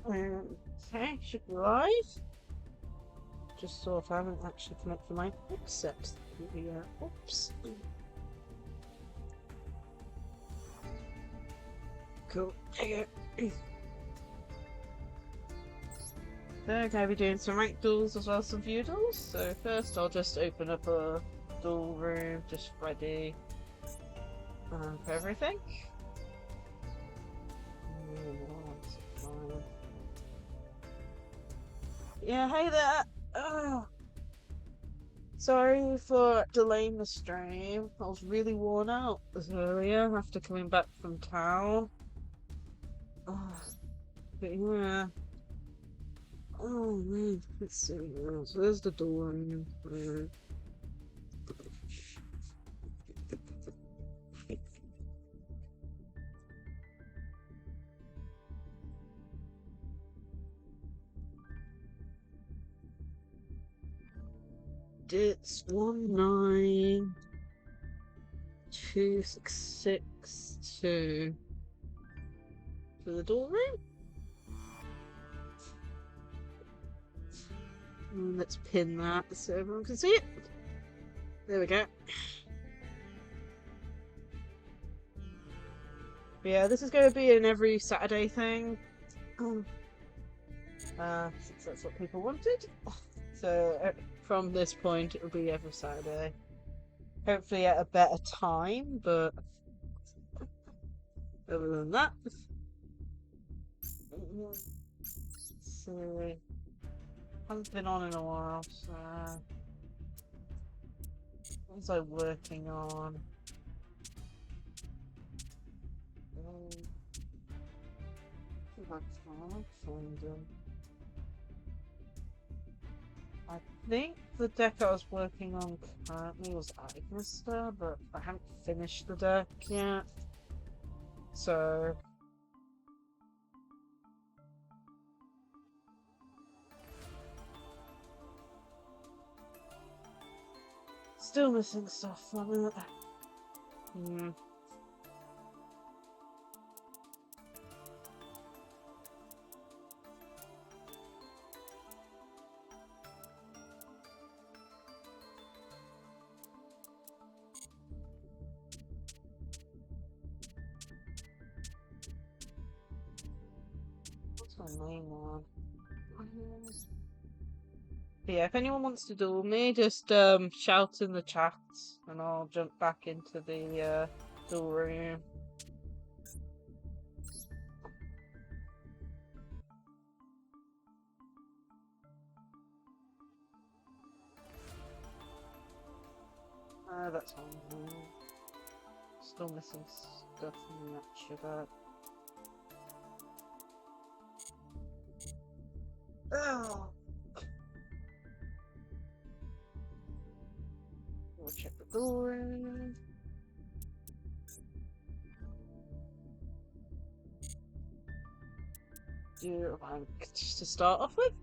Okay, should be live. Just saw if I haven't actually connected my headset. Oops. Cool. There you go. Okay, I'll be doing some ranked duels as well as some view duels. So first I'll just open up a duel room, just ready for everything. Yeah, hey there! Sorry for delaying the stream. I was really worn out earlier after coming back from town. But yeah. Oh man, let's see. So there's the door. It's 19262 for the door room. And let's pin that so everyone can see it. There we go. But yeah, this is going to be an every Saturday thing. Since that's what people wanted. So from this point, it'll be every Saturday. Hopefully at a better time, but other than that, so hasn't been on in a while. So what was I working on? I think the deck I was working on currently was Agnister, but I haven't finished the deck yet. So still missing stuff from it. What's my main one? But yeah, if anyone wants to duel me, just shout in the chat and I'll jump back into the duel room. That's fine. Still missing stuff in that sugar. Oh! We'll check the door. Just to start off with.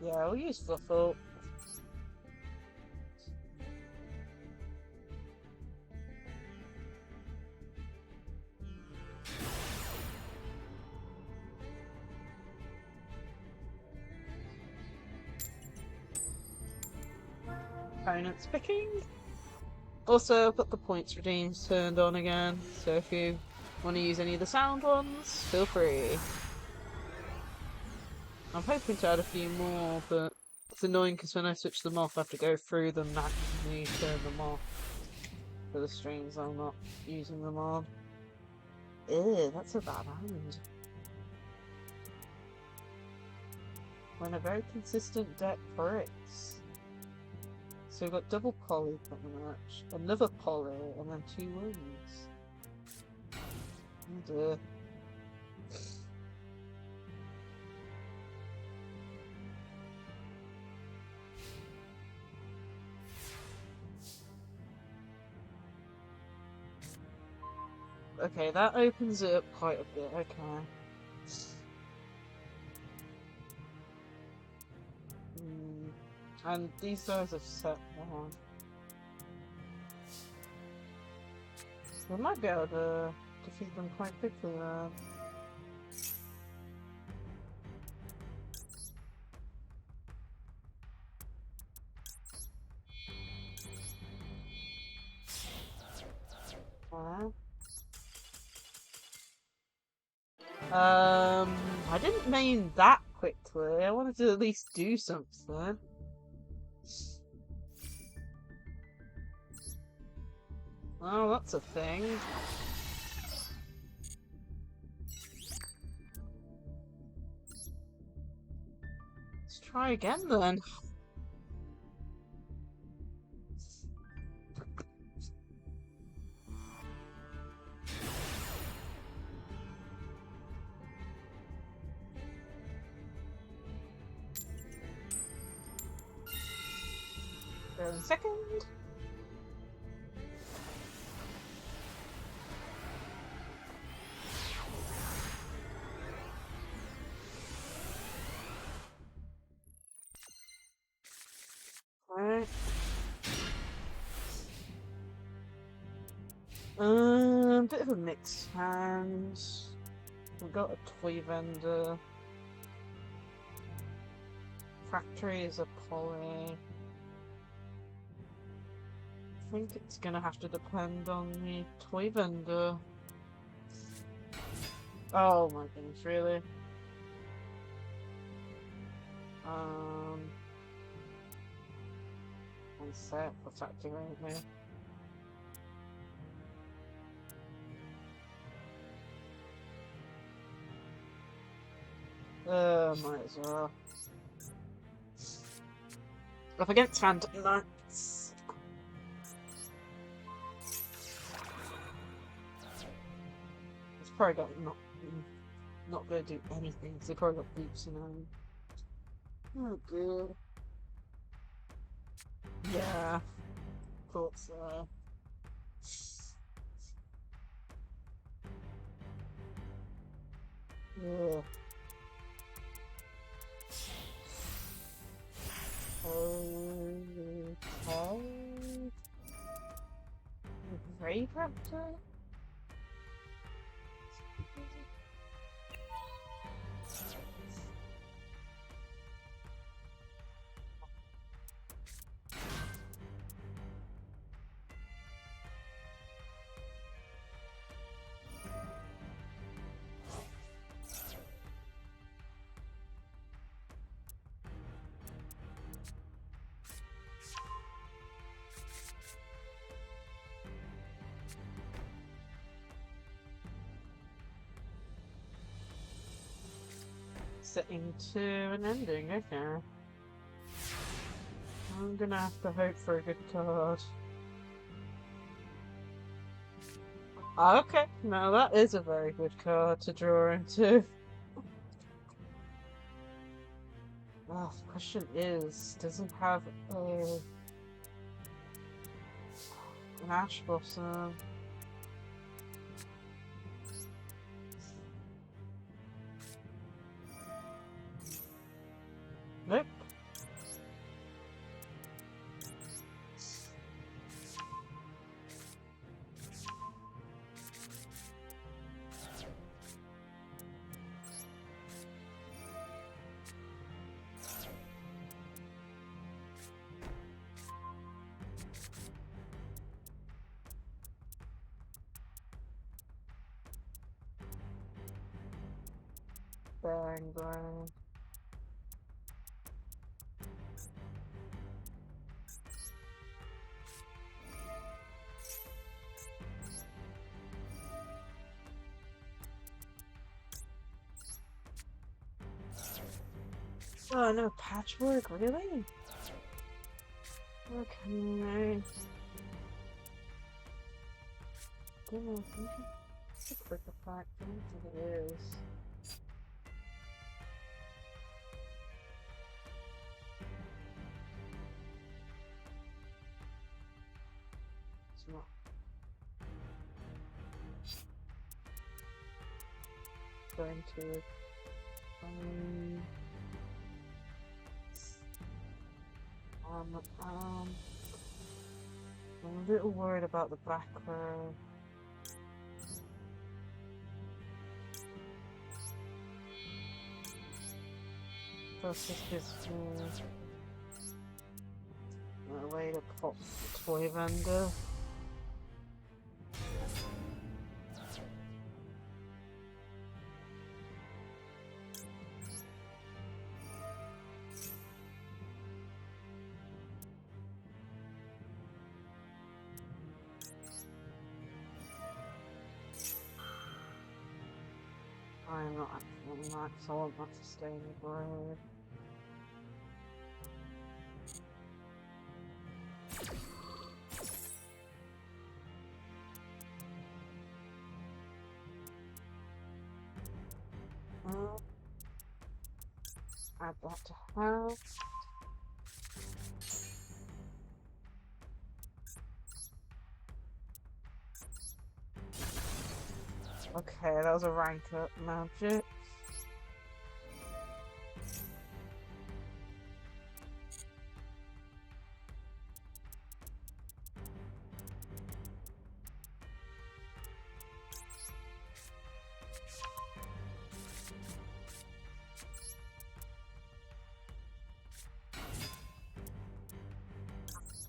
Yeah, I'll use Fluffle. Opponent's picking. Also, I've got the points redeems turned on again, so if you want to use any of the sound ones, feel free. I'm hoping to add a few more, but it's annoying because when I switch them off, I have to go through them and manually turn them off for the streams I'm not using them on. Ew, that's a bad hand. When a very consistent deck breaks. So we've got double poly pretty much, another poly, and then 2 wins. And, okay, that opens it up quite a bit, okay. And these guys have set one. We might be able to defeat them quite quickly then. Alright. I didn't mean that quickly. I wanted to at least do something. Oh, that's a thing. Let's try again then. Wait a second. Alright. Bit of a mixed hand. We've got a toy vendor. Factory is a poly. I think it's gonna have to depend on the toy vendor. Oh my goodness, really? One sec, what's activating me? Might as well. Up against Phantom Knights. It's probably got not gonna do anything, because they probably got boots in them. Oh good. Yeah. Thought so. Ugh. Okay. Grave Raptor? Setting to an ending, okay. I'm gonna have to hope for a good card. Okay, now that is a very good card to draw into. Oh, the question is, does it have an Ash Blossom? Nope. Bang, bang. Oh no, patchwork, really? Okay. Goodness, it's a quick effect. I don't think it is. It's not. Going to. I'm a little worried about the back row. Plus this gives me a way to pop the toy vendor. I'm not actually max, I want that to stay in the grave. Add that to house. Okay, that was a rank up magic.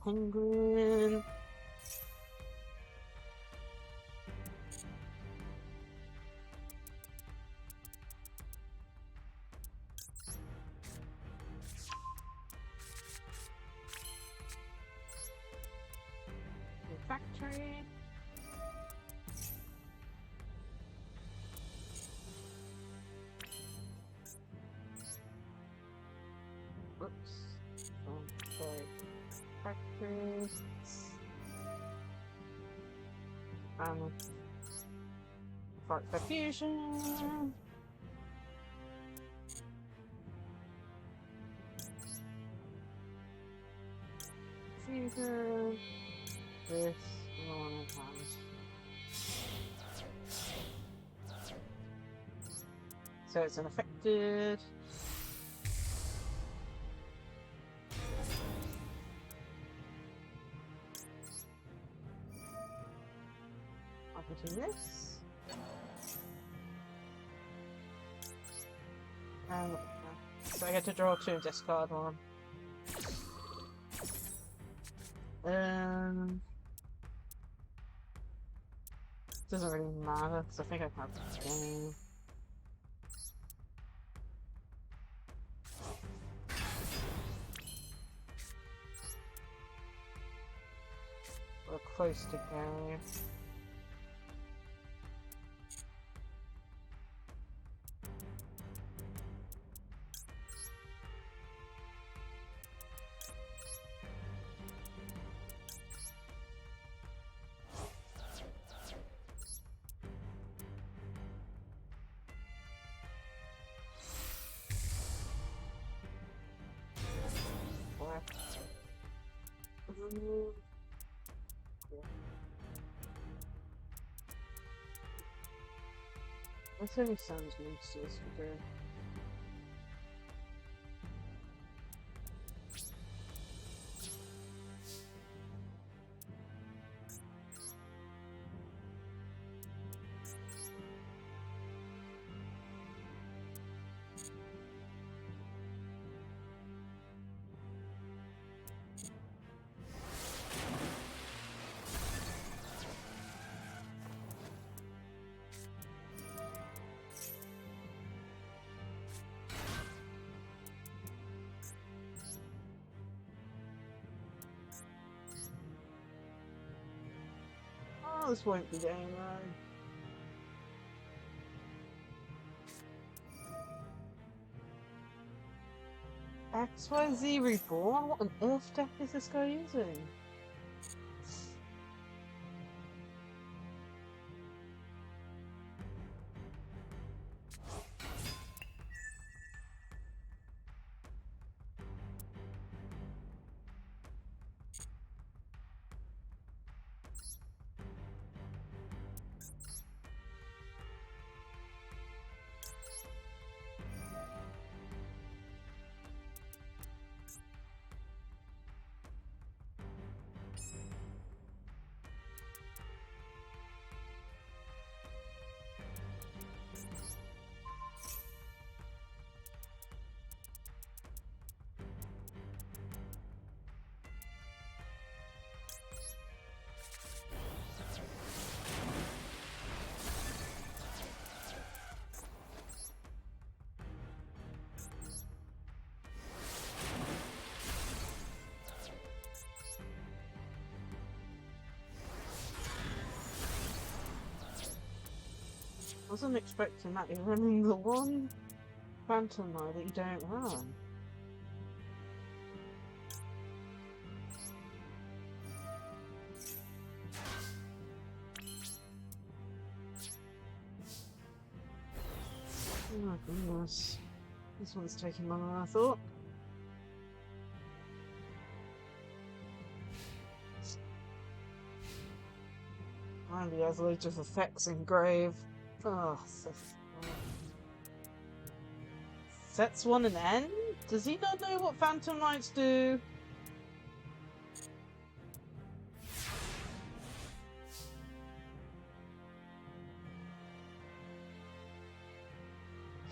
Penguin. Factory. Oops. Okay. Factories. Fart for fusion. Fusion. This one has. So it's unaffected. I'll put in this. And so I get to draw 2 and discard 1. Doesn't really matter because I think I have this game. We're close to game. Let's see if sounds monsters for good. Oh, this won't be game right. XYZ Reborn? What on earth deck is this guy using? Wasn't expecting that. You're running the one Phantom Knight that you don't run. Oh my goodness. This one's taking longer than I thought. And he has loads of effects engraved. Oh, so sets one an end? Does he not know what Phantom Knights do?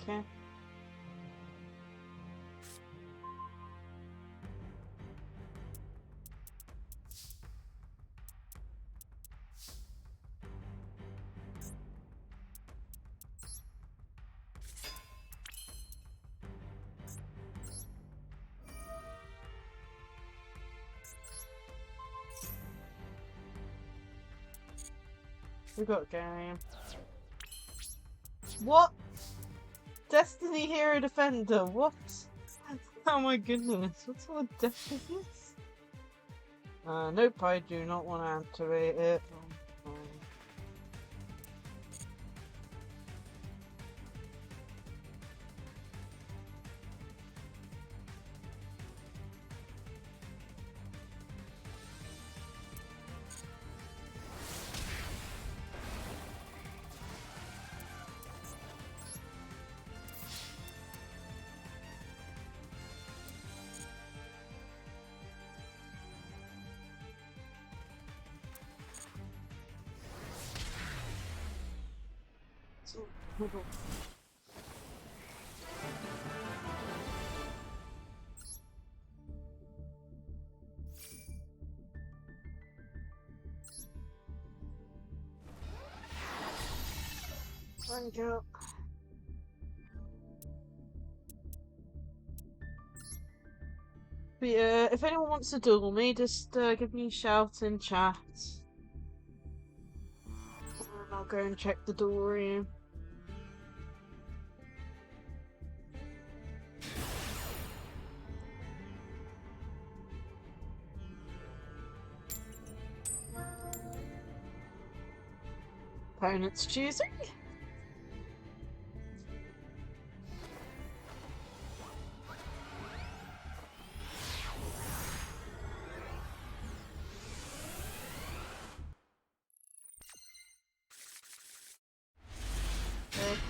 Okay. We got a game. What? Destiny Hero Defender, what? Oh my goodness, what's all Destiny? Nope, I do not want to activate it. Thank you. But yeah, if anyone wants to duel me, just give me a shout in chat. And I'll go and check the duel room. Opponent's choosing.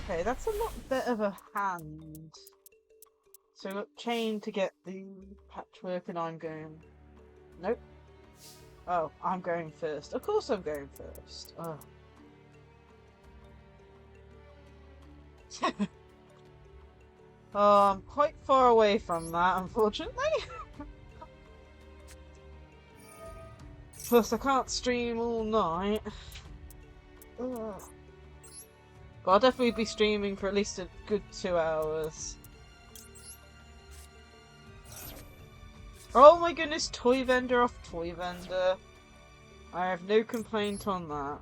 Okay, that's a lot better of a hand. So we've got chain to get the patchwork and I'm going... Nope. Oh, I'm going first. Of course I'm going first. Oh. I'm quite far away from that, unfortunately. Plus, I can't stream all night. Ugh. But I'll definitely be streaming for at least a good 2 hours. Oh my goodness, toy vendor off toy vendor. I have no complaint on that.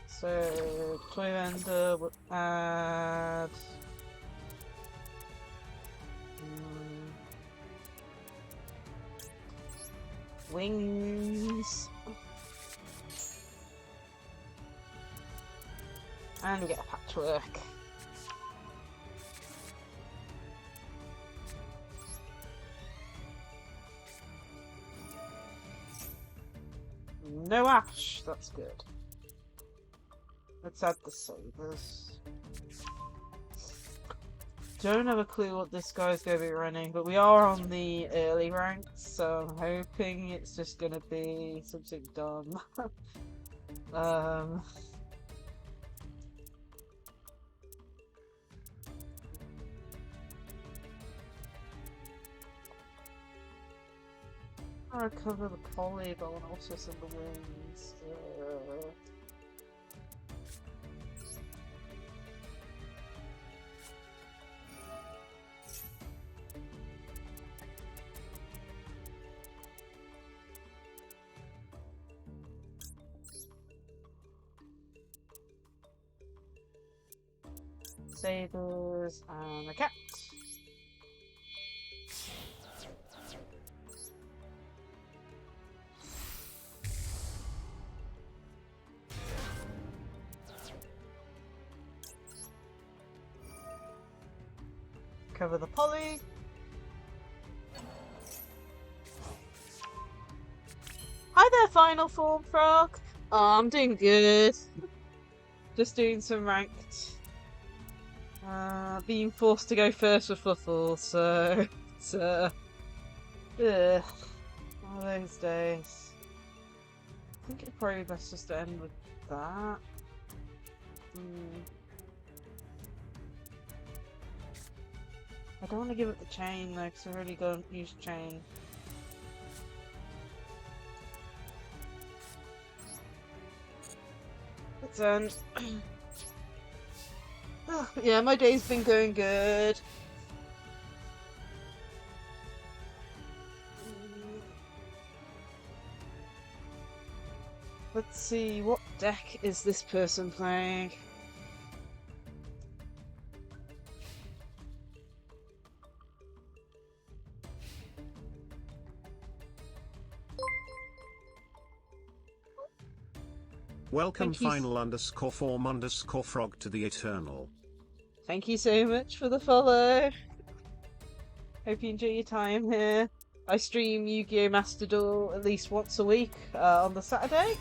So, toy vendor would add... wings. And we get a patchwork. No ash, that's good. Let's add the sabers. Don't have a clue what this guy's going to be running, but we are on the early ranks, so I'm hoping it's just going to be something dumb. I recover the polygon and also some of the wings. sabers, and a cat. Cover the poly. Hi there, Final Form Frog. Oh, I'm doing good. Just doing some ranked. Being forced to go first with football, so it's one of those days. I think it'd probably be best just to end with that. I don't want to give it the chain though, because I really don't use chain. Let's end. Oh, yeah, my day's been going good. Let's see, what deck is this person playing? Welcome final_form_frog to the eternal. Thank you so much for the follow. Hope you enjoy your time here. I stream Yu-Gi-Oh! Master Duel at least once a week on the Saturday,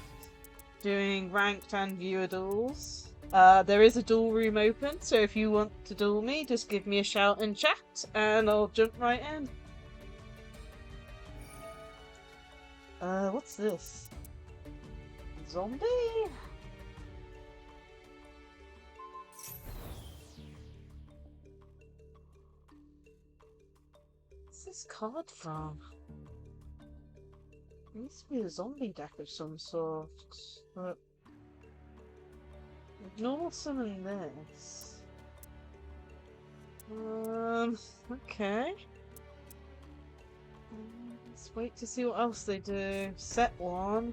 doing ranked and viewer duels. There is a duel room open, so if you want to duel me, just give me a shout in chat and I'll jump right in. What's this? Zombie? What's this card from? It needs to be a zombie deck of some sort, but ignore summon this. Okay. Let's wait to see what else they do. Set one.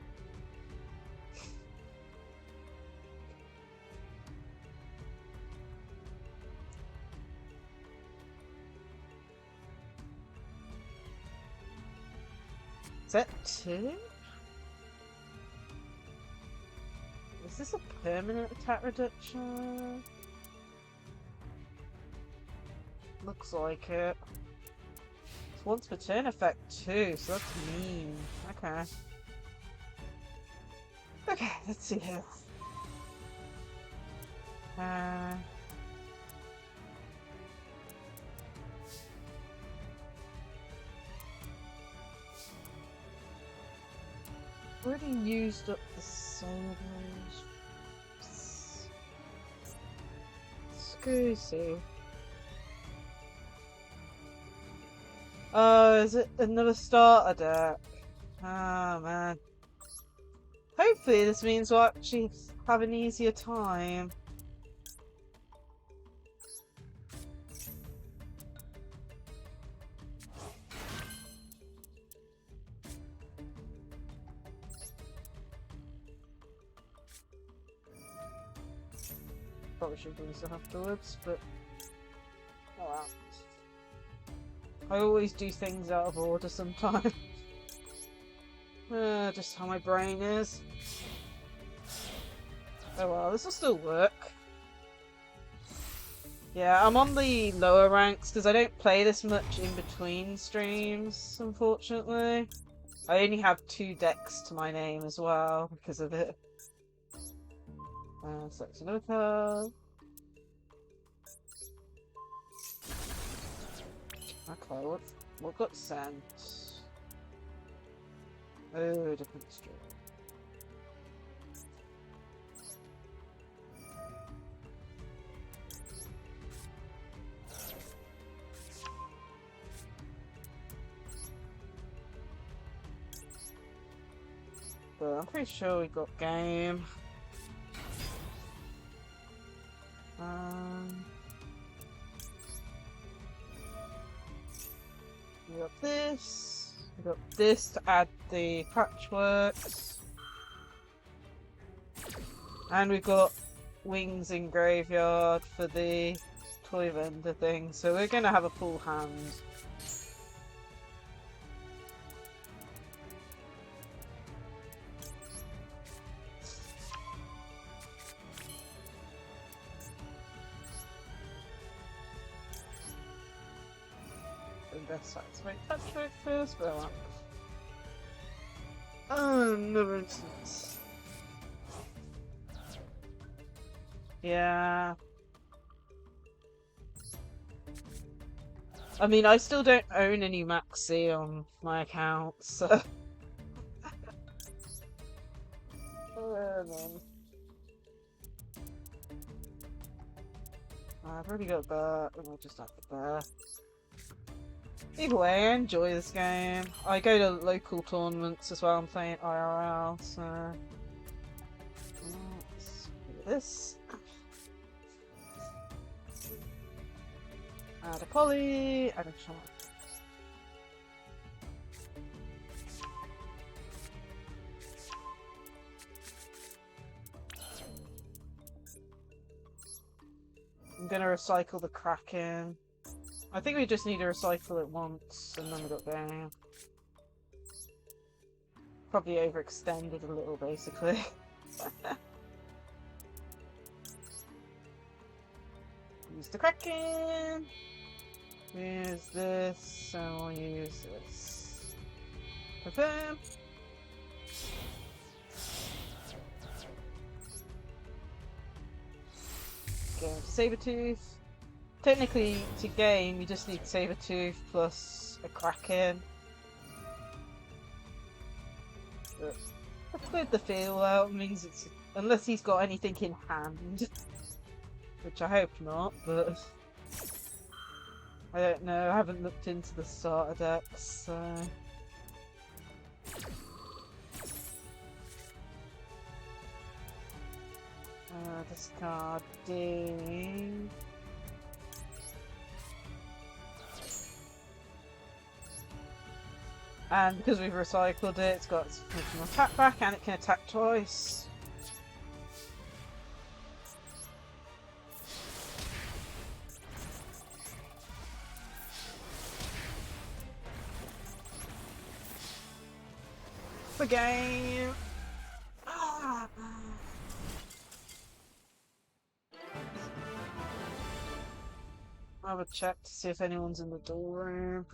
Set 2? Is this a permanent attack reduction? Looks like it. It's once per turn effect too, so that's mean. Okay. Okay, let's see here. Already used up the sabers. Excuse. Oh, is it another starter deck? Oh man. Hopefully this means we'll actually have an easier time. Probably should do this afterwards, but oh well. I always do things out of order sometimes. Just how my brain is. Oh well, this will still work. Yeah, I'm on the lower ranks because I don't play this much in between streams, unfortunately. I only have 2 decks to my name as well because of it. Select another card. Okay, what got sent? Oh, different stream. But I'm pretty sure we got game. We got this. We got this to add the patchworks. And we've got wings in graveyard for the toy vendor thing, so we're gonna have a full hand. Best side to make touch trick first, but I won't. Another instance. Yeah. I mean, I still don't own any Maxi on my account, so. Man. I've already got that, and I'll just have the bear. Either way, I enjoy this game. I go to local tournaments as well. I'm playing IRL, so let's do this. Add a poly, add a charm. I'm gonna recycle the Kraken. I think we just need to recycle it once, and then we got game. Probably overextended a little, basically. Use the Kraken! Use this, and we'll use this. Confirm! Go into Sabertooth. Technically, to game, you just need Sabertooth plus a Kraken. But let's clear the feel out, means it's... Unless he's got anything in hand. Which I hope not, but... I don't know, I haven't looked into the starter decks, so... Discarding... And because we've recycled it, it's got its original attack back and it can attack twice. The game! Ah. I'll have a check to see if anyone's in the door room.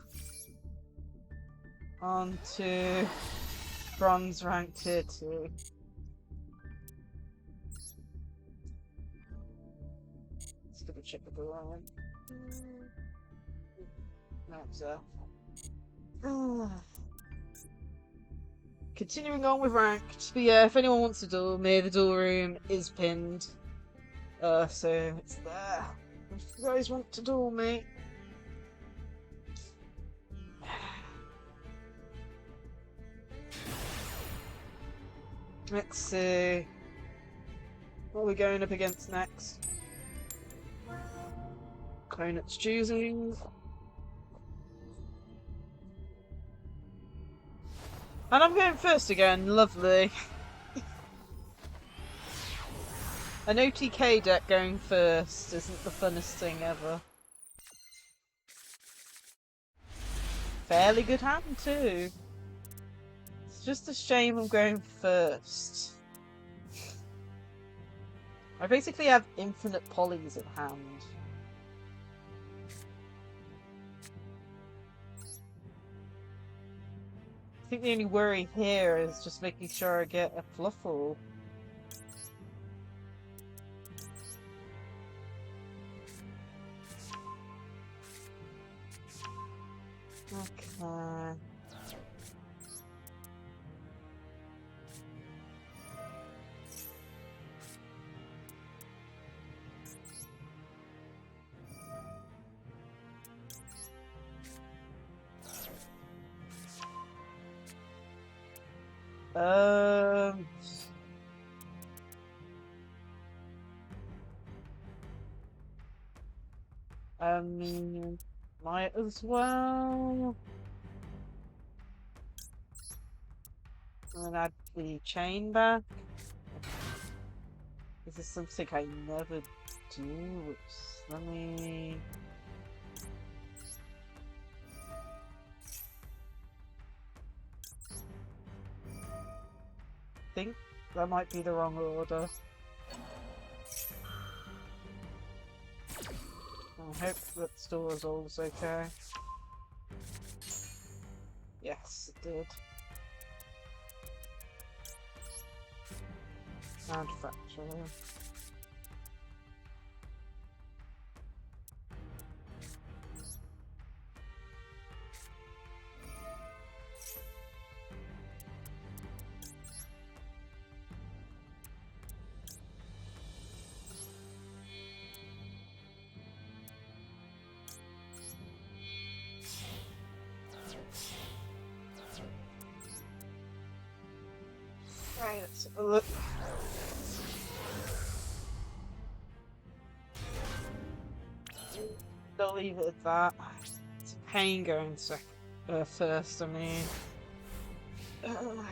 On to bronze rank tier 2. Let's double check the door room. That's continuing on with ranked, but yeah, if anyone wants to duel me, the duel room is pinned. So it's there. If you guys want to duel me. Let's see. What are we going up against next? Opponent's choosing. And I'm going first again, lovely. An OTK deck going first isn't the funnest thing ever. Fairly good hand too. It's just a shame I'm going first. I basically have infinite polys at hand. I think the only worry here is just making sure I get a Fluffle. Okay. Might as well. And add the chain back. This is something I never do. Oops. Let me... think that might be the wrong order. I hope that store is always okay. Yes, it did. And factory. Right, let's have a look. Don't leave it at that. It's a pain going first, I mean.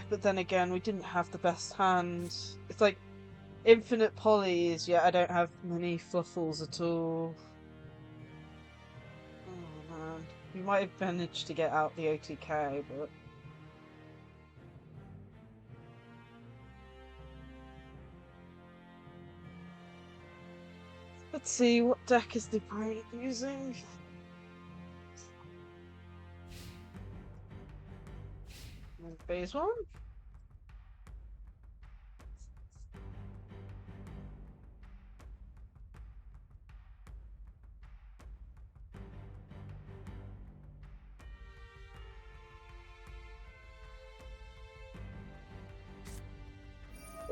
But then again, we didn't have the best hand. It's like infinite polys, yet I don't have many fluffles at all. Oh man. We might have managed to get out the OTK, but... let's see, what deck is the opponent using? Phase 1?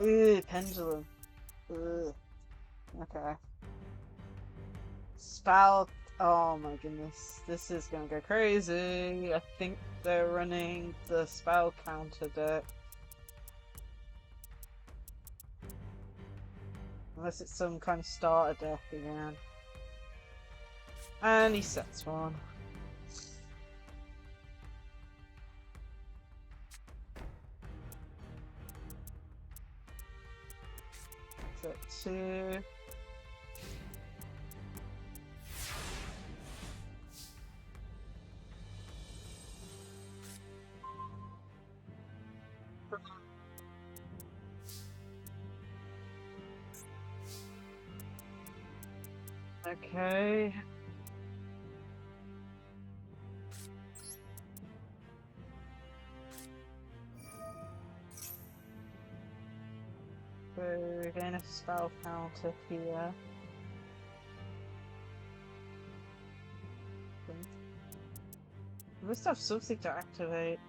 Ooh, pendulum. Ugh. Okay. Spout. Oh my goodness. This is gonna go crazy. I think they're running the spell counter deck. Unless it's some kind of starter deck again. And he sets one. Set two. Okay. We're getting a spell counter here. We must have something to activate.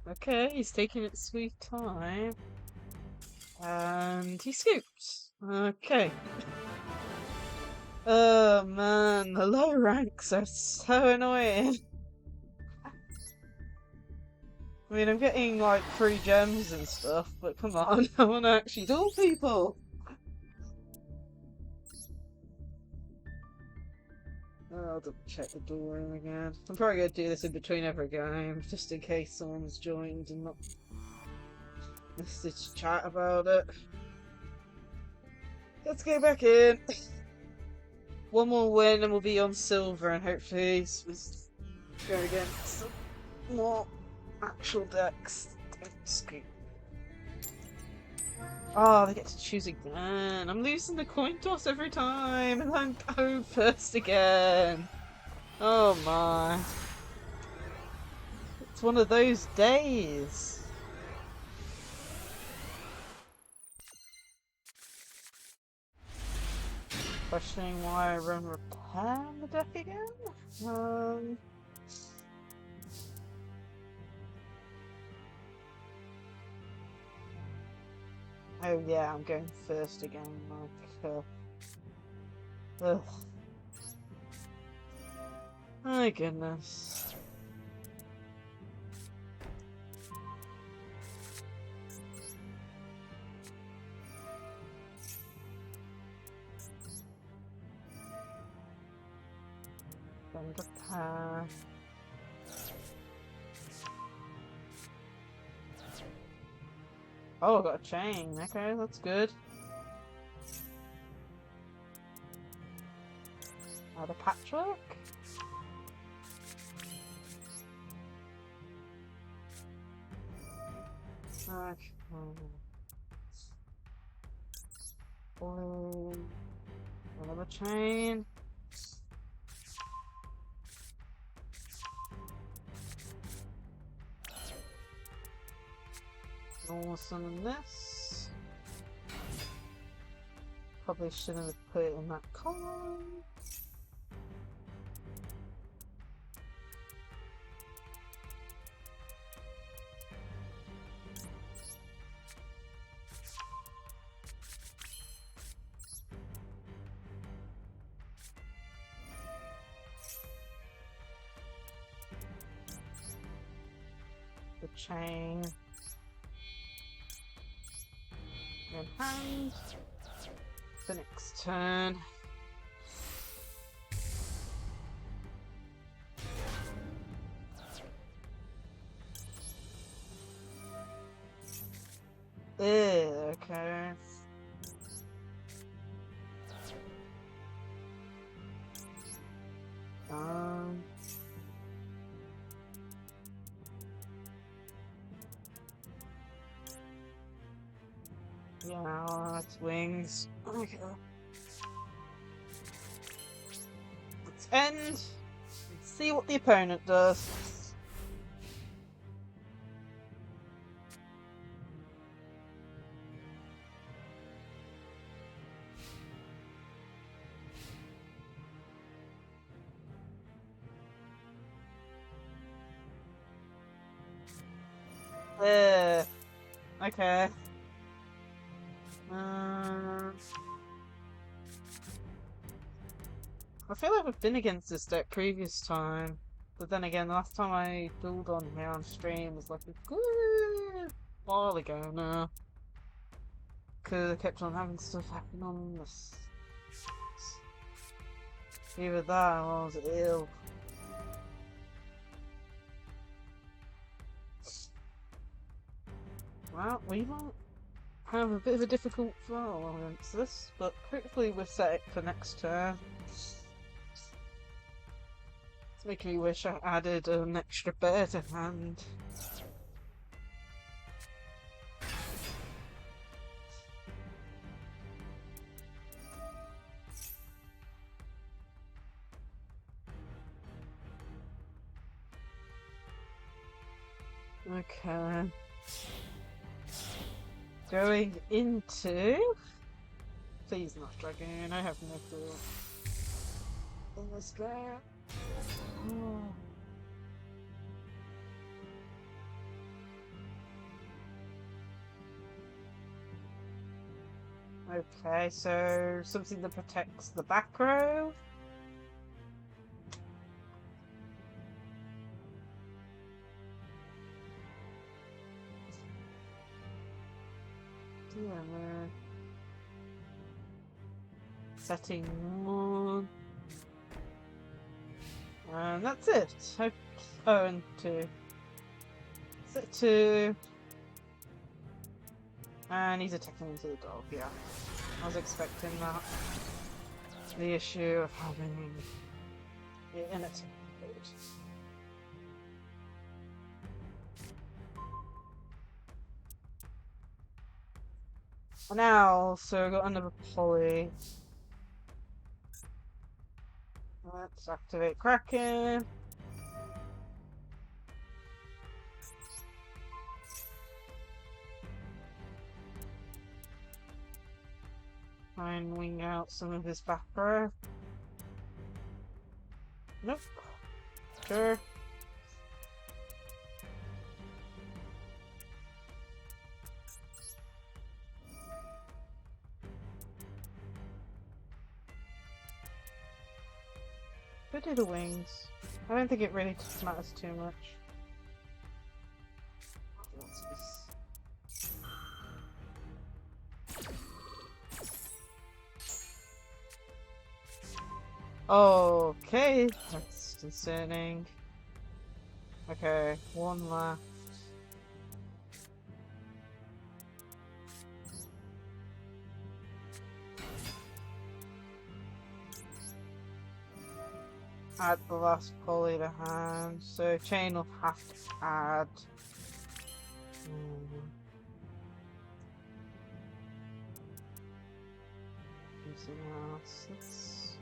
Okay, he's taking its sweet time. And he scoops. Okay. Oh man, the low ranks are so annoying. I mean, I'm getting like free gems and stuff, but come on, I want to actually duel people. I'll double check the duel room again. I'm probably gonna do this in between every game, just in case someone's joined and not message chat about it. Let's go back in. One more win and we'll be on silver, and hopefully go against some more actual decks. Oh, they get to choose again. I'm losing the coin toss every time, and I'm home first again. Oh my. It's one of those days. Questioning why I run repair on the deck again? Oh yeah, I'm going first again, like, ugh. my goodness. Bend a path. Oh, I got a chain. Okay, that's good. Add a patchwork. Okay. Another chain. Awesome in this. Probably shouldn't have put it in that column. The chain in hand. The next turn. Okay. Um. Yeah, it's wings. Okay. Let's end and see what the opponent does. Okay. I feel like we've been against this deck previous time, but then again, last time I dueled on here on stream was like a good while ago now. Because I kept on having stuff happen on this. Either that or I was ill. Well, we might have a bit of a difficult throw against this, but hopefully we're set for next turn. It's making me wish I added an extra bear to hand. Okay. Going into... Please not dragon, I have no clue. In this dragon. Oh. Okay, so something that protects the back row. Yeah. Setting 1. And that's it. Oh, and 2. Set 2. And he's attacking into the dog, yeah. I was expecting that. The issue of having it in attack mode. Now, so we've got another poly. Let's activate Kraken. Try and wing out some of his back row. Nope. Sure. Go do the wings. I don't think it really matters too much. What's this? Okay, that's concerning. Okay, one left. Add the last poly to hand, so chain will have to add. Something else. Let's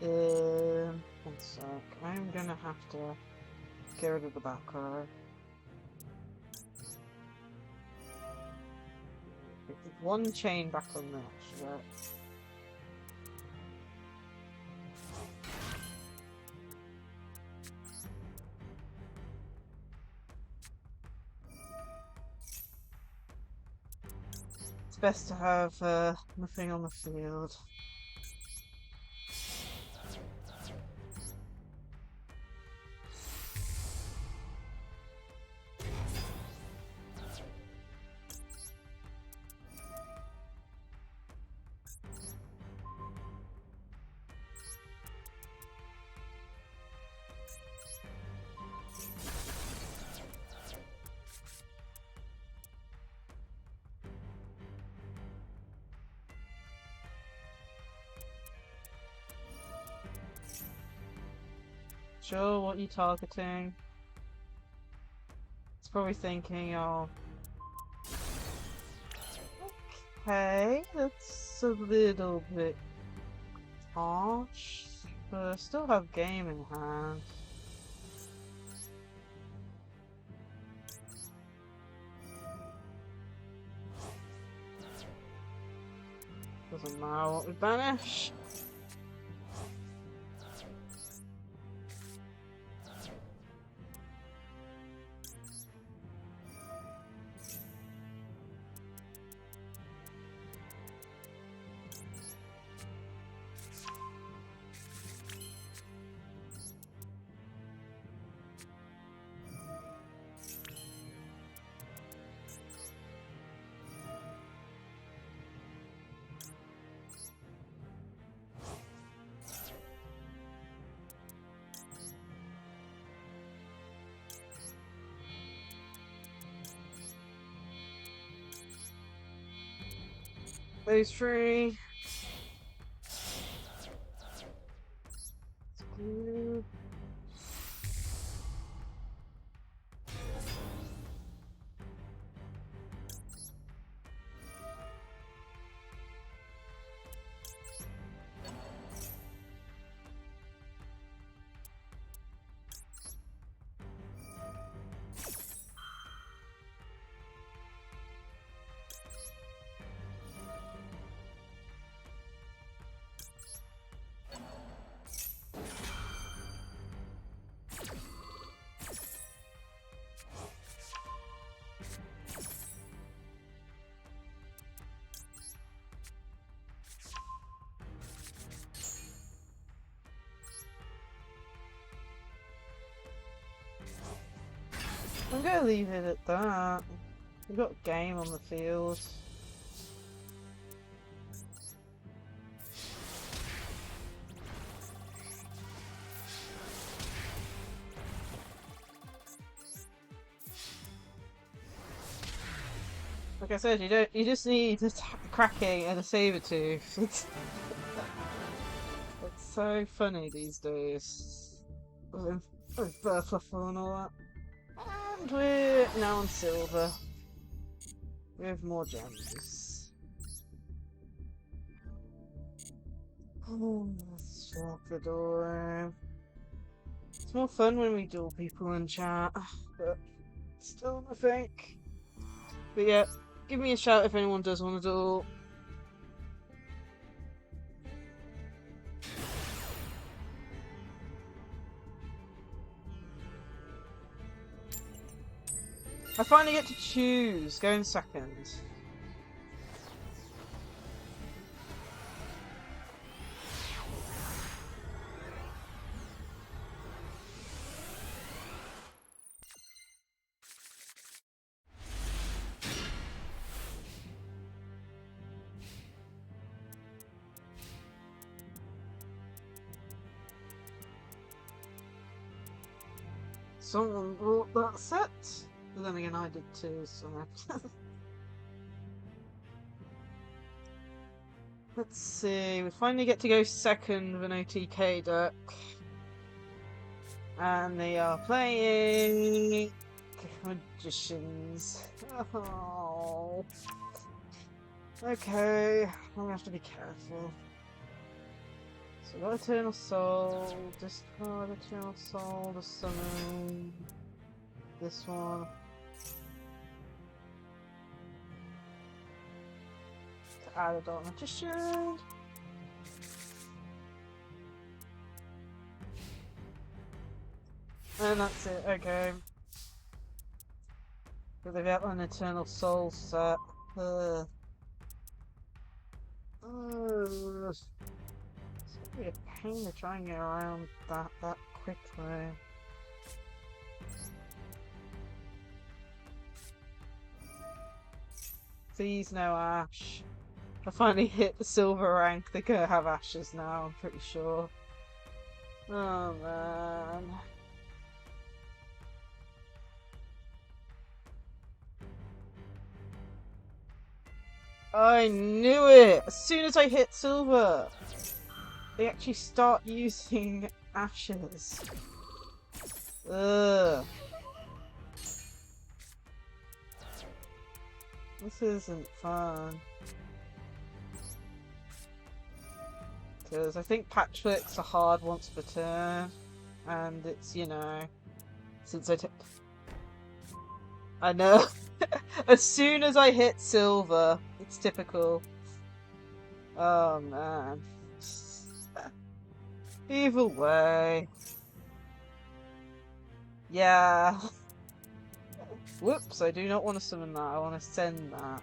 use. One sec. I'm gonna have to get rid of the back row. One chain back on this, right? It's best to have nothing on the field. Sure, what you targeting? It's probably thinking, oh, okay, that's a little bit harsh, but I still have game in hand. Doesn't matter what we banish. Those three. Good. I'm gonna leave it at that. We've got game on the field. Like I said, you just need a cracking and a saber tooth. It's so funny these days. With birth level and all that. And we're now on silver. We have more gems. Oh, let's lock the door. It's more fun when we duel people in chat, but still, I think. But yeah, give me a shout if anyone does want to duel. I finally get to choose. Go in second. Someone bought that set. But then again, I did too, so... Let's see, we finally get to go second with an OTK deck. And they are playing... Magicians. Oh. Okay, I'm gonna have to be careful. So got Eternal Soul, discard Eternal Soul to summon this one. To add a Dark Magician. And that's it, okay. But they've got an Eternal Soul set. It's gonna be a pain to try and get around that quickly. Please no Ash. I finally hit the silver rank. They're gonna have Ashes now, I'm pretty sure. Oh man. I knew it! As soon as I hit silver, they actually start using Ashes. Ugh. This isn't fun. Because I think Patchwork's a hard once per turn. And it's, you know, since I know. As soon as I hit silver, it's typical. Oh man. Either way. Yeah. Whoops, I do not want to summon that. I want to send that.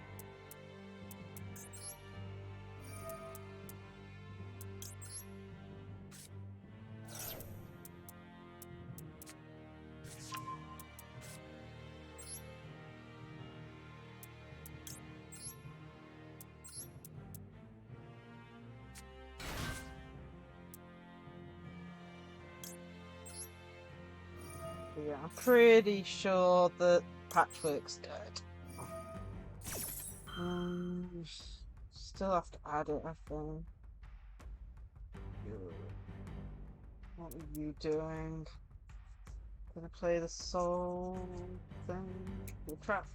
Yeah, I'm pretty sure that Patchwork's dead. Still have to add it, I think. What are you doing? Gonna play the soul thing? You're trapped.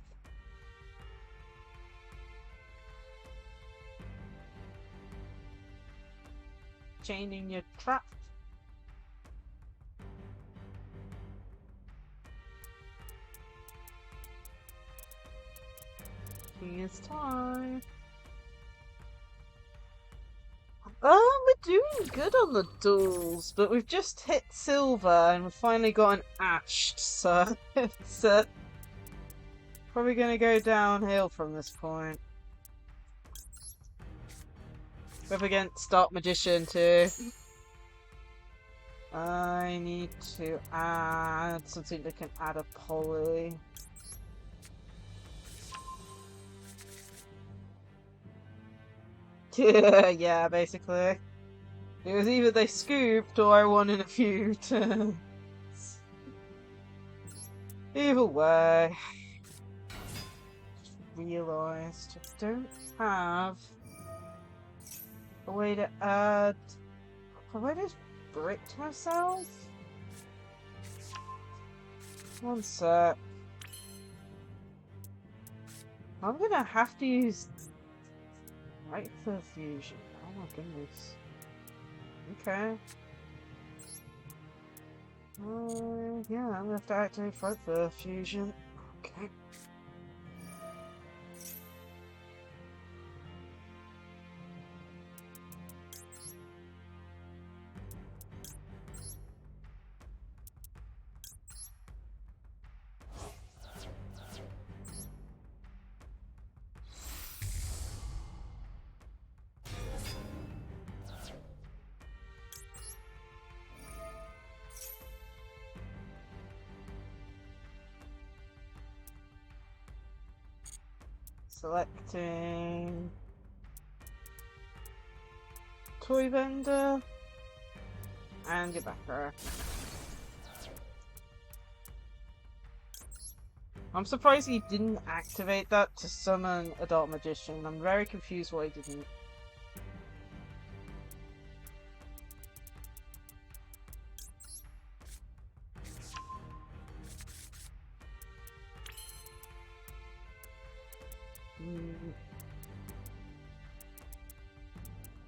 Chaining your trap. It's time. We're doing good on the duels, but we've just hit silver and we've finally got an ashed, so it's probably gonna go downhill from this point. We're up against Dark Magician too. I need to add something that can add a poly. Yeah, basically. It was either they scooped or I won in a few turns. Either way. Just realised I don't have a way to add... Have I just bricked myself? One sec. I'm gonna have to use... Right for fusion. Oh my goodness. Okay. Yeah, I'm gonna have to activate Fight for fusion. Okay. Selecting toy vendor and your backer. I'm surprised he didn't activate that to summon a Dark Magician. I'm very confused why he didn't.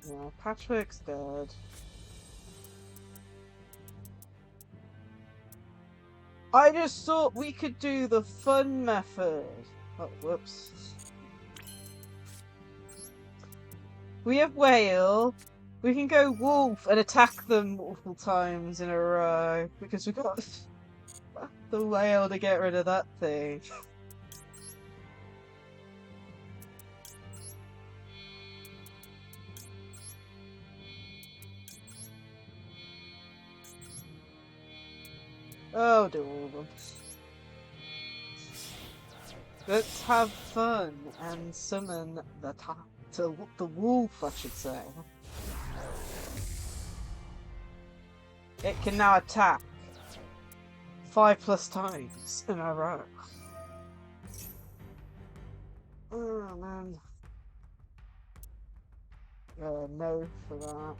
Yeah, Patchwork's dead. I just thought we could do the fun method. Oh, whoops. We have Whale. We can go Wolf and attack them multiple times in a row. Because we got the Whale to get rid of that thing. Oh, do all of them. Let's have fun and summon the wolf, I should say. It can now attack 5+ times in a row. Oh man. No for that.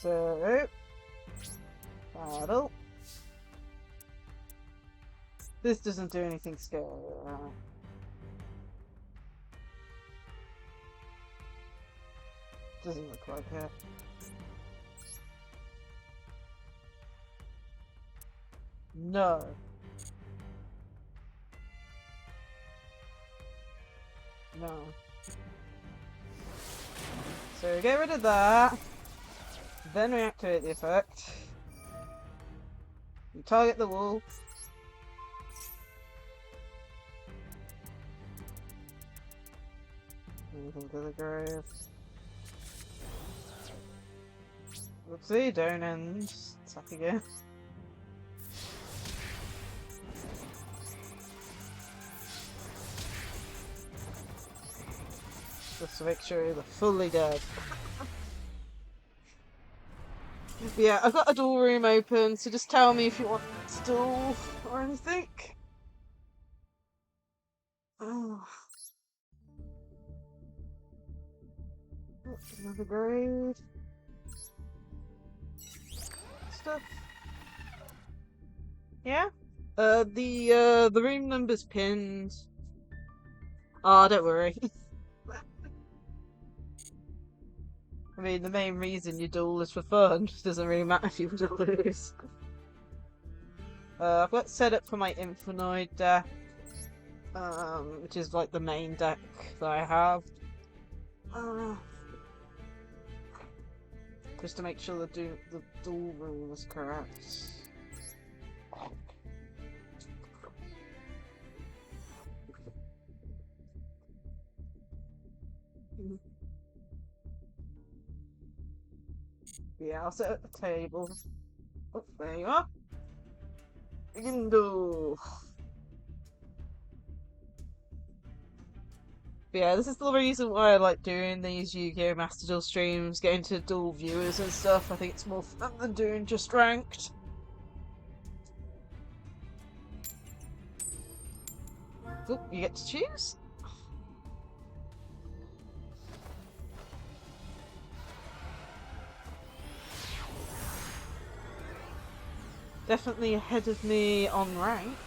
So, battle. This doesn't do anything scary. Doesn't look like it. No. No. So get rid of that. Then we activate the effect. You target the wolf. Anything to the grave. Oopsie, don't end. Attack again. Just to make sure they're fully dead. Yeah, I've got a duel room open, so just tell me if you want to duel or anything. Oh. Another grave. Stuff. Yeah? The room number's pinned. Oh, don't worry. I mean, the main reason you duel is for fun. It doesn't really matter if you win or lose. I've got set up for my Infinite deck, which is like the main deck that I have. Just to make sure the duel room is correct. Yeah, I'll set up the table. Oh, there you are. We can do. But yeah, this is the reason why I like doing these Yu-Gi-Oh! Master Duel streams, getting to dual viewers and stuff. I think it's more fun than doing just ranked. Oh, you get to choose? Definitely ahead of me on ranked.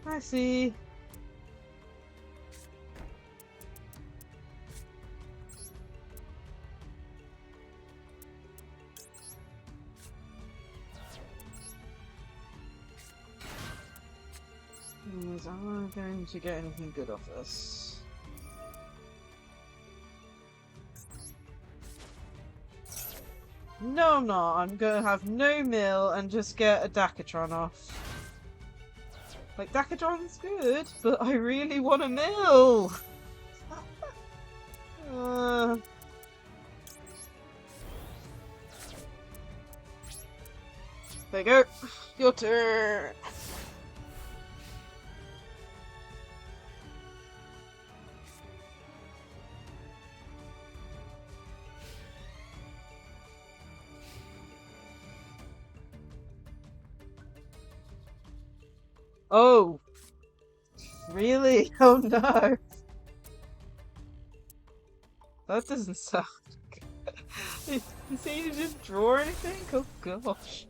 I see. Is I'm going to get anything good off this. No, I'm not. I'm gonna have no mill and just get a Dakatron off. Like, Dakatron's good, but I really want a mill! There you go. Your turn. Oh, really? Oh no. That doesn't sound good. You say you didn't draw anything? Oh gosh.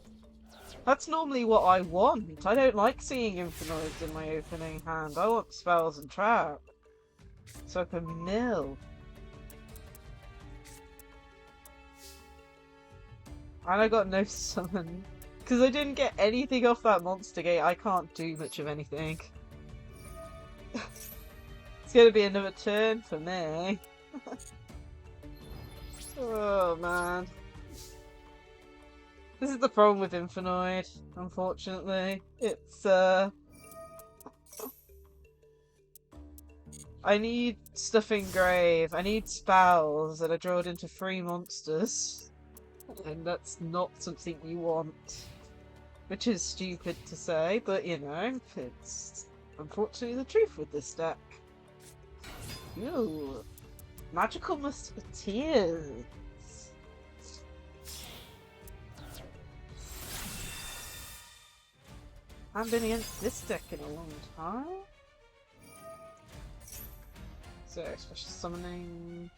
That's normally what I want. I don't like seeing Infinoids in my opening hand. I want spells and trap. So I can mill. And I got no summon. Because I didn't get anything off that monster gate, I can't do much of anything. It's gonna be another turn for me. Oh man. This is the problem with Infinoid, unfortunately. It's, I need stuff in grave, I need spells, and I draw it into 3 monsters. And that's not something you want. Which is stupid to say, but you know, it's unfortunately the truth with this deck. Ew. Magical Musketeers. I haven't been against this deck in a long time. So, special summoning.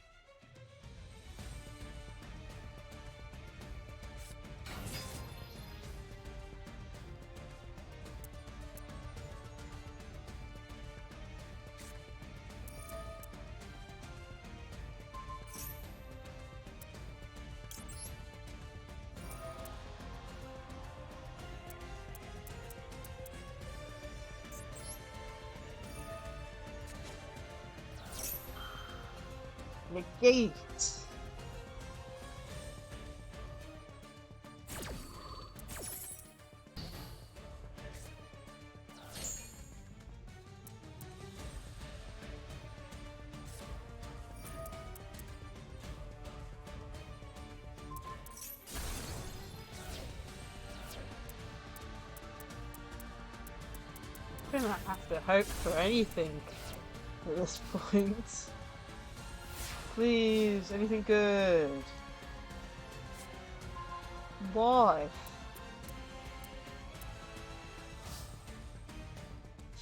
Negate. I'm gonna have to hope for anything at this point. Please, anything good. Why?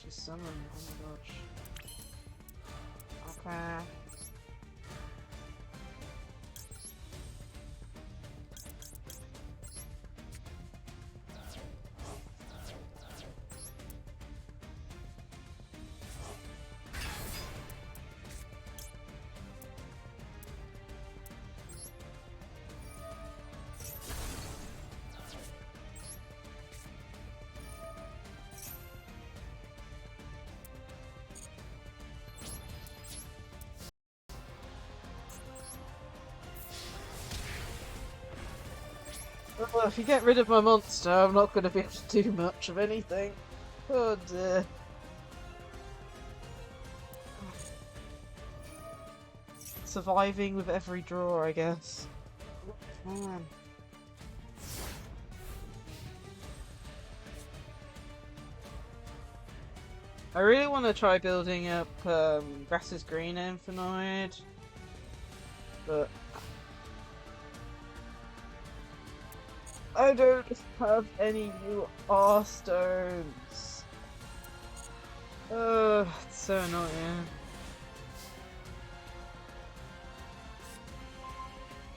She's summoned, oh my gosh. Okay. Well, if you get rid of my monster, I'm not going to be able to do much of anything. Oh dear. Surviving with every draw, I guess. Man. I really want to try building up Grass's Green Infinoid, but I don't have any new R stones. Oh, it's so annoying.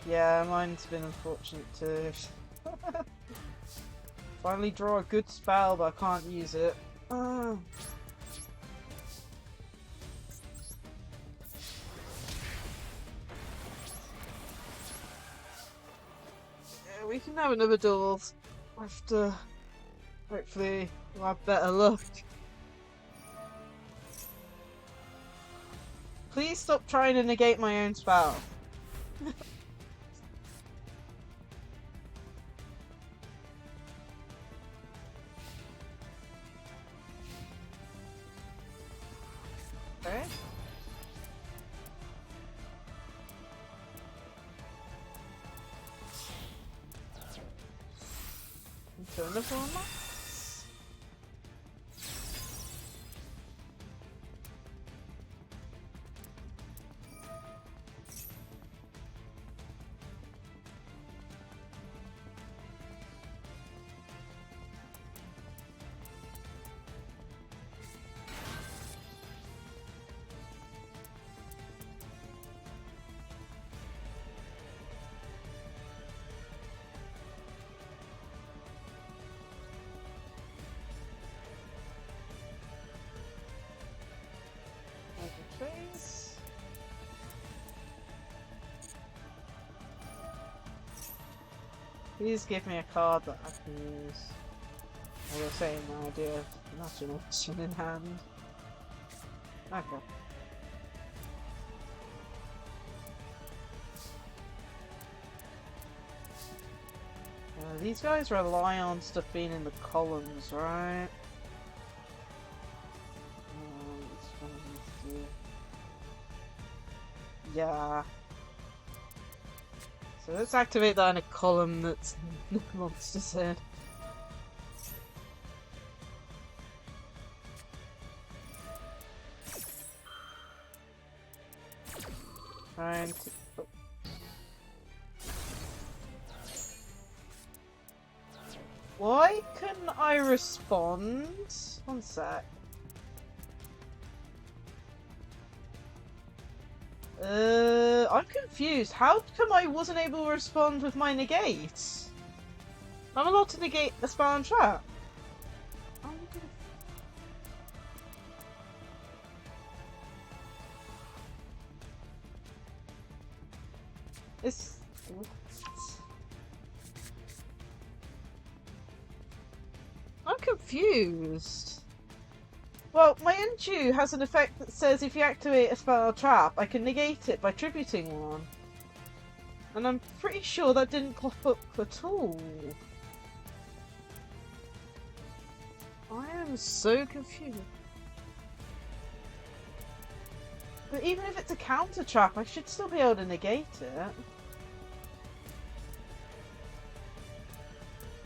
Yeah, mine's been unfortunate too. Finally draw a good spell, but I can't use it. We can have another duel after. Hopefully, we'll have better luck. Please stop trying to negate my own spell. Okay. Into another one. Please. Please give me a card that I can use. I will say my idea of imagination in hand. Okay. These guys rely on stuff being in the columns, right? Yeah. So let's activate that in a column that's monsters in. Trying to... Oh. Why couldn't I respond? One sec. I'm confused. How come I wasn't able to respond with my negate? I'm allowed to negate a spell and trap. It's... I'm confused. Well, my Enju has an effect that says if you activate a spell or trap, I can negate it by tributing one. And I'm pretty sure that didn't pop up at all. I am so confused. But even if it's a counter trap, I should still be able to negate it.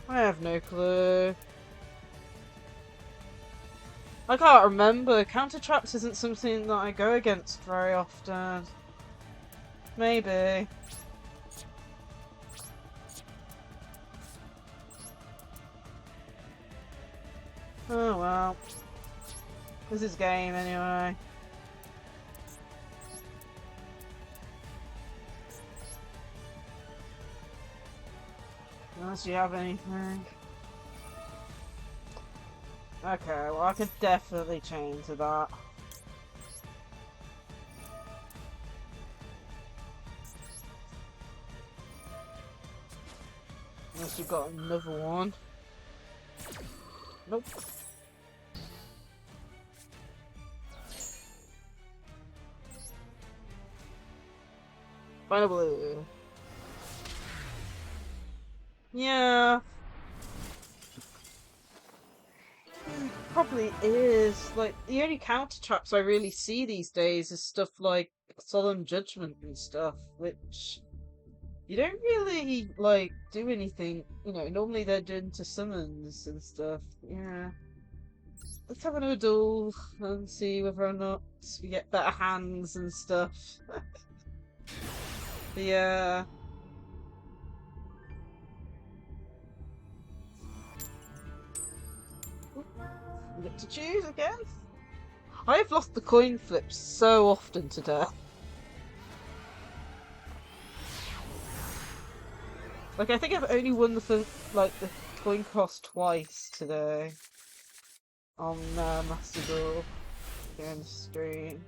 I have no clue. I can't remember. Counter traps isn't something that I go against very often. Maybe. Oh well. This is game anyway. Unless you have anything. Okay, well I could definitely change to that. Unless you've got another one. Nope. Final blue. Yeah. Probably is. Like, the only counter traps I really see these days is stuff like Solemn Judgment and stuff, which you don't really, like, do anything. You know, normally they're done to summons and stuff. Yeah. Let's have another duel and see whether or not we get better hands and stuff. Yeah. We get to choose again. I've lost the coin flip so often today. Like, I think I've only won the coin cross twice today on Master Duel here on the stream.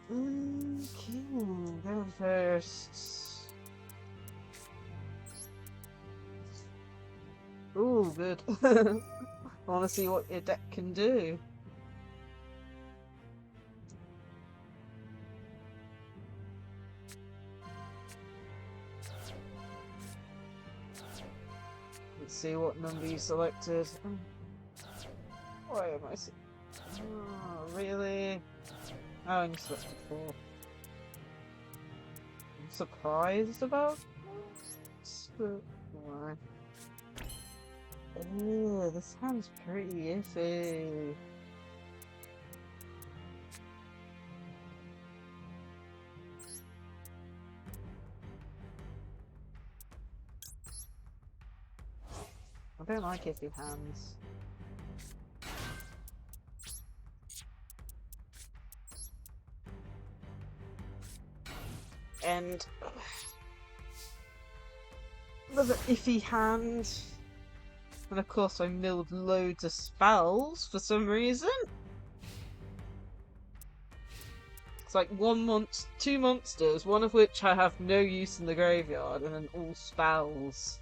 Okay, go first. Ooh, good. I want to see what your deck can do. Let's see what number you selected. Why am I oh, really? Oh, and you selected 4. I'm surprised about this, but why? Ew, this sounds pretty iffy. I don't like iffy hands. And another iffy hand. And of course I milled loads of spells for some reason. It's like 2 monsters, one of which I have no use in the graveyard, and then all spells.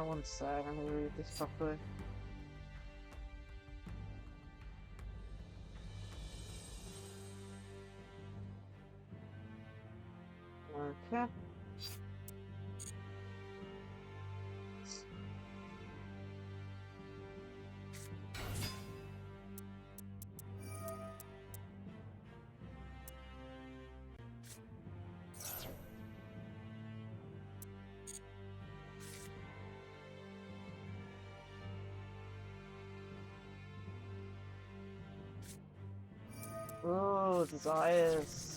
One sec, I'm gonna read this properly. Okay. Oh, desires.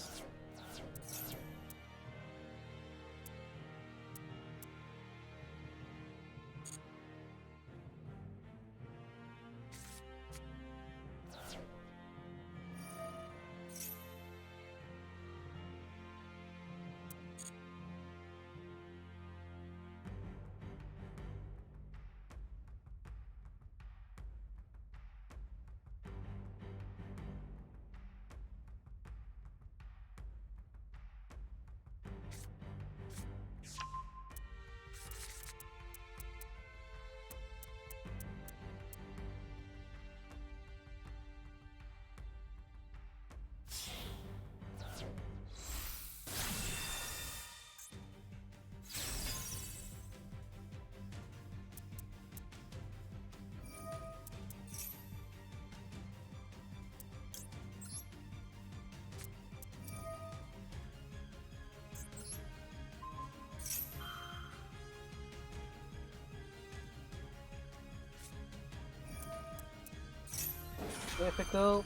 Difficult.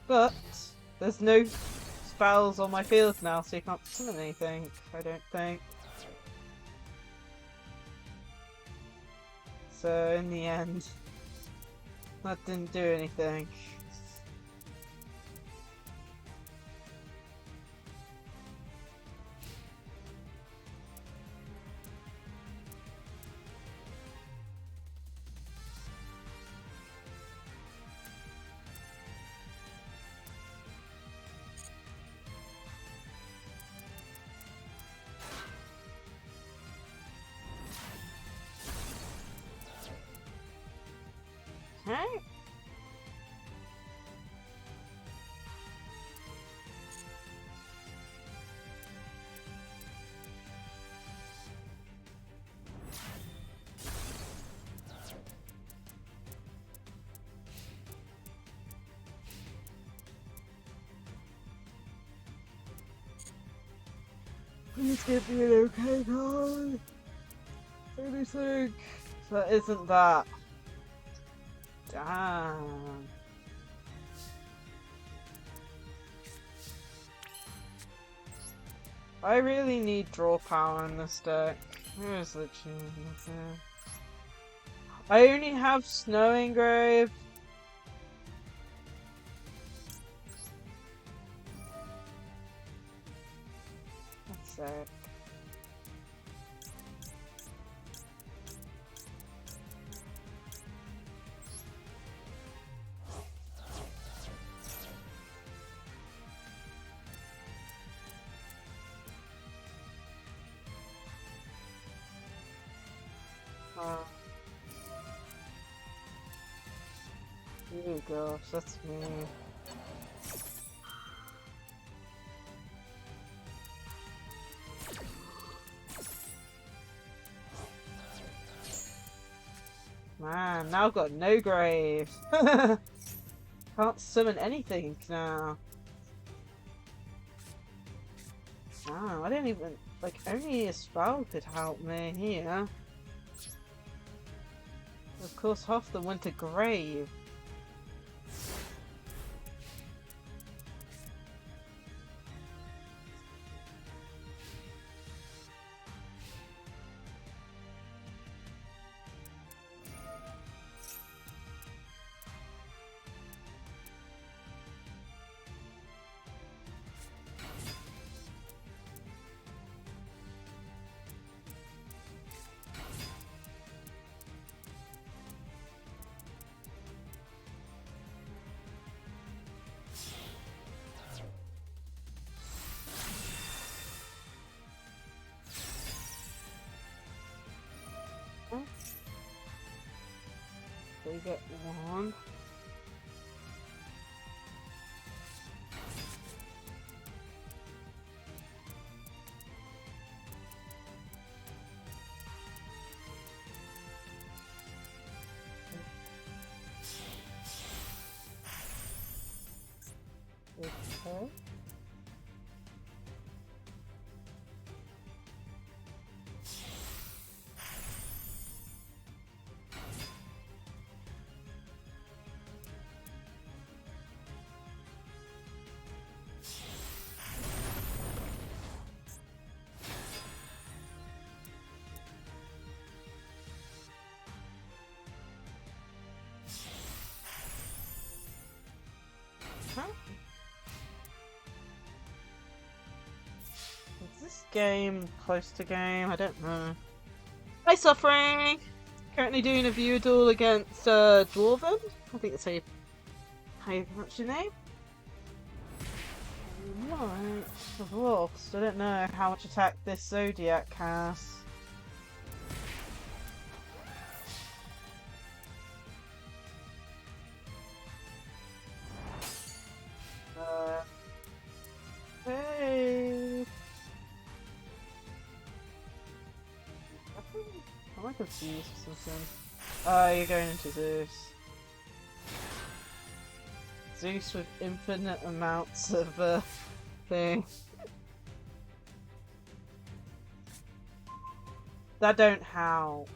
But there's no spells on my field now, so you can't summon anything, I don't think. So in the end, that didn't do anything. Okay. Please give me an okay card. Anything that isn't that. Damn. I really need draw power in this deck. Where's the genius here? I only have Snow Engrave. That's it. Oh gosh, that's me. Man, now I've got no grave. Can't summon anything now. Wow, I didn't even like only a spell could help me here. Of course half of them went to grave. So we get one. Okay. Huh? Is this game close to game? I don't know. Hi, Suffering! Currently doing a viewer duel against Dwarven. I think that's how you pronounce your name. Right. I've lost. I don't know how much attack this Zodiac has. Hey! Am I confused or something? Oh, you're going into Zeus. Zeus with infinite amounts of thing. That don't howl.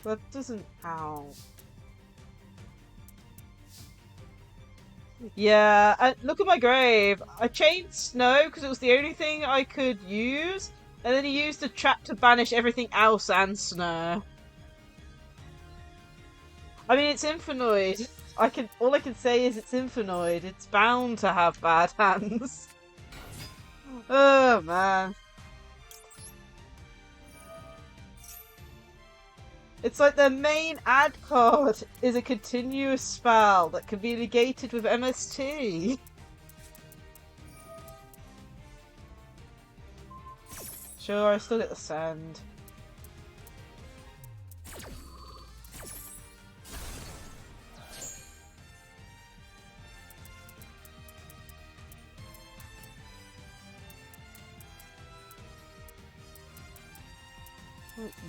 That doesn't howl. Yeah, look at my grave. I chained Snow because it was the only thing I could use, and then he used a trap to banish everything else and Snow. I mean, it's Infernoid. All I can say is it's Infernoid. It's bound to have bad hands. Oh man. It's like their main ad card is a continuous spell that can be negated with MST. Sure, I still get the send.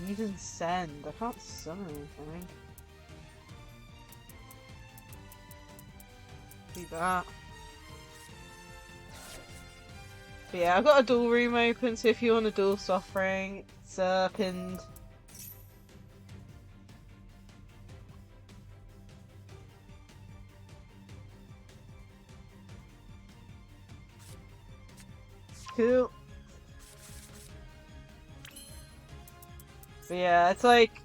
Even send. I can't summon anything. Do that. But yeah, I've got a duel room open, so if you want a duel Suffering, it's pinned. Cool. But yeah, it's like,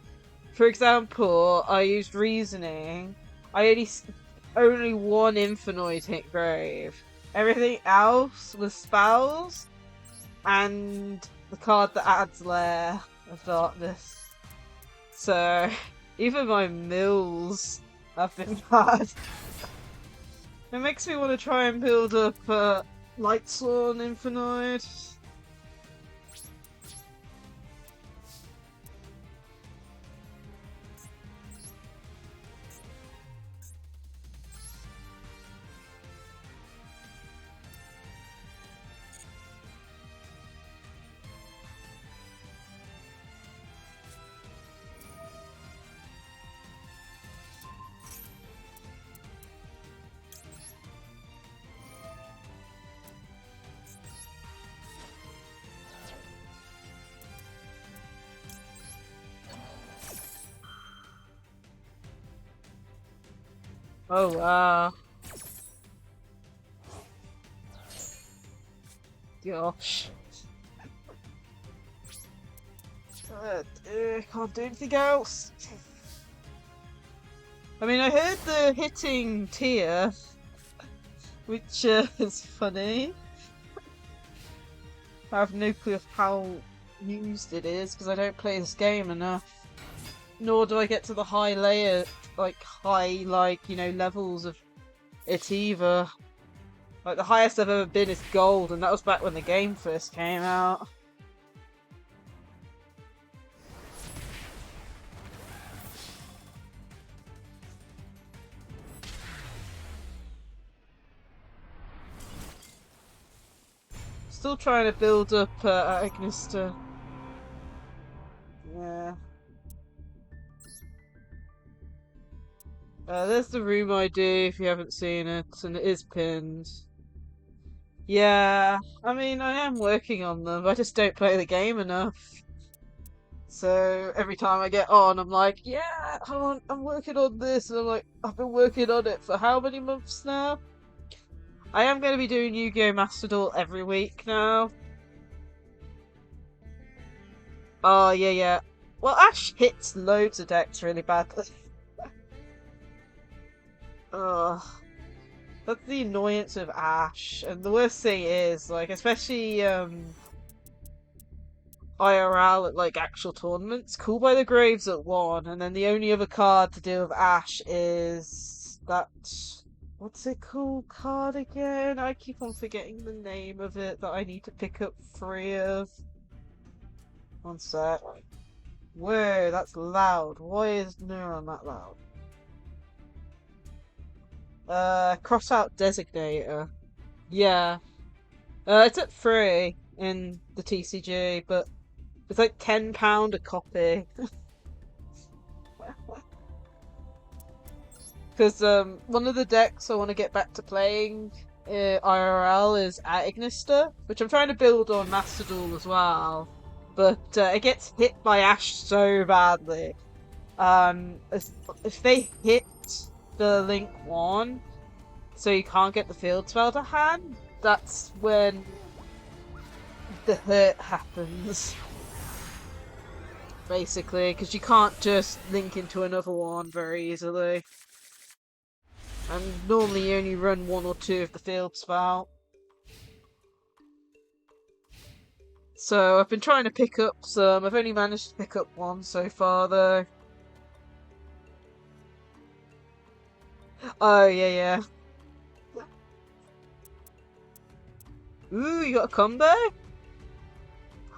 for example, I used reasoning. I only one Infernoid hit grave. Everything else was spells and the card that adds Lair of Darkness. So even my mills have been bad. It makes me want to try and build up Lightsworn Infernoid. Oh wow. Gosh. Can't do anything else. I mean, I heard the hitting tier, which is funny. I have no clue of how used it is because I don't play this game enough. Nor do I get to the high layer, levels of it either. Like, the highest I've ever been is gold, and that was back when the game first came out. Still trying to build up Agnes to... Yeah. There's the room ID if you haven't seen it, and it is pinned. Yeah, I mean, I am working on them, I just don't play the game enough. So every time I get on, I'm like, yeah, I'm working on this, and I'm like, I've been working on it for how many months now? I am going to be doing Yu-Gi-Oh! Master Duel every week now. Oh, yeah. Well, Ash hits loads of decks really badly. Ugh. That's the annoyance of Ash. And the worst thing is, like, especially, IRL at, like, actual tournaments, Call by the Graves at 1, and then the only other card to deal with Ash is that... What's it called card again? I keep on forgetting the name of it that I need to pick up 3 of. One sec. Whoa, that's loud. Why is Neuron that loud? Cross out Designator. Yeah. It's at 3 in the TCG, but it's like £10 a copy. Because one of the decks I want to get back to playing IRL is Ignister, which I'm trying to build on Master Duel as well. But it gets hit by Ash so badly. If they hit the Link 1, so you can't get the field spell to hand, that's when the hurt happens. Basically, because you can't just link into another one very easily. And normally you only run 1 or 2 of the field spell. So I've been trying to pick up some. I've only managed to pick up 1 so far though. Oh yeah. Ooh, you got a combo?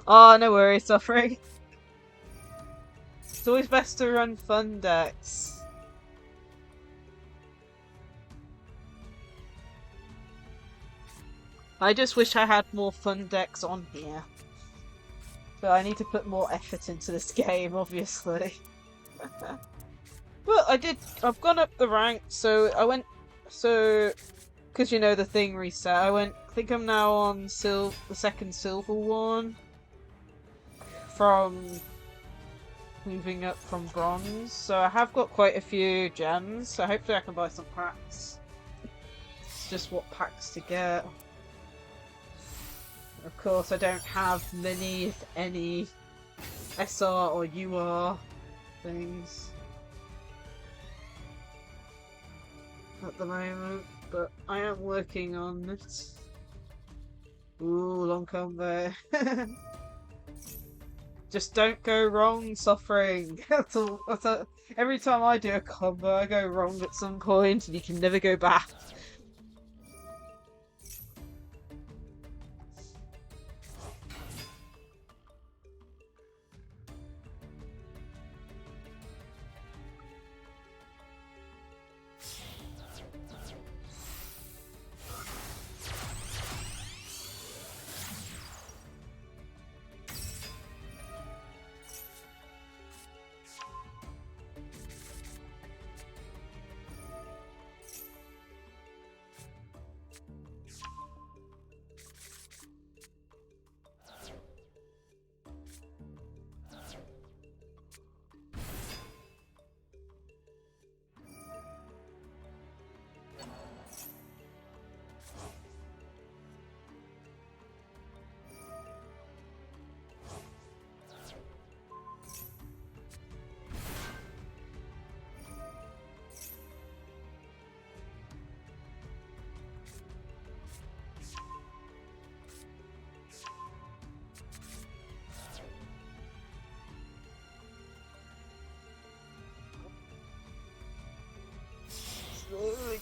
Oh, no worries, Suffering. It's always best to run fun decks. I just wish I had more fun decks on here. But I need to put more effort into this game, obviously. But I've gone up the rank, so I went, because you know the thing reset, I think I'm now on the second silver one. From moving up from bronze, so I have got quite a few gems, so hopefully I can buy some packs. It's just what packs to get. Of course, I don't have many, if any, SR or UR things at the moment, but I am working on it. Ooh, long combo. Just don't go wrong, Suffering. That's all. Every time I do a combo, I go wrong at some point, and you can never go back.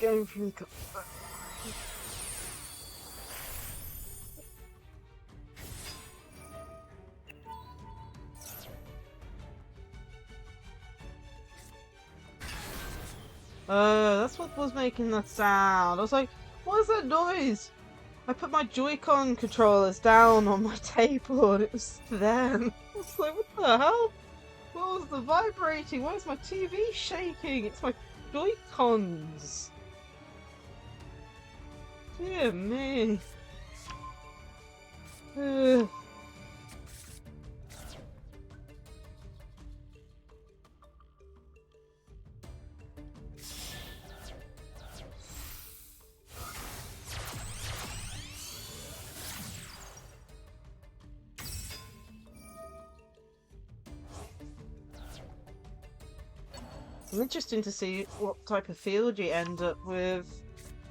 going through the that's what was making that sound. I was like, what is that noise? I put my Joy-Con controllers down on my table and it was them. I was like, what the hell? What was the vibrating? Why is my TV shaking? It's my Joy-Cons. Dear me. Interesting to see what type of field you end up with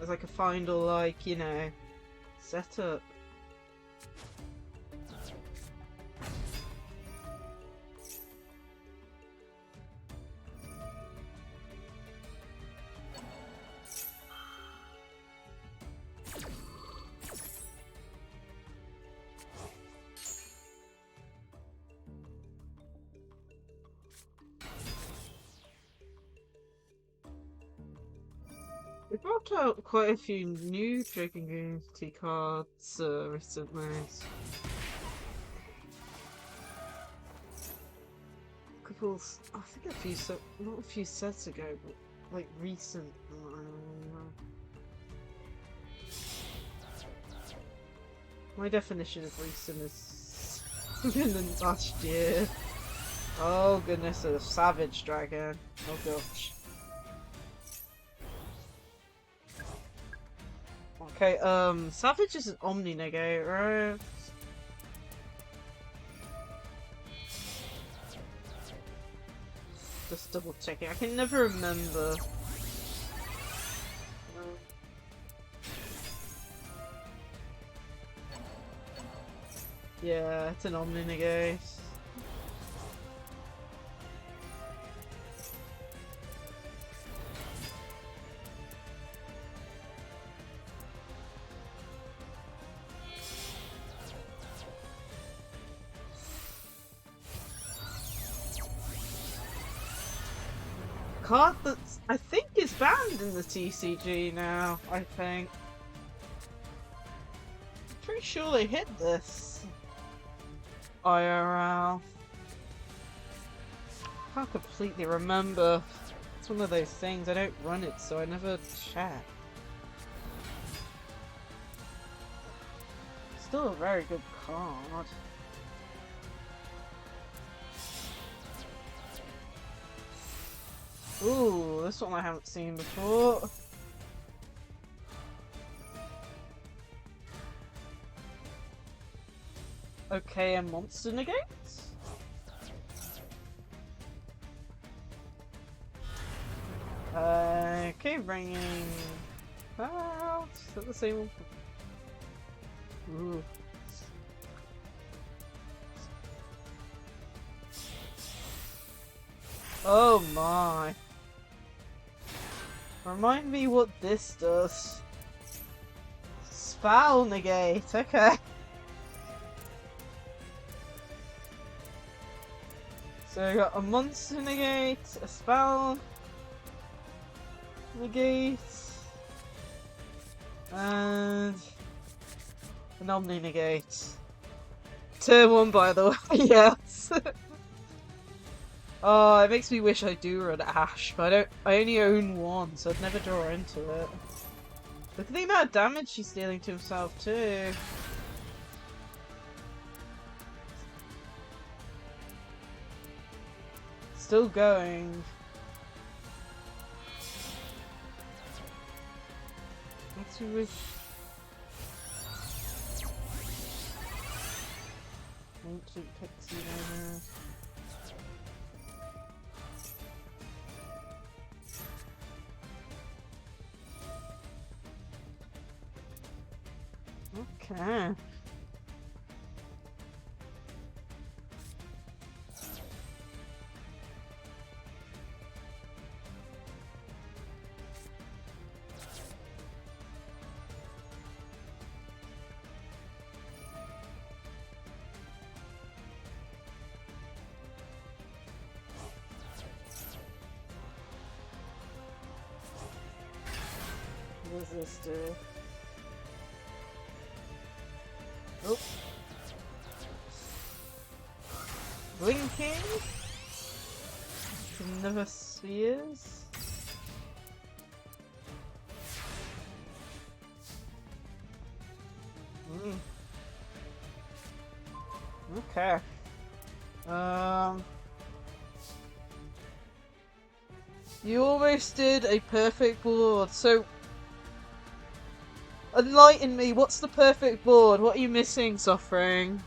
as like a final, like, you know, setup. They brought out quite a few new Dragon Unity cards recently. I think a few not a few sets ago, but like recent. My definition of recent is within the last year. Oh goodness, a Savage Dragon. Oh gosh. Okay, Savage is an Omni Negate, right? Just double checking. I can never remember. Yeah, it's an Omni Negate. Card that I think is banned in the TCG now, I think. Pretty sure they hit this IRL. Can't completely remember. It's one of those things, I don't run it, so I never check. Still a very good card. Ooh, this one I haven't seen before. Okay, a monster negate? Okay, bringing out. Is that the same one? Ooh. Oh my. Remind me what this does. Spell negate, okay. So we got a monster negate, a spell negate, and an omni negate. Turn 1 by the way, yes. Oh, it makes me wish I do run Ash, but I only own one, so I'd never draw into it. Look at the amount of damage he's dealing to himself too. Still going. Makes me wish. Ancient Pixie Diner. Okay. does this do? Oh. Blinking? Never spheres? Okay. You almost did a perfect board, so enlighten me, what's the perfect board? What are you missing, Suffering?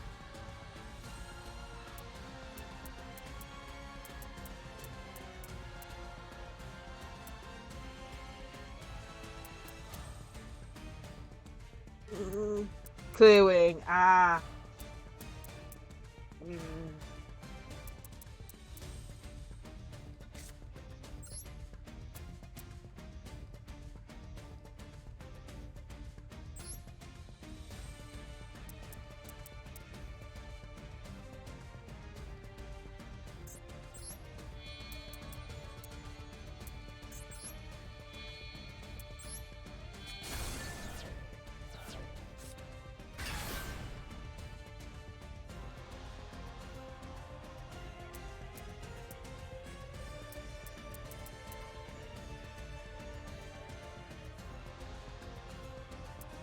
Clearwing, ah.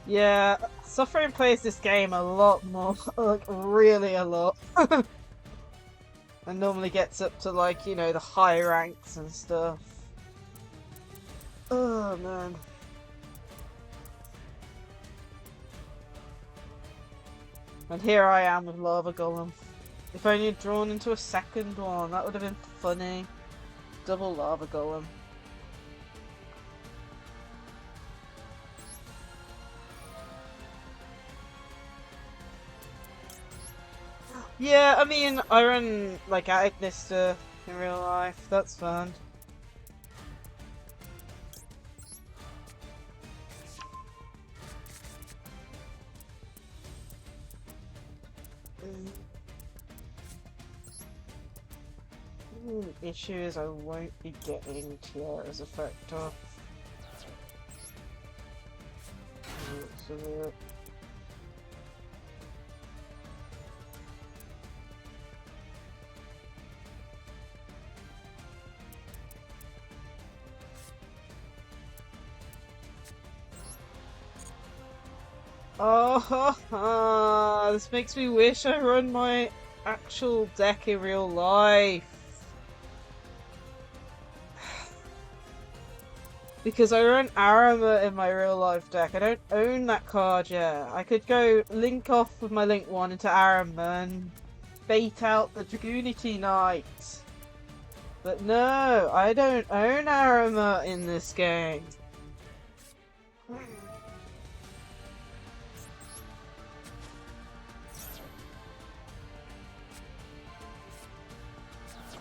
Yeah, Suffering plays this game a lot more, like really a lot. And normally gets up to like, you know, the high ranks and stuff. Oh man. And here I am with Lava Golem. If only you'd drawn into a second one, that would have been funny. Double Lava Golem. Yeah, I mean, I run like Agnister in real life. That's fun. Issues I won't be getting Tiara's effect off. Oh, this makes me wish I run my actual deck in real life. Because I run Arama in my real life deck. I don't own that card yet. I could go link off with my link 1 into Arama and bait out the Dragoonity Knight. But no, I don't own Arama in this game.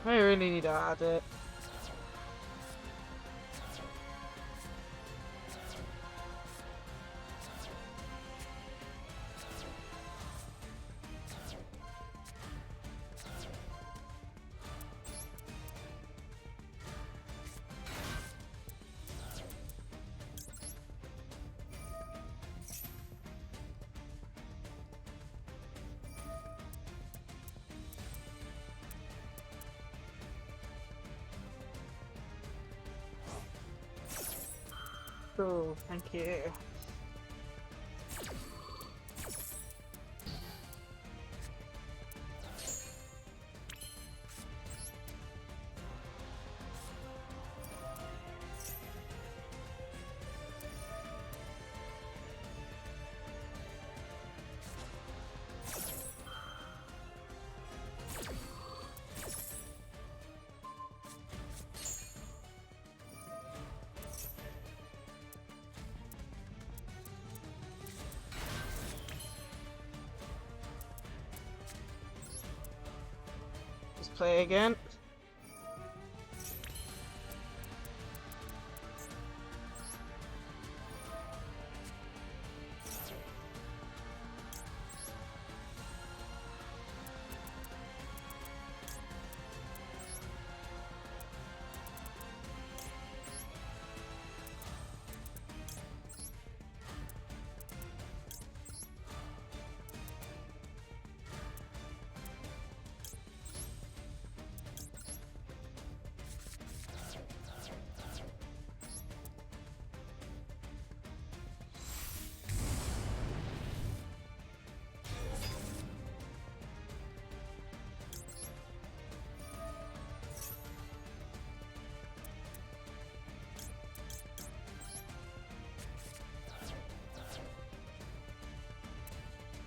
I really need to add it. Cool, thank you. Just play again.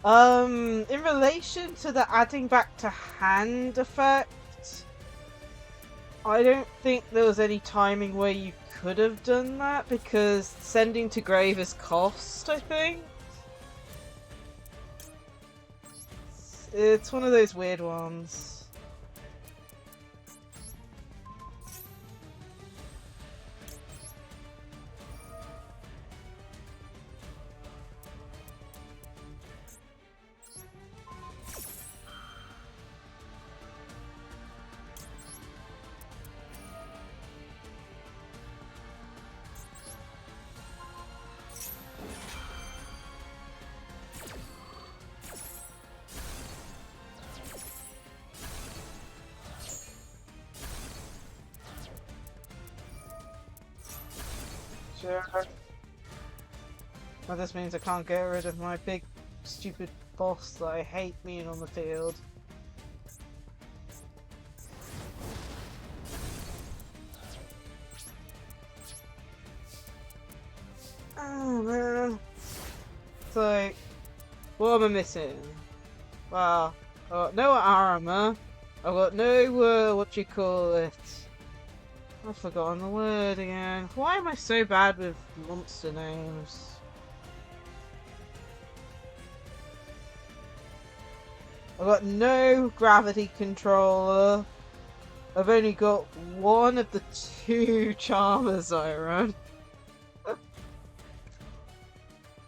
In relation to the adding back to hand effect, I don't think there was any timing where you could have done that because sending to grave is cost, I think. It's one of those weird ones. Sure. Well, this means I can't get rid of my big, stupid boss that I hate being on the field. Oh man. So, what am I missing? Well, I got no armor. I got no, what do you call it? I've forgotten the word again. Why am I so bad with monster names? I've got no gravity controller. I've only got one of the 2 charmers I run.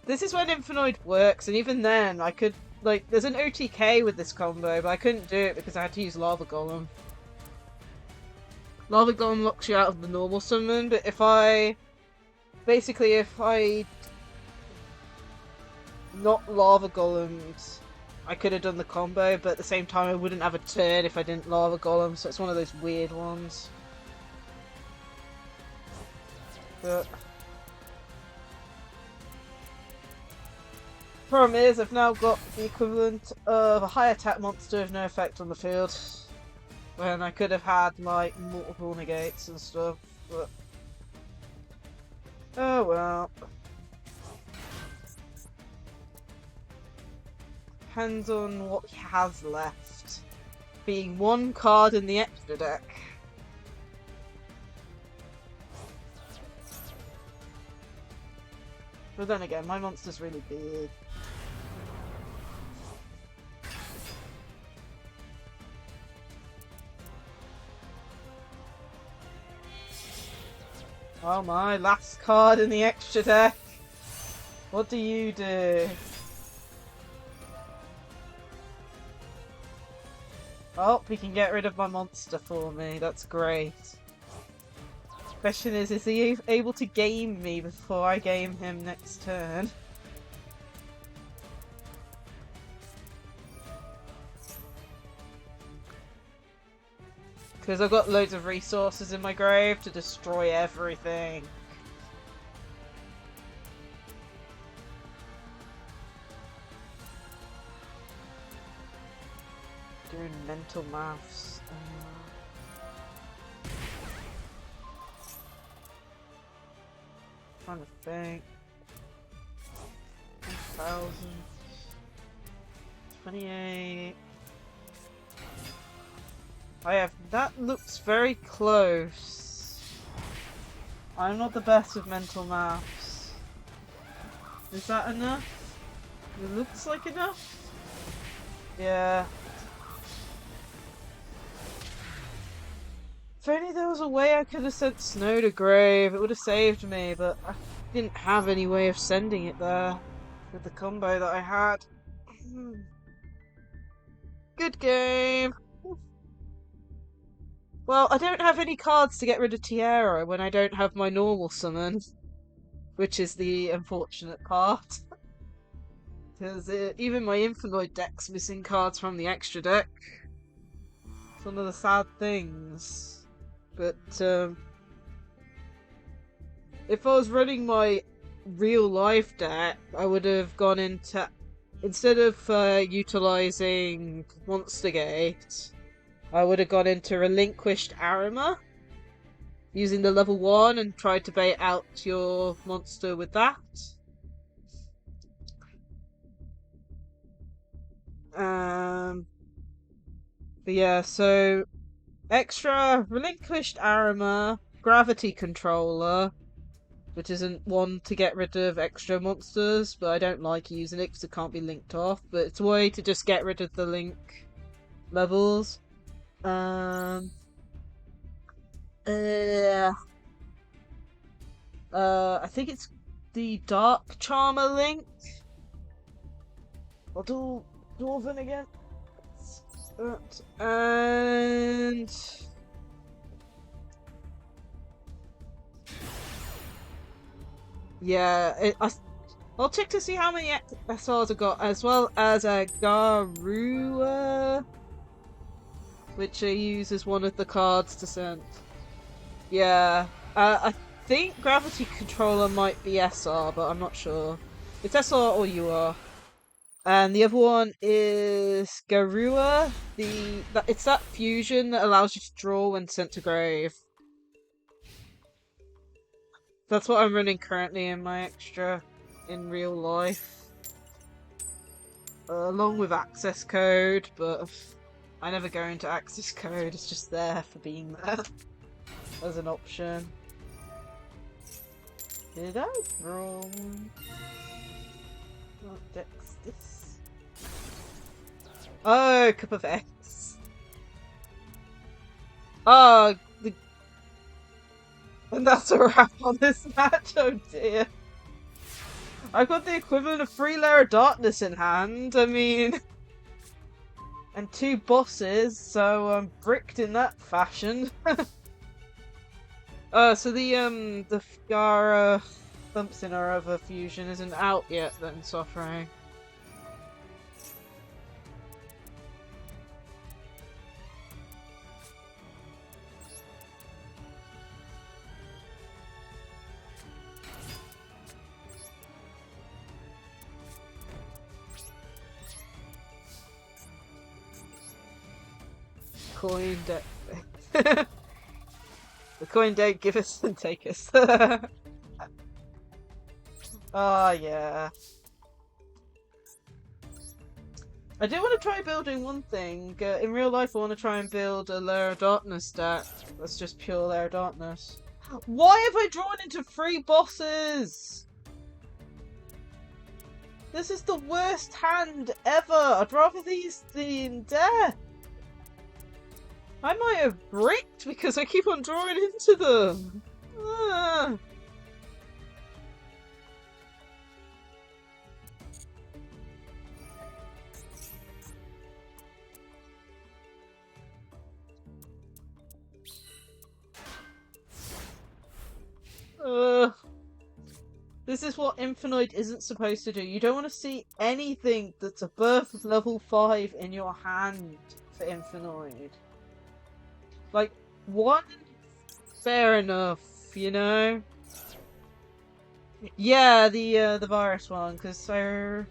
This is when Infinite works, and even then I could, like, there's an OTK with this combo, but I couldn't do it because I had to use Lava Golem. Lava Golem locks you out of the normal summon, but if I not Lava Golemed, I could have done the combo, but at the same time I wouldn't have a turn if I didn't Lava Golem, so it's one of those weird ones. But problem is, I've now got the equivalent of a high attack monster with no effect on the field. When I could have had, like, multiple negates and stuff, but... oh well. Depends on what he has left. Being 1 card in the extra deck. But then again, my monster's really big. Oh my, last card in the extra deck. What do you do? Oh, he can get rid of my monster for me. That's great. Question is he able to game me before I game him next turn? Because I've got loads of resources in my grave to destroy everything. Doing mental maths. Trying to think. 1,000. 28. That looks very close. I'm not the best with mental maths. Is that enough? It looks like enough? Yeah. If only there was a way I could have sent Snow to grave, it would have saved me, but I didn't have any way of sending it there with the combo that I had. Good game! Well, I don't have any cards to get rid of Tiara when I don't have my normal summon, which is the unfortunate part. Because even my Infinite deck's missing cards from the extra deck. It's one of the sad things. But, if I was running my real life deck, I would have gone into... instead of utilising Monster Gate, I would have gone into Relinquished Arima, using the level 1 and tried to bait out your monster with that. But yeah, so extra relinquished armor, gravity controller, which isn't one to get rid of extra monsters, but I don't like using it because it can't be linked off. But it's a way to just get rid of the link levels. Uh, I think it's the Dark Charmer link. I'll do Dwarven again. And yeah, I'll check to see how many SRs I got, as well as a Garua, which I use as one of the cards to send. Yeah, I think Gravity Controller might be SR, but I'm not sure. It's SR or UR. And the other one is Garua. It's that fusion that allows you to draw when sent to grave. That's what I'm running currently in my extra in real life. Along with access code, but I never go into access code, it's just there for being there as an option. Did I wrong? What deck's this? Oh, Cup of X. Oh, and that's a wrap on this match, oh dear. I've got the equivalent of 3 Layer of Darkness in hand, I mean... And 2 bosses, so I'm bricked in that fashion. So the Figara something or other fusion isn't out yet then, suffering. Coin deck. The coin don't give us and take us. Oh yeah. I do want to try building one thing. In real life I want to try and build a Layer of Darkness deck. That's just pure Layer of Darkness. Why have I drawn into 3 bosses? This is the worst hand ever. I'd rather these than death. I might have bricked because I keep on drawing into them. This is what Infinite isn't supposed to do. You don't want to see anything that's above level 5 in your hand for Infinite. Like, 1, fair enough, you know? Yeah, the virus one, because I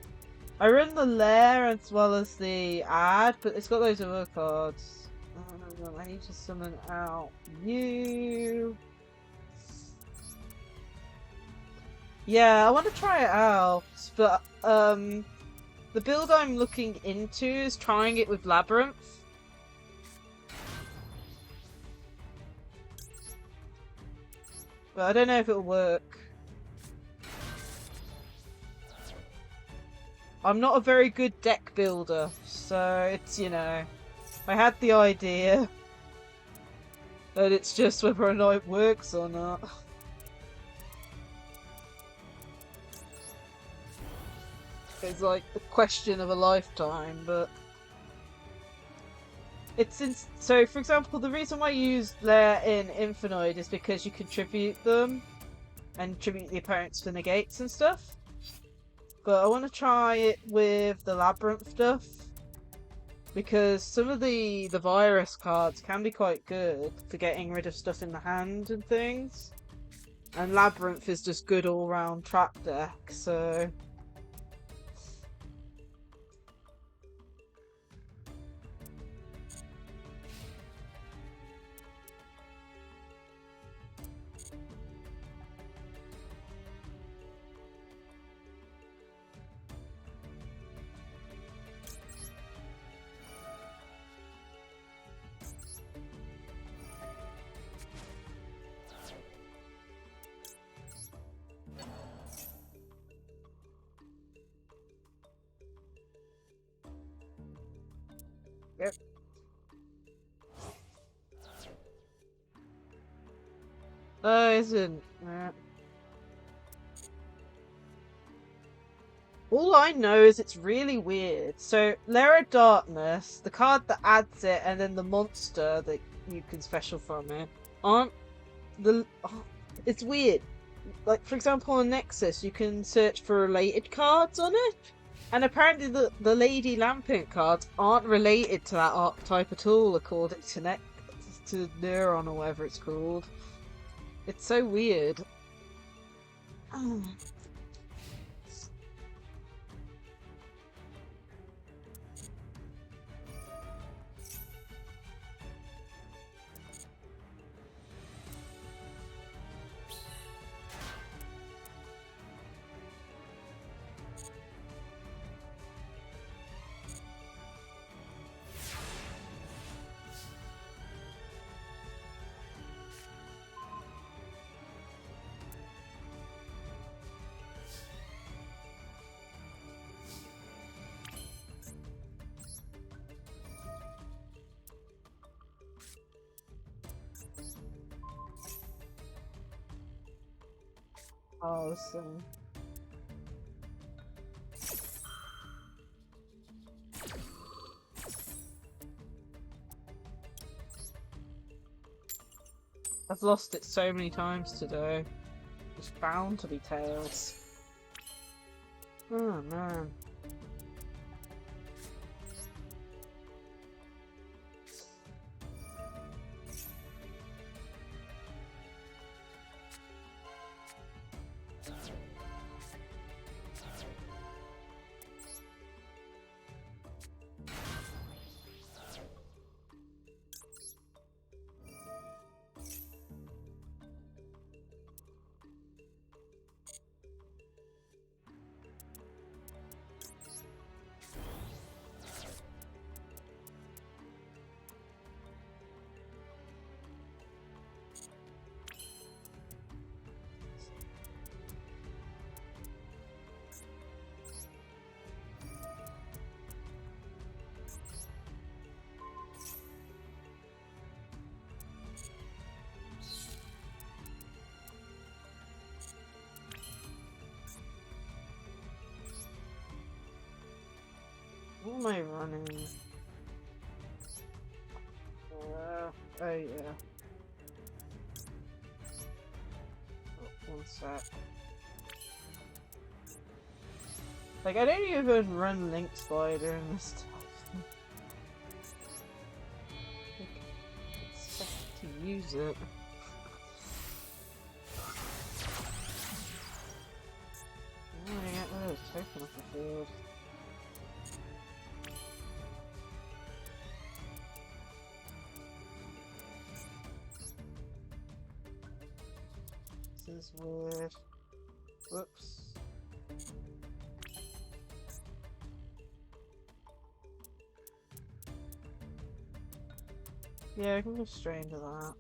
run the lair as well as the ad, but it's got those other cards. Oh, no, I need to summon out you. Yeah, I want to try it out, but the build I'm looking into is trying it with Labyrinth. But I don't know if it'll work. I'm not a very good deck builder, so it's, you know, I had the idea, but it's just whether or not it works or not. It's like the question of a lifetime, but it's so for example, the reason why I use Lair in Infinite is because you contribute them and tribute the opponents for negates and stuff. But I want to try it with the Labyrinth stuff because some of the virus cards can be quite good for getting rid of stuff in the hand and things. And Labyrinth is just good all round trap deck, so Oh, isn't. All I know is it's really weird. So, Lair of Darkness, the card that adds it, and then the monster that you can special from it, aren't the. Oh, it's weird. Like, for example, on Nexus, you can search for related cards on it. And apparently, the Lady Lampent cards aren't related to that archetype at all, according to Neuron or whatever it's called. It's so weird. Awesome. I've lost it so many times today. It's bound to be Tails. Oh man. What am I running? Oh yeah. Oh, one sec. Like, I don't even run Link Spider in this stuff. Like, expect to use it. I'm gonna get rid of token off the field. This is weird. Whoops. Yeah, I can go straight into that.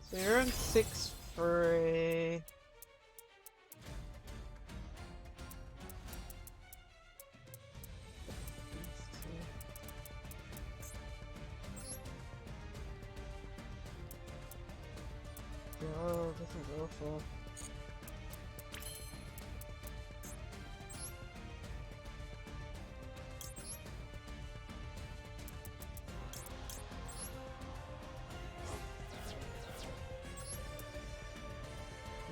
So you're on 6-3. Oh, this is awful.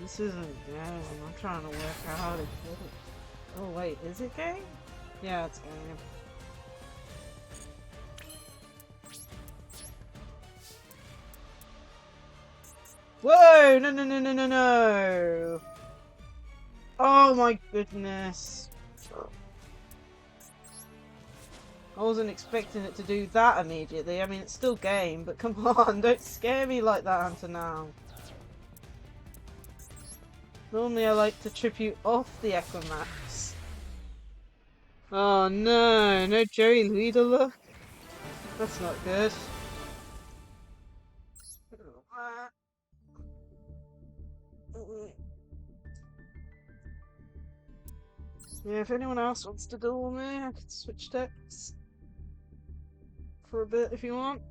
This isn't game. I'm trying to work out how to get it. Oh wait, is it game? Yeah, it's game. Whoa! No, no, no, no, no, no! Oh my goodness. I wasn't expecting it to do that immediately. I mean, it's still game, but come on, don't scare me like that until now. Normally I like to trip you off the Equimax. Oh no, no Joey leader luck. That's not good. Yeah, if anyone else wants to duel me, I could switch decks for a bit if you want.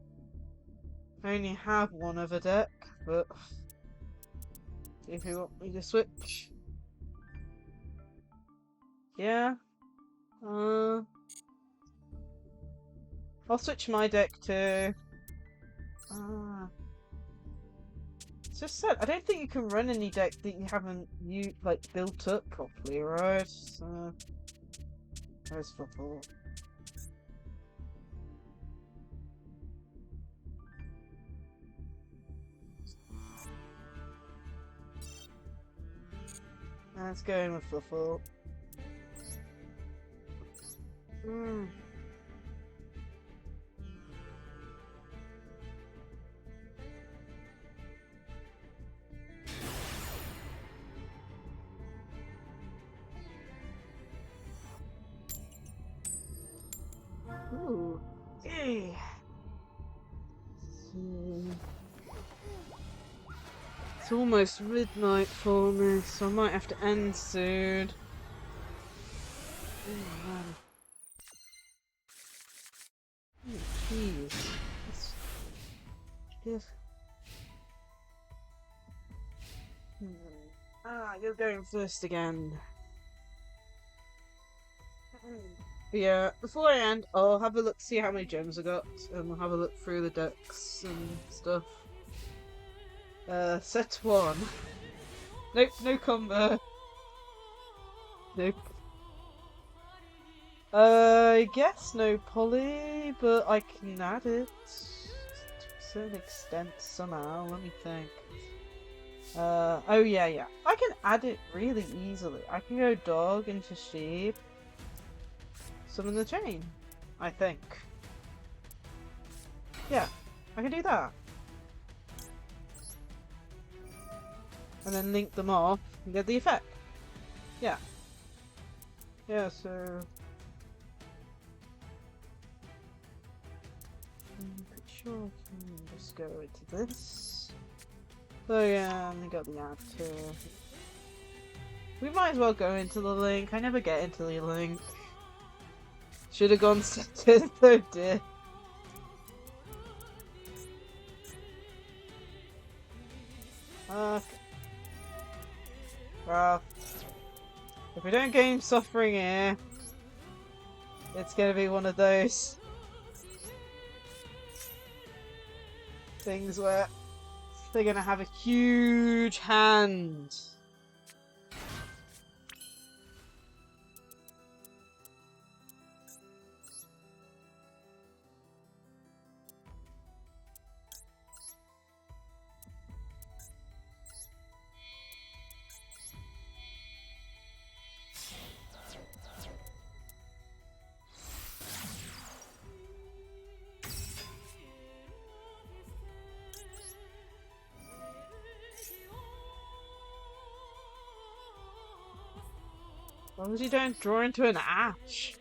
I only have one other deck, but if you want me to switch. Yeah. I'll switch my deck to it's just sad. I don't think you can run any deck that you haven't built up properly, right? So where's football? Let's go in with football. Ooh. Yay. It's almost midnight for me, so I might have to end soon. Oh man. Oh jeez. That's good. You're going first again. Yeah, before I end, I'll have a look, see how many gems I got, and we'll have a look through the decks and stuff. Set 1. Nope, no combo. Nope. I guess no poly, but I can add it to a certain extent somehow. Let me think. Oh yeah. I can add it really easily. I can go dog into sheep. Summon the chain, I think. Yeah, I can do that. And then link them off and get the effect. Yeah. Yeah, so... I'm pretty sure I can just go into this. So yeah, I got the add to... We might as well go into the link. I never get into the link. Should have gone second, though, dear. Okay. Well, if we don't gain suffering here, it's gonna be one of those things where they're gonna have a huge hand. As long as you don't draw into an ash.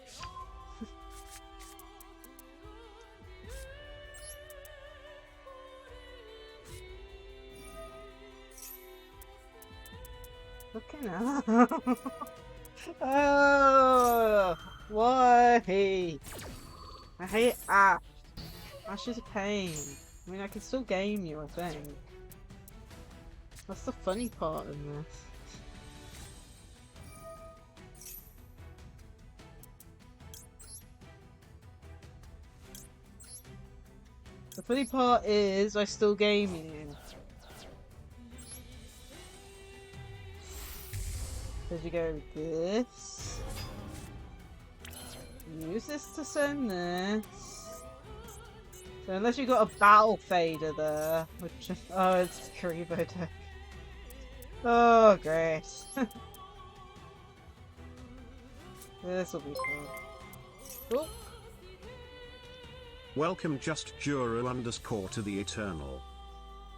Fucking hell. Oh, why? I hate ash. Ash is a pain. I mean, I can still game you, I think. That's the funny part in this. The funny part is, I still game you. Because you go this. Use this to send this. So unless you've got a battle fader there, which is, oh, it's Karibo deck. Oh, great. This will be fun. Oh. Welcome Just Juro _ to the Eternal.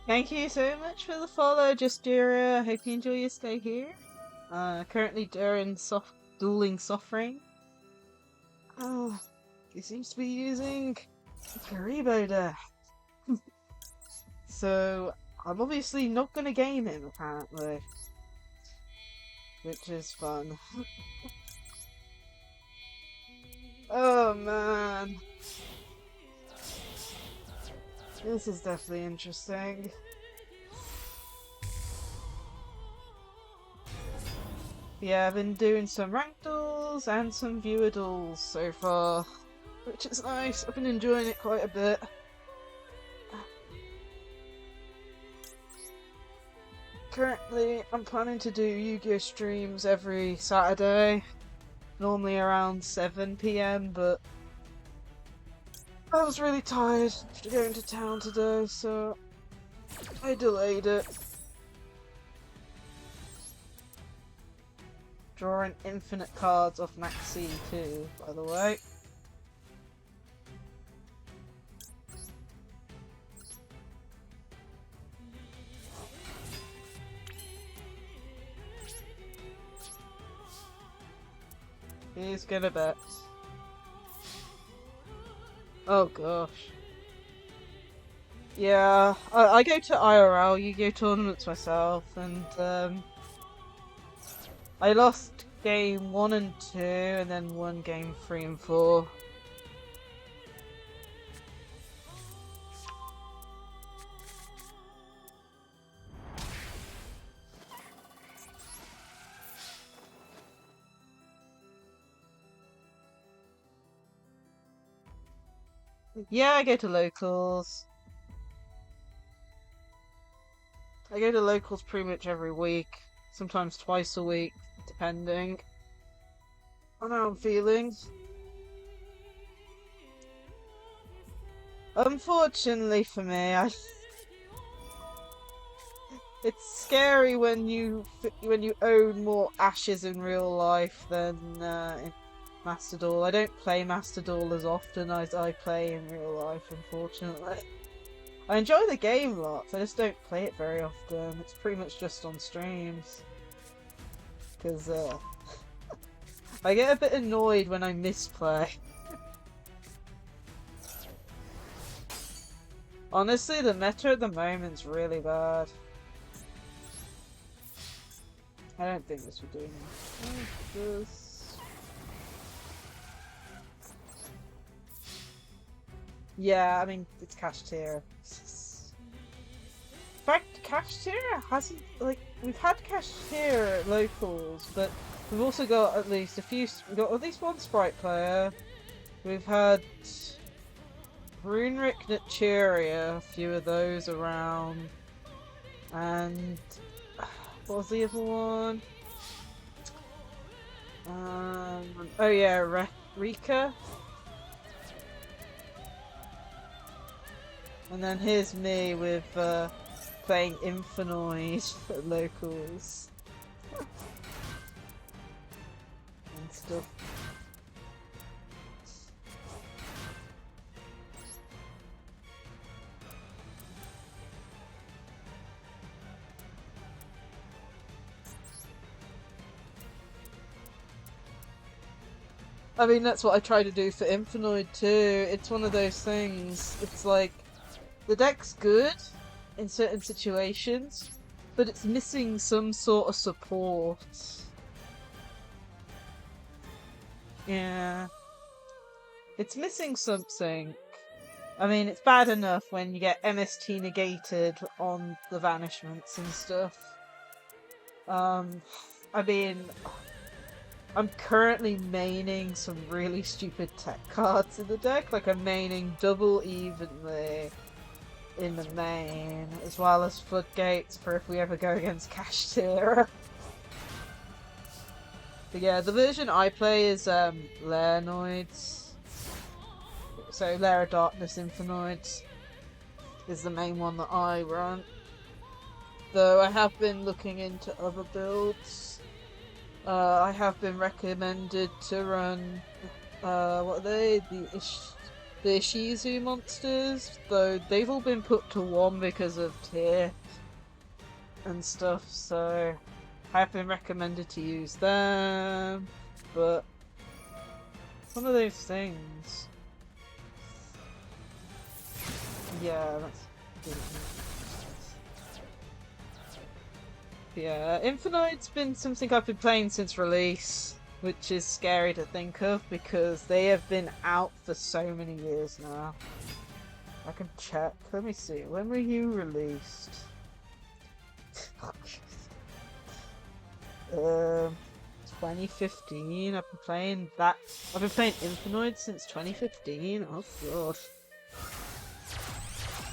Thank you so much for the follow, Just Juro. I hope you enjoy your stay here. Currently during dueling suffering. he seems to be using Karibo deck. So I'm obviously not gonna game him apparently. Which is fun. Oh man. This is definitely interesting. Yeah, I've been doing some ranked duels and some viewer duels so far, which is nice. I've been enjoying it quite a bit. Currently, I'm planning to do Yu-Gi-Oh! Streams every Saturday, normally around 7 PM, but I was really tired after going to town today, so I delayed it. Drawing infinite cards off Maxi too, by the way. He's gonna bet. Oh gosh. Yeah, I go to IRL, Yu-Gi-Oh! Tournaments myself, and I lost game 1 and 2, and then won game 3 and 4. Yeah, I go to locals. I go to locals pretty much every week, sometimes twice a week, depending on how I'm feeling. Unfortunately for me, it's scary when you own more ashes in real life than in Master Duel. I don't play Master Duel as often as I play in real life, unfortunately. I enjoy the game lots, I just don't play it very often. It's pretty much just on streams. Because I get a bit annoyed when I misplay. Honestly, the meta at the moment's really bad. I don't think this will do this. Yeah, I mean, it's cash tier. In fact, cash tier hasn't, like, we've had cash tier at locals, but we've also got at least we've got at least one sprite player. We've had Runerick Naturia, a few of those around, and what was the other one? Oh yeah, Rika. And then here's me with playing Infinite at locals and stuff. I mean, that's what I try to do for Infinite too. It's one of those things. It's like, the deck's good in certain situations, but it's missing some sort of support. Yeah. It's missing something. I mean, it's bad enough when you get MST negated on the vanishments and stuff. I mean, I'm currently maining some really stupid tech cards in the deck. Like, I'm maining double evenly in the main, as well as floodgates for if we ever go against cash tier. But yeah, the version I play is Lairnoids. So Lair of Darkness Infinite is the main one that I run. Though I have been looking into other builds. I have been recommended to run what are they? The Ishizu monsters, though they've all been put to 1 because of tier and stuff, so I have been recommended to use them, but it's one of those things. Yeah, that's good. Yeah, Infinite's been something I've been playing since release, which is scary to think of because they have been out for so many years now. I can check. Let me see. When were you released? 2015. I've been playing that. I've been playing Infinite since 2015. Oh god,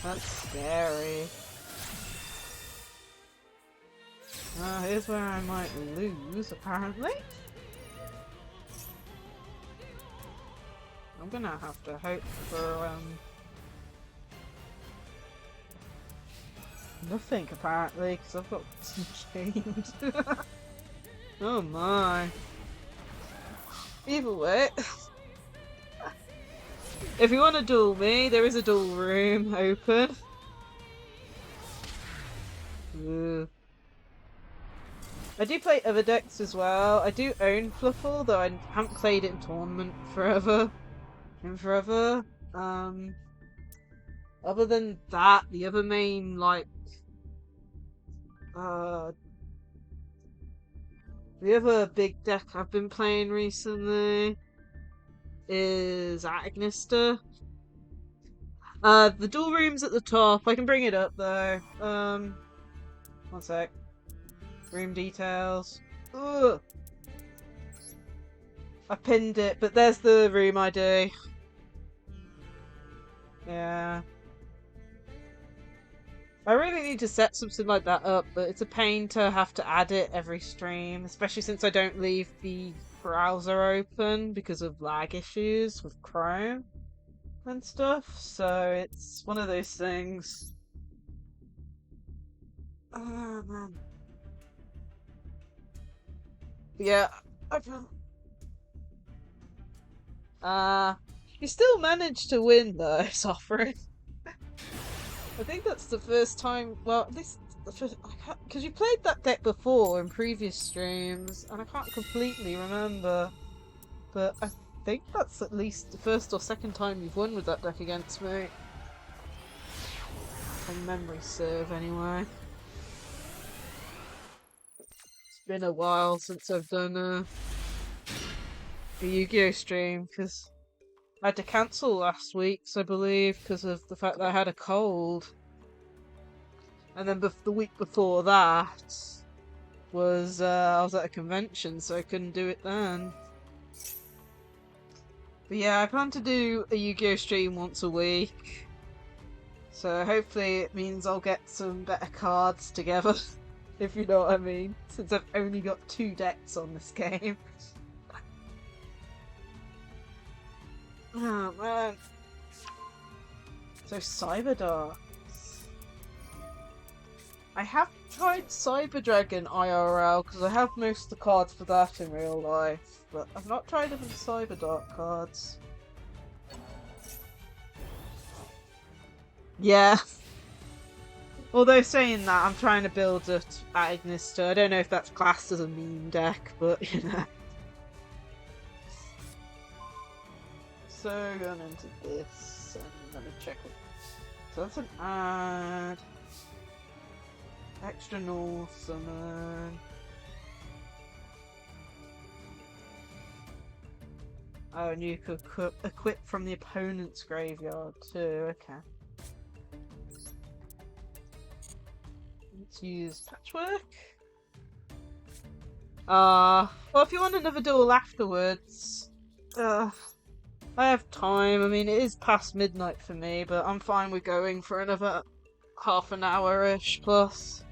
that's scary. Here's where I might lose, apparently. I'm gonna have to hope for, nothing, apparently, because I've got some change. Oh my. Either way. If you want to duel me, there is a duel room open. Ugh. I do play other decks as well. I do own Fluffle, though I haven't played it in tournament forever. Other than that, the other main, like, the other big deck I've been playing recently is Agnister. The duel room's at the top. I can bring it up though. One sec. Room details. Ugh. I pinned it, but there's the room ID. Yeah. I really need to set something like that up, but it's a pain to have to add it every stream, especially since I don't leave the browser open because of lag issues with Chrome and stuff, so it's one of those things. Oh man. Yeah, you still managed to win though, Sovereign. I think that's the first time. Well, this because you played that deck before in previous streams, and I can't completely remember. But I think that's at least the first or second time you've won with that deck against me. From memory serve, anyway. It's been a while since I've done a Yu-Gi-Oh stream because I had to cancel last week's, I believe, because of the fact that I had a cold. And then the week before that was I was at a convention, so I couldn't do it then. But yeah, I plan to do a Yu-Gi-Oh stream once a week. So hopefully it means I'll get some better cards together, if you know what I mean. Since I've only got 2 decks on this game. Oh man. So Cyberdark. I have tried Cyber Dragon IRL because I have most of the cards for that in real life, but I've not tried them with Cyberdark cards. Yeah. Although saying that, I'm trying to build at Agnister. I don't know if that's classed as a meme deck, but you know. So going into this, and let me check it. So that's an ad. Extra North Summon. Oh, and you could equip from the opponent's graveyard too, okay. Let's use Patchwork. Well, if you want another duel afterwards, I have time. I mean, it is past midnight for me, but I'm fine with going for another half an hour-ish plus.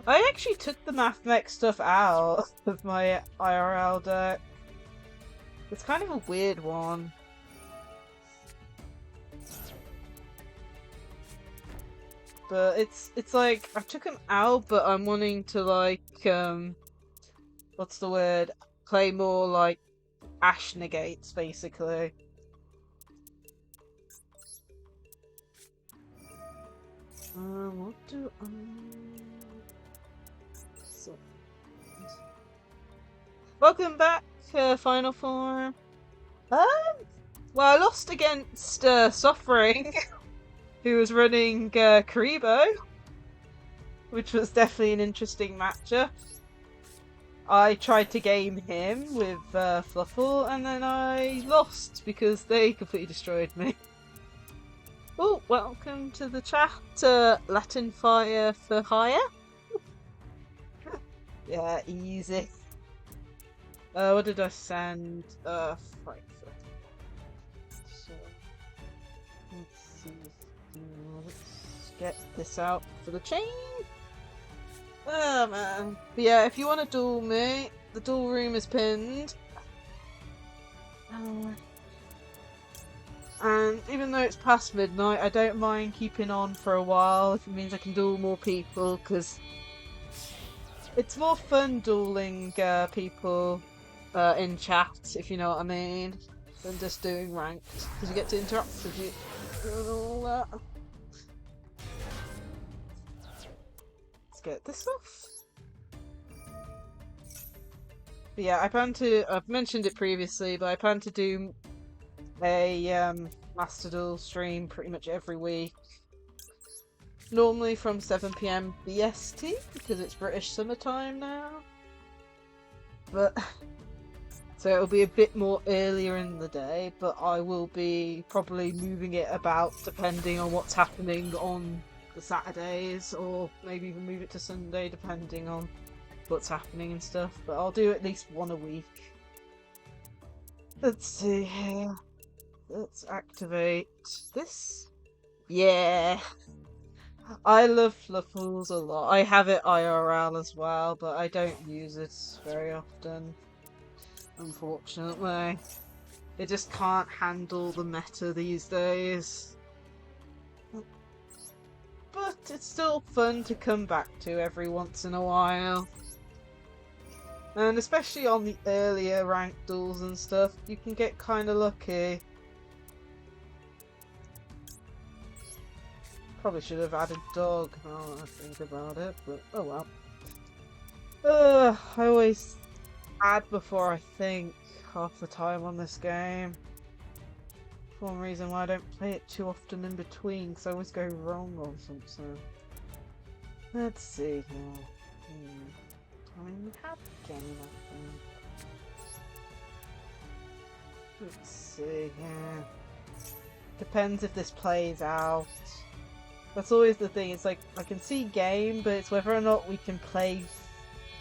I actually took the Mathmech stuff out of my IRL deck. It's kind of a weird one. But it's like, I took them out, but I'm wanting to like, what's the word? Play more like Ash negates, basically. What do I... Welcome back, final form? Well, I lost against Suffering, who was running Karibo, which was definitely an interesting matchup. I tried to game him with Fluffle, and then I lost because they completely destroyed me. Oh, welcome to the chat, Latin Fire for Hire. Yeah, easy. What did I send? Frankfurt. So, let's see. Let's get this out for the chain. Oh man. But yeah, if you want to duel me, the duel room is pinned. And even though it's past midnight, I don't mind keeping on for a while if it means I can duel more people, because it's more fun dueling people in chat, if you know what I mean, than just doing ranked, because you get to interact with you and all that. Let's get this off. But yeah, I've mentioned it previously, but I plan to do a Master Duel stream pretty much every week. Normally from 7 PM BST, because it's British summertime now. But so it'll be a bit more earlier in the day, but I will be probably moving it about depending on what's happening on the Saturdays, or maybe even move it to Sunday depending on what's happening and stuff. But I'll do at least one a week. Let's see here. Let's activate this. Yeah. I love Fluffles a lot. I have it IRL as well, but I don't use it very often. Unfortunately. It just can't handle the meta these days. But it's still fun to come back to every once in a while. And especially on the earlier ranked duels and stuff, you can get kinda lucky. Probably should have added dog now that I think about it, but oh well. I always add before I think half the time on this game. For one reason why I don't play it too often in between, because I always go wrong on something. Let's see here. I mean, we have game, I think. Let's see here. Depends if this plays out. That's always the thing, it's like, I can see game, but it's whether or not we can play,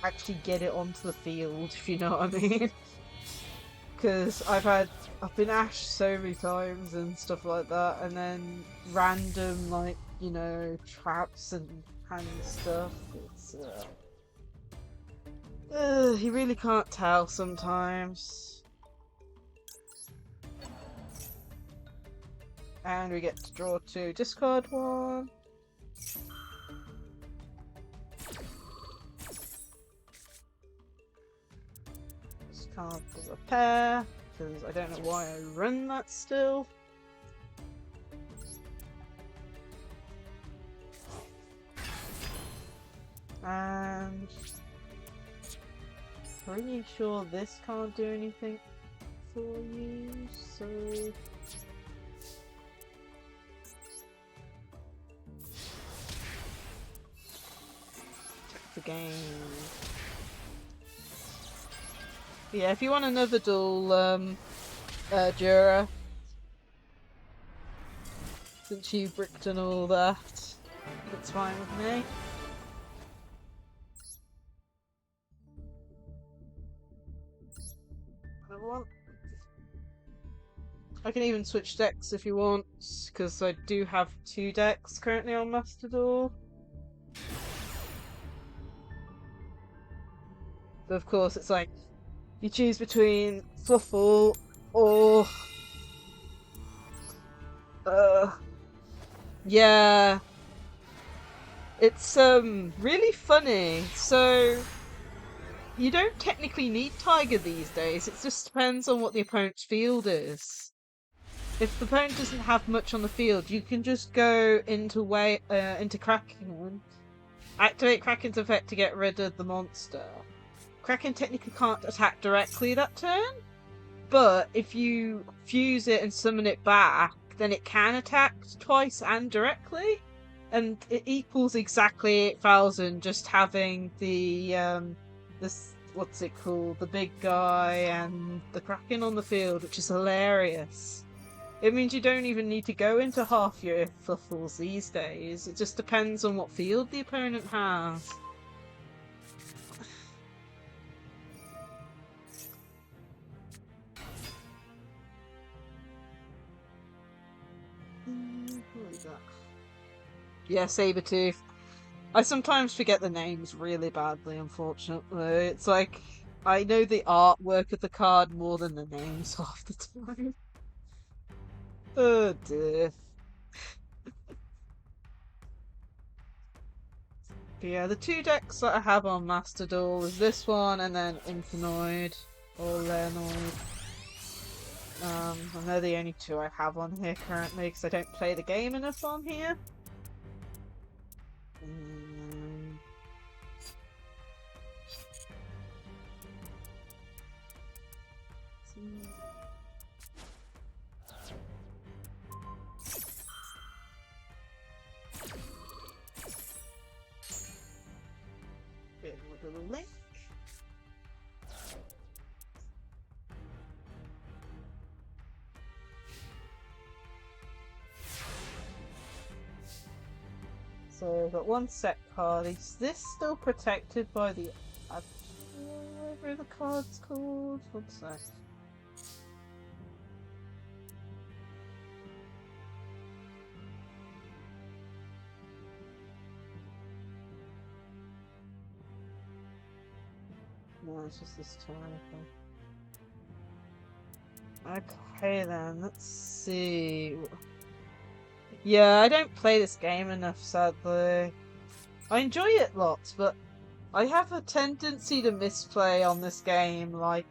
actually get it onto the field, if you know what I mean. Because I've been ashed so many times and stuff like that, and then random, like, you know, traps and stuff. It's, you really can't tell sometimes. And we get to draw 2, discard 1. Discard for repair, because I don't know why I run that still. And pretty sure this can't do anything for you, so the game. Yeah, if you want another duel, Jura, since you bricked and all that, that's fine with me. Another one. I can even switch decks if you want, because I do have 2 decks currently on Master Duel. But of course, it's like, you choose between Fluffle or... yeah. It's, really funny. So, you don't technically need Tiger these days, it just depends on what the opponent's field is. If the opponent doesn't have much on the field, you can just go into Kraken, activate Kraken's effect to get rid of the monster. Kraken technically can't attack directly that turn, but if you fuse it and summon it back, then it can attack twice and directly, and it equals exactly 8,000 just having the this, what's it called, the big guy and the Kraken on the field, which is hilarious. It means you don't even need to go into half your fluffles these days. It just depends on what field the opponent has. What is that? Yeah, Sabretooth. I sometimes forget the names really badly, unfortunately. It's like, I know the artwork of the card more than the names half the time. Oh dear. But yeah, the two decks that I have on Master Duel is this one and then Infernoid or Leonoid. And they're the only two I have on here currently because I don't play the game enough on here. Bit of a link. So I've got one set card. Is this still protected by the whatever the card's called? What's that? No, it's just this turn. Okay then, let's see. Yeah, I don't play this game enough, sadly. I enjoy it lots, but I have a tendency to misplay on this game, like,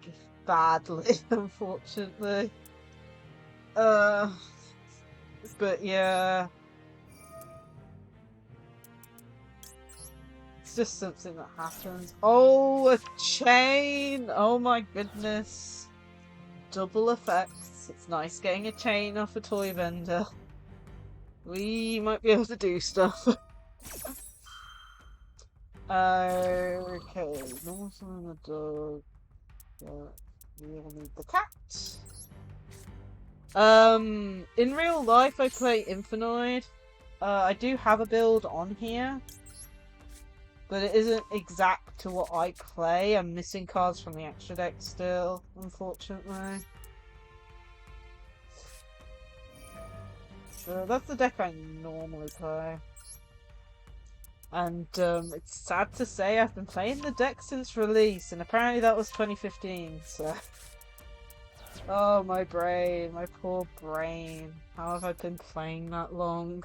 badly, unfortunately. But yeah. It's just something that happens. Oh, a chain! Oh my goodness. Double effects. It's nice getting a chain off a toy vendor. We might be able to do stuff. Okay, normal summon the dog. We'll need the cat. In real life I play Infernoid. I do have a build on here, but it isn't exact to what I play. I'm missing cards from the extra deck still, unfortunately. So that's the deck I normally play. And it's sad to say I've been playing the deck since release, and apparently that was 2015, so... Oh, my brain, my poor brain. How have I been playing that long?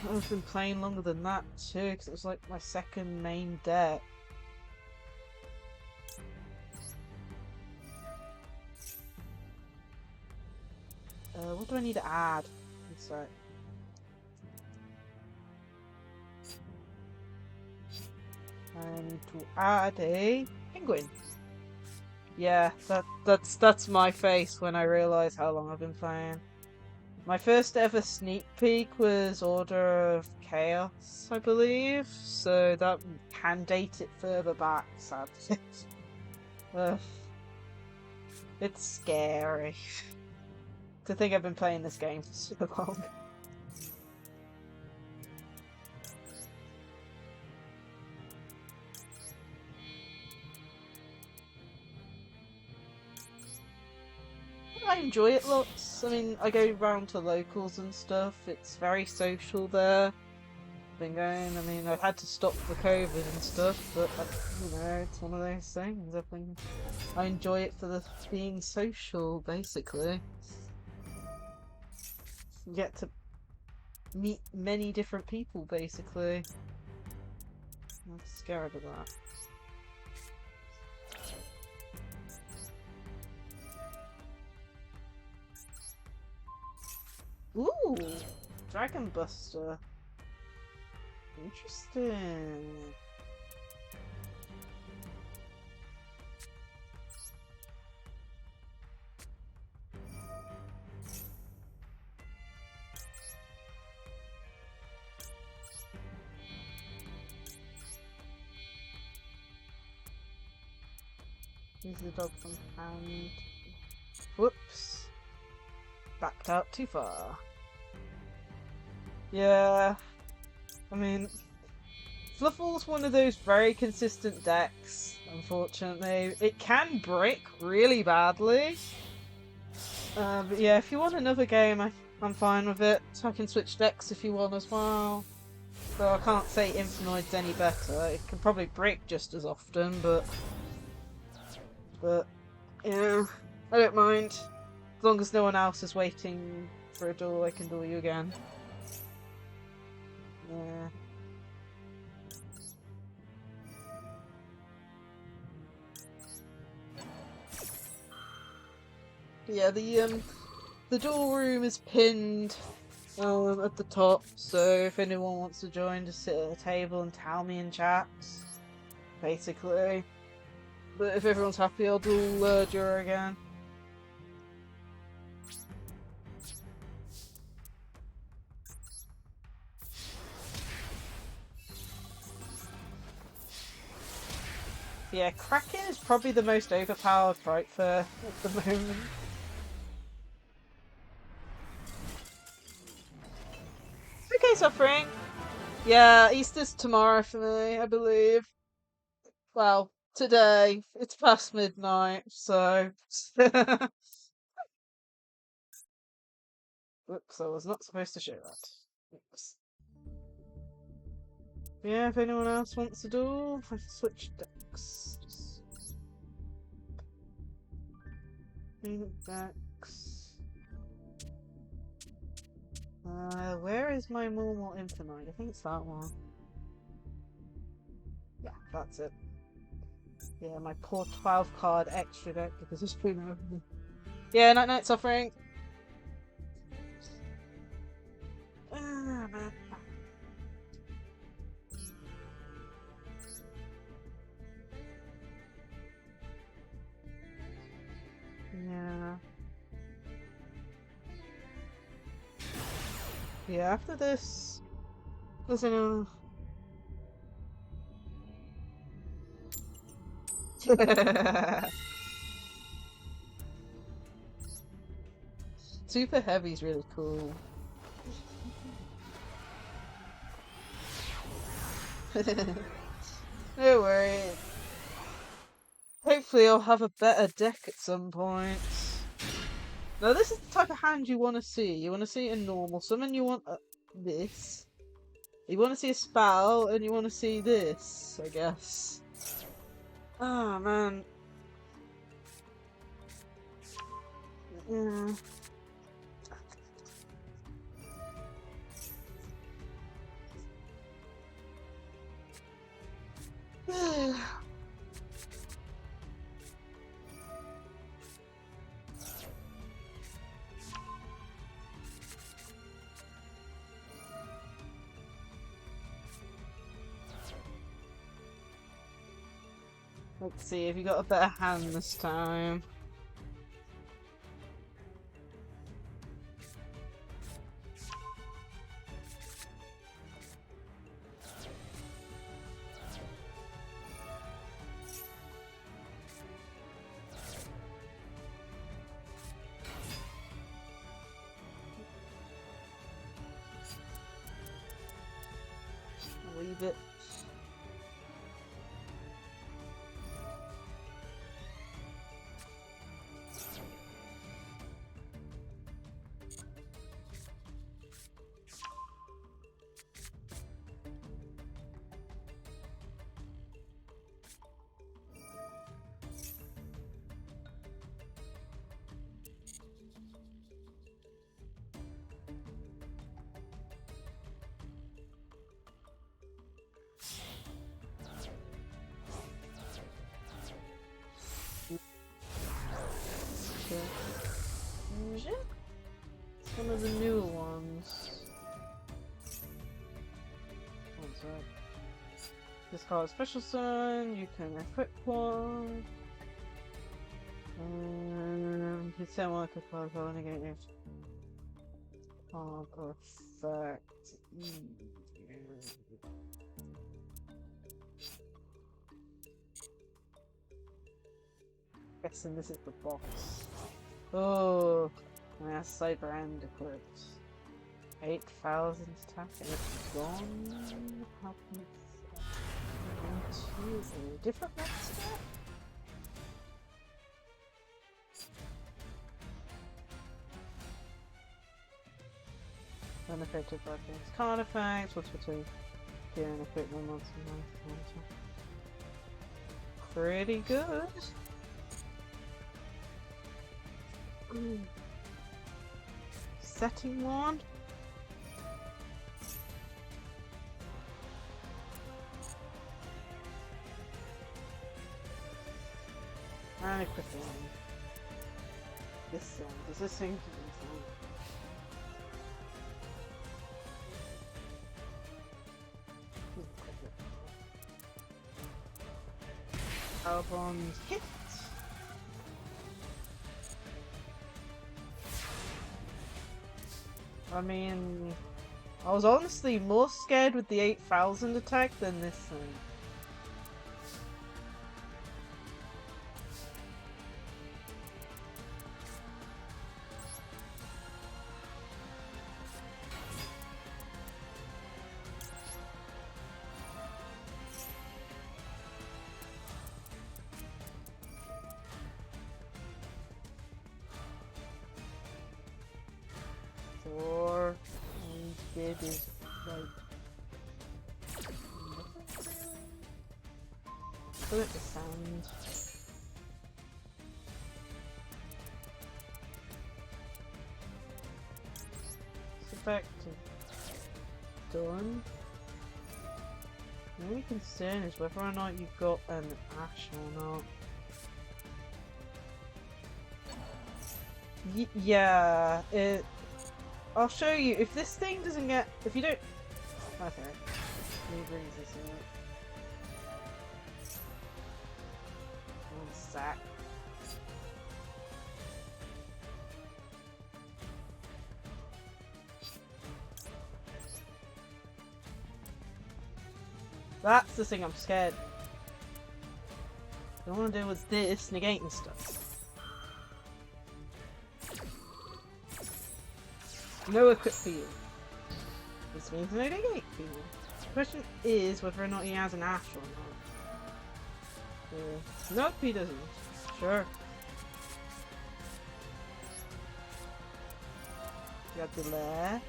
I've been playing longer than that too, because it was like my second main deck. What do I need to add? Sorry. I need to add a penguin. Yeah, that's my face when I realise how long I've been playing. My first ever sneak peek was Order of Chaos, I believe, so that can date it further back, sadly. It's scary to think I've been playing this game for so long. I enjoy it lots. I mean, I go round to locals and stuff. It's very social there. Been going. I mean, I've had to stop for COVID and stuff, but you know, it's one of those things. I enjoy it for the being social, basically. You get to meet many different people, basically. I'm scared of that. Ooh, Dragon Buster. Interesting. Use the dog from hand. Whoops. Backed out too far. Yeah. I mean, Fluffle's one of those very consistent decks, unfortunately. It can brick really badly. But yeah, if you want another game, I'm fine with it. So I can switch decks if you want as well. So I can't say Infinite's any better. It can probably brick just as often, but yeah, I don't mind. As long as no one else is waiting for a duel, I can duel you again. Yeah. Yeah, the duel room is pinned at the top, so if anyone wants to join, just sit at a table and tell me in chat, basically. But if everyone's happy, I'll duel Jura again. Yeah, Kraken is probably the most overpowered fight for at the moment. Okay, Suffering. Yeah, Easter's tomorrow for me, I believe. Well, today. It's past midnight, so... Whoops, I was not supposed to show that. Oops. Yeah, if anyone else wants to duel, I've switched decks. Decks. Where is my normal Infinite? I think it's that one. Yeah, that's it. Yeah, my poor 12 card extra deck because it's been over. Yeah, night Suffering. Man. Yeah. Yeah, after this... Listen, Super Heavy's really cool. No worries. Hopefully I'll have a better deck at some point. Now this is the type of hand you want to see. You want to see it in normal summon, you want this. You want to see a spell, and you want to see this, I guess. Ah, man. Yeah. Let's see, have you got a better hand this time? I'll leave it. It's one of the newer ones. One sec. This card special summon, you can equip one. You send one equip card for negative card effect. Guessing this is the boss. Oh, yeah, Cyber End equipped. 8,000 attack and it's gone. How can it's into different monster? Unaffected by things. Card effects. What's between gear and equipment monster? Pretty good. Setting one. And equipping. This thing. Does this thing do anything? Power bombs hit. I mean, I was honestly more scared with the 8,000 attack than this thing. Or did is like look at the sound. It's effective. Done. The only concern is whether or not you've got an ash or not. Yeah, I'll show you. If this thing doesn't get... If you don't... Okay. Let me this up. One sec. That's the thing I'm scared. I don't want to deal with this negating stuff. No equip field. This means no negate field. The question is whether or not he has an ash or not. Nope, he doesn't. Sure. You got delay.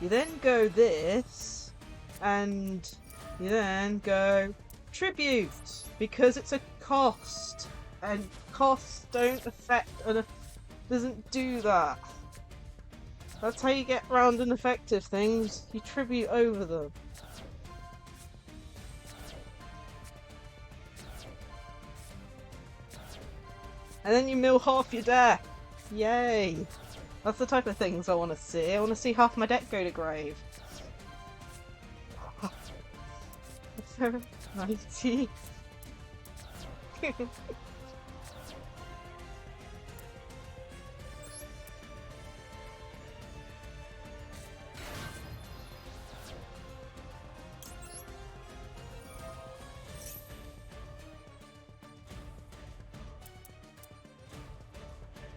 You then go this, and you then go tribute because it's a cost, and costs don't affect doesn't do that. That's how you get around ineffective things. You tribute over them. And then you mill half your deck. Yay! That's the type of things I want to see. I want to see half my deck go to grave. So 90.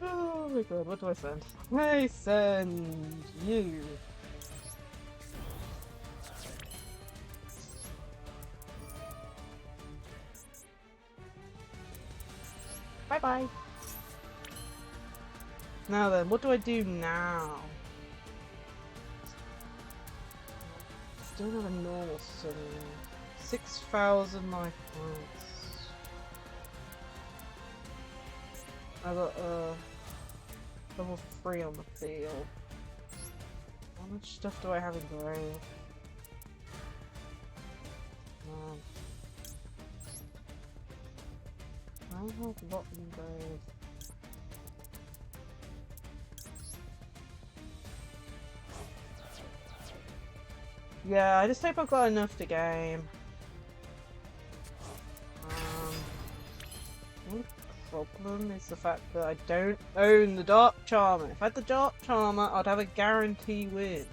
Oh my god, what do I send? I send you. Bye bye. Now then, what do I do now? Still have a normal setting. 6,000 life points. I got level 3 on the field. How much stuff do I have in grave? I have a lot in grave. Yeah, I just hope I've got enough to game. The problem is the fact that I don't own the Dark Charmer. If I had the Dark Charmer, I'd have a guarantee win.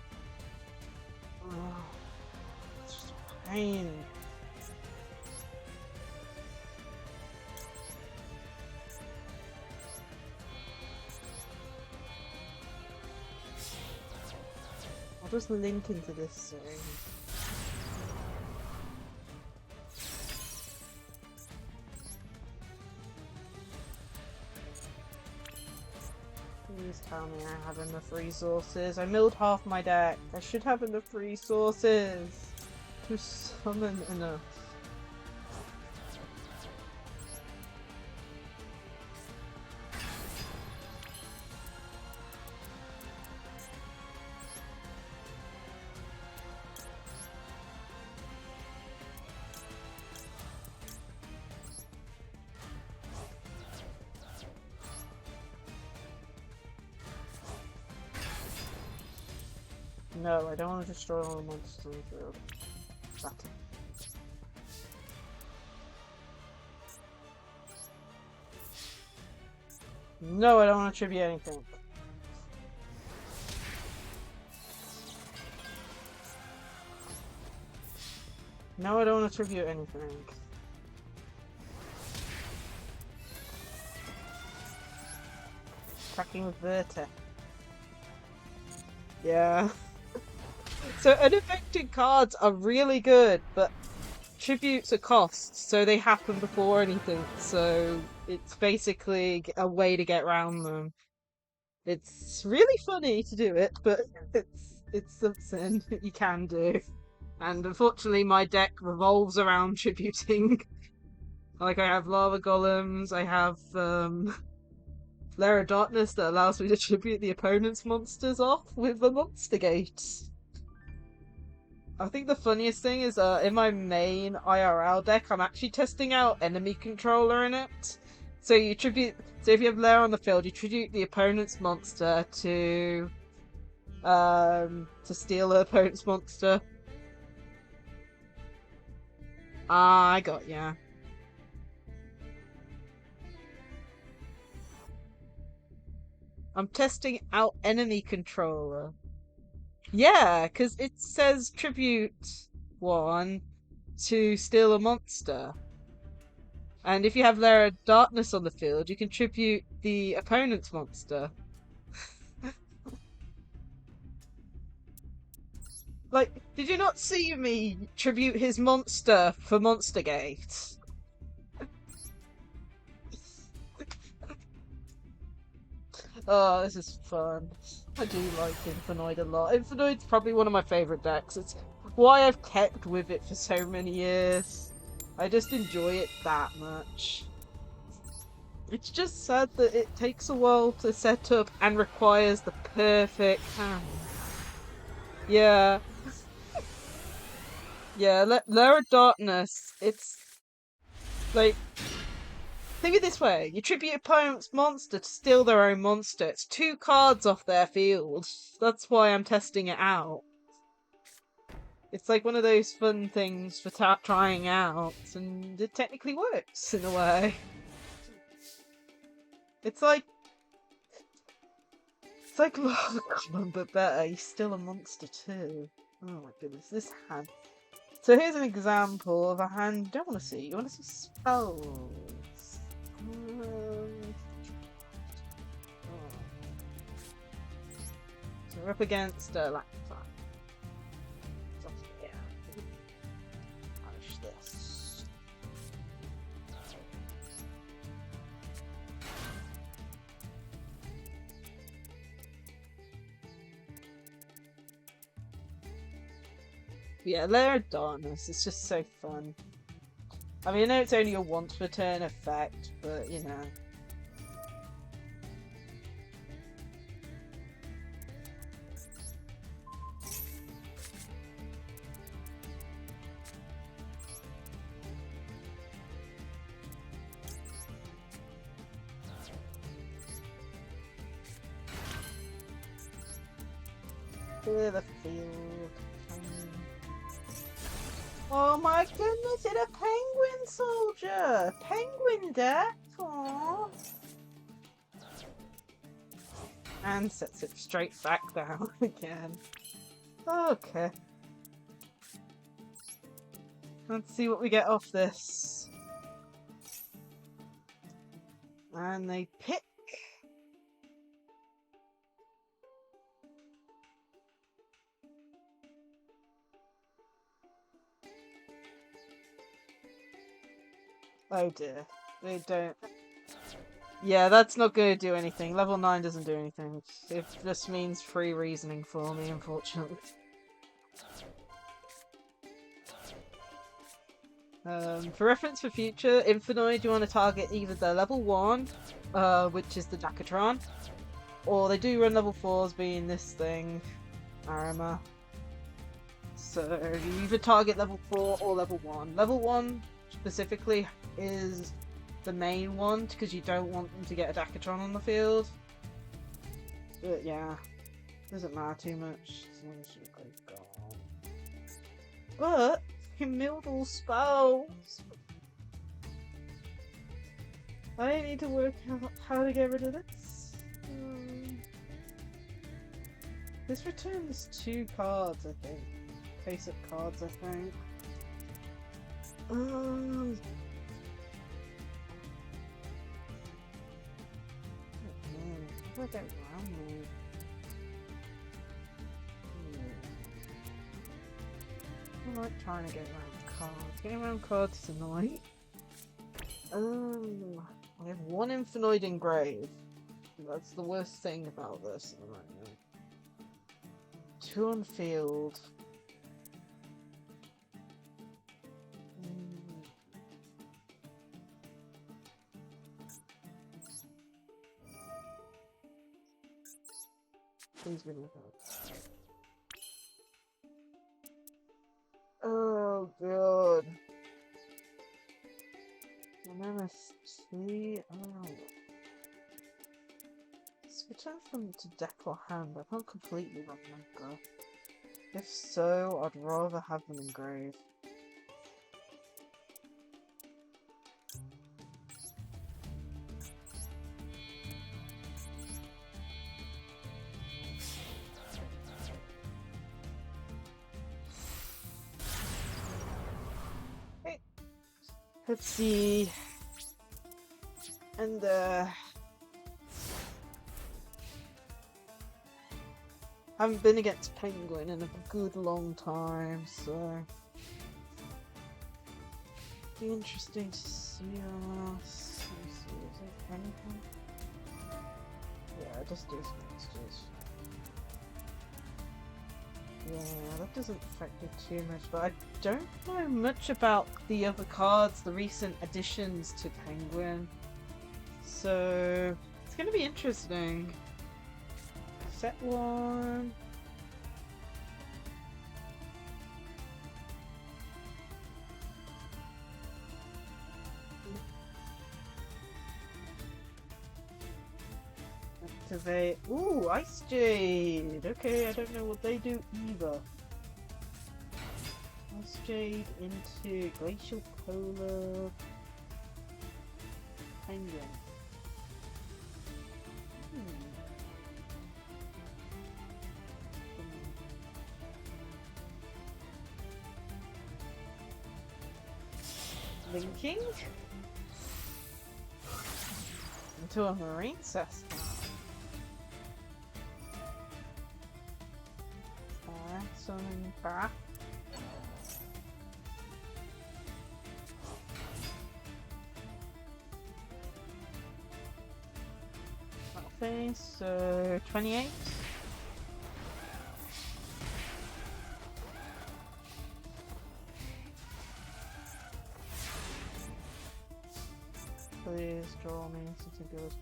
Oh, it's just a pain. I'll just link into this soon. Please tell me I have enough resources. I milled half my deck. I should have enough resources to summon enough. No, I don't want to destroy all the monsters on the field. That's it. No, I don't want to tribute anything. No, I don't want to tribute anything. Cracking with Verta. Yeah. So unaffected cards are really good, but tributes are costs, so they happen before anything. So it's basically a way to get around them. It's really funny to do it, but it's something you can do. And unfortunately, my deck revolves around tributing. Like I have lava golems, I have Lair of Darkness that allows me to tribute the opponent's monsters off with the monster gate. I think the funniest thing is in my main IRL deck, I'm actually testing out enemy controller in it. So you tribute. So if you have Lair on the field, you tribute the opponent's monster to steal the opponent's monster. Ah, I got ya. I'm testing out enemy controller. Yeah, because it says tribute 1 to steal a monster. And if you have Lair of Darkness on the field, you can tribute the opponent's monster. Like, did you not see me tribute his monster for Monster Gate? Oh, this is fun. I do like Infinite a lot. Infinite's probably one of my favourite decks. It's why I've kept with it for so many years. I just enjoy it that much. It's just sad that it takes a while to set up and requires the perfect hand. Yeah. Yeah, Lair of Darkness, it's like, think of it this way, you tribute your opponent's monster to steal their own monster. It's 2 cards off their field. That's why I'm testing it out. It's like one of those fun things for trying out, and it technically works in a way. It's like Lava Golem, but better. He's still a monster too. Oh my goodness, this hand. So here's an example of a hand you don't want to see. You want to see spells. So we're up against Lacie-Chan. Yeah. Punish this. Yeah, Lair of Darkness. It's just so fun. I mean, I know it's only a once per turn effect, but you know. Clear the field. Oh my goodness, it's a penguin soldier! Penguin deck! Aww. And sets it straight back down again. Okay. Let's see what we get off this. And they pick. . Oh dear. They don't. Yeah, that's not going to do anything. Level 9 doesn't do anything. It just means free reasoning for me, unfortunately. For reference for future, Infinite, you want to target either the level 1, which is the Dakatron, or they do run level 4s being this thing, Arima. So you either target level 4 or level 1. Level 1 specifically is the main one because you don't want them to get a Dakatron on the field. But yeah, doesn't matter too much as long as you're gone. But you milled all spells. I need to work out how to get rid of this. This returns 2 cards, I think. Face-up cards, I think. How do I get around there? I like trying to get around cards. Getting around cards is annoying. I have 1 Infinite engraved. That's the worst thing about this at the moment. 2 on field. Please be with us. Oh god. MST. Oh. Switch out from to deck or hand. I can't completely remember. If so, I'd rather have them engraved. Hey. Let's see. And haven't been against Penguin in a good long time, so be interesting to see us. Let's see, is there anything? Yeah, just do some mixtures. Yeah, that doesn't affect it too much, but I don't know much about the other cards, the recent additions to Penguin. So it's gonna be interesting. Set 1. Activate. Ooh, Ice Jade! Okay, I don't know what they do either. Ice Jade into Glacial Polar Penguin. Linking into a marine cesspool. Something back. Okay, so 28. Please draw me something good.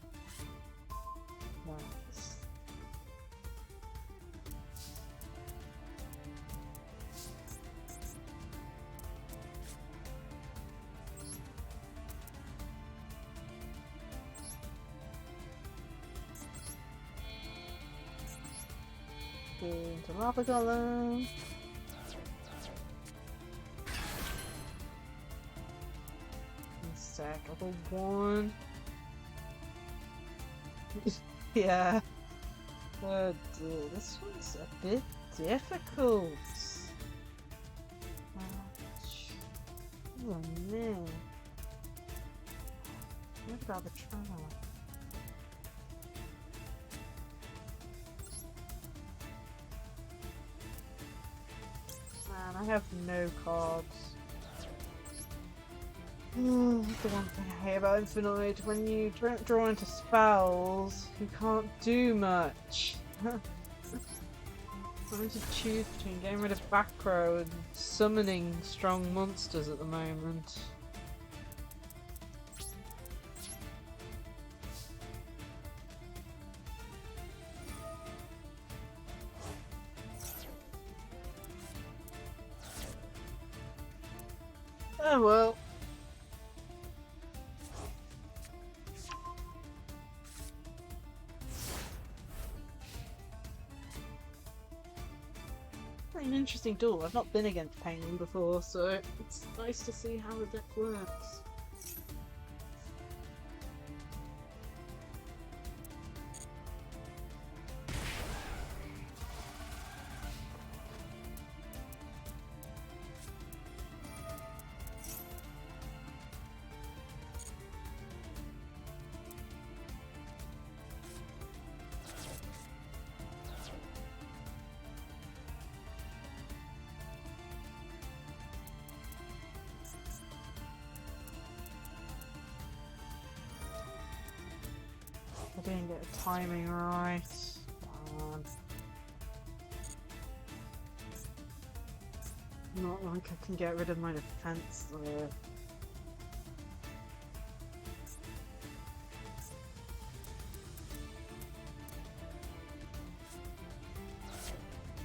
Nice. Into Lava Golem. Stack level 1. Yeah. Oh dear, this one's a bit difficult. Oh man. What about the trial? Man, I have no cards. The one thing I hate about Infinite, when you don't draw into spells, you can't do much. Trying to choose between getting rid of back row and summoning strong monsters at the moment. Oh well. An interesting duel. I've not been against Penguin before, so it's nice to see how the deck works. I didn't get the timing right. Not like I can get rid of my defense there.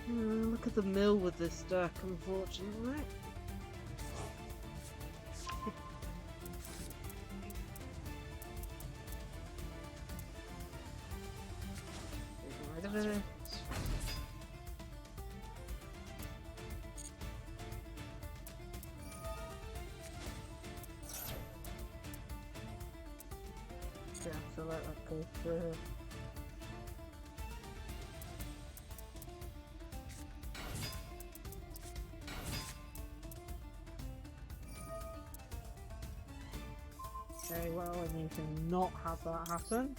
Look at the mill with this deck, unfortunately. Get rid of it. Yeah, I feel like that goes through. Okay, well, I need to not have that happen.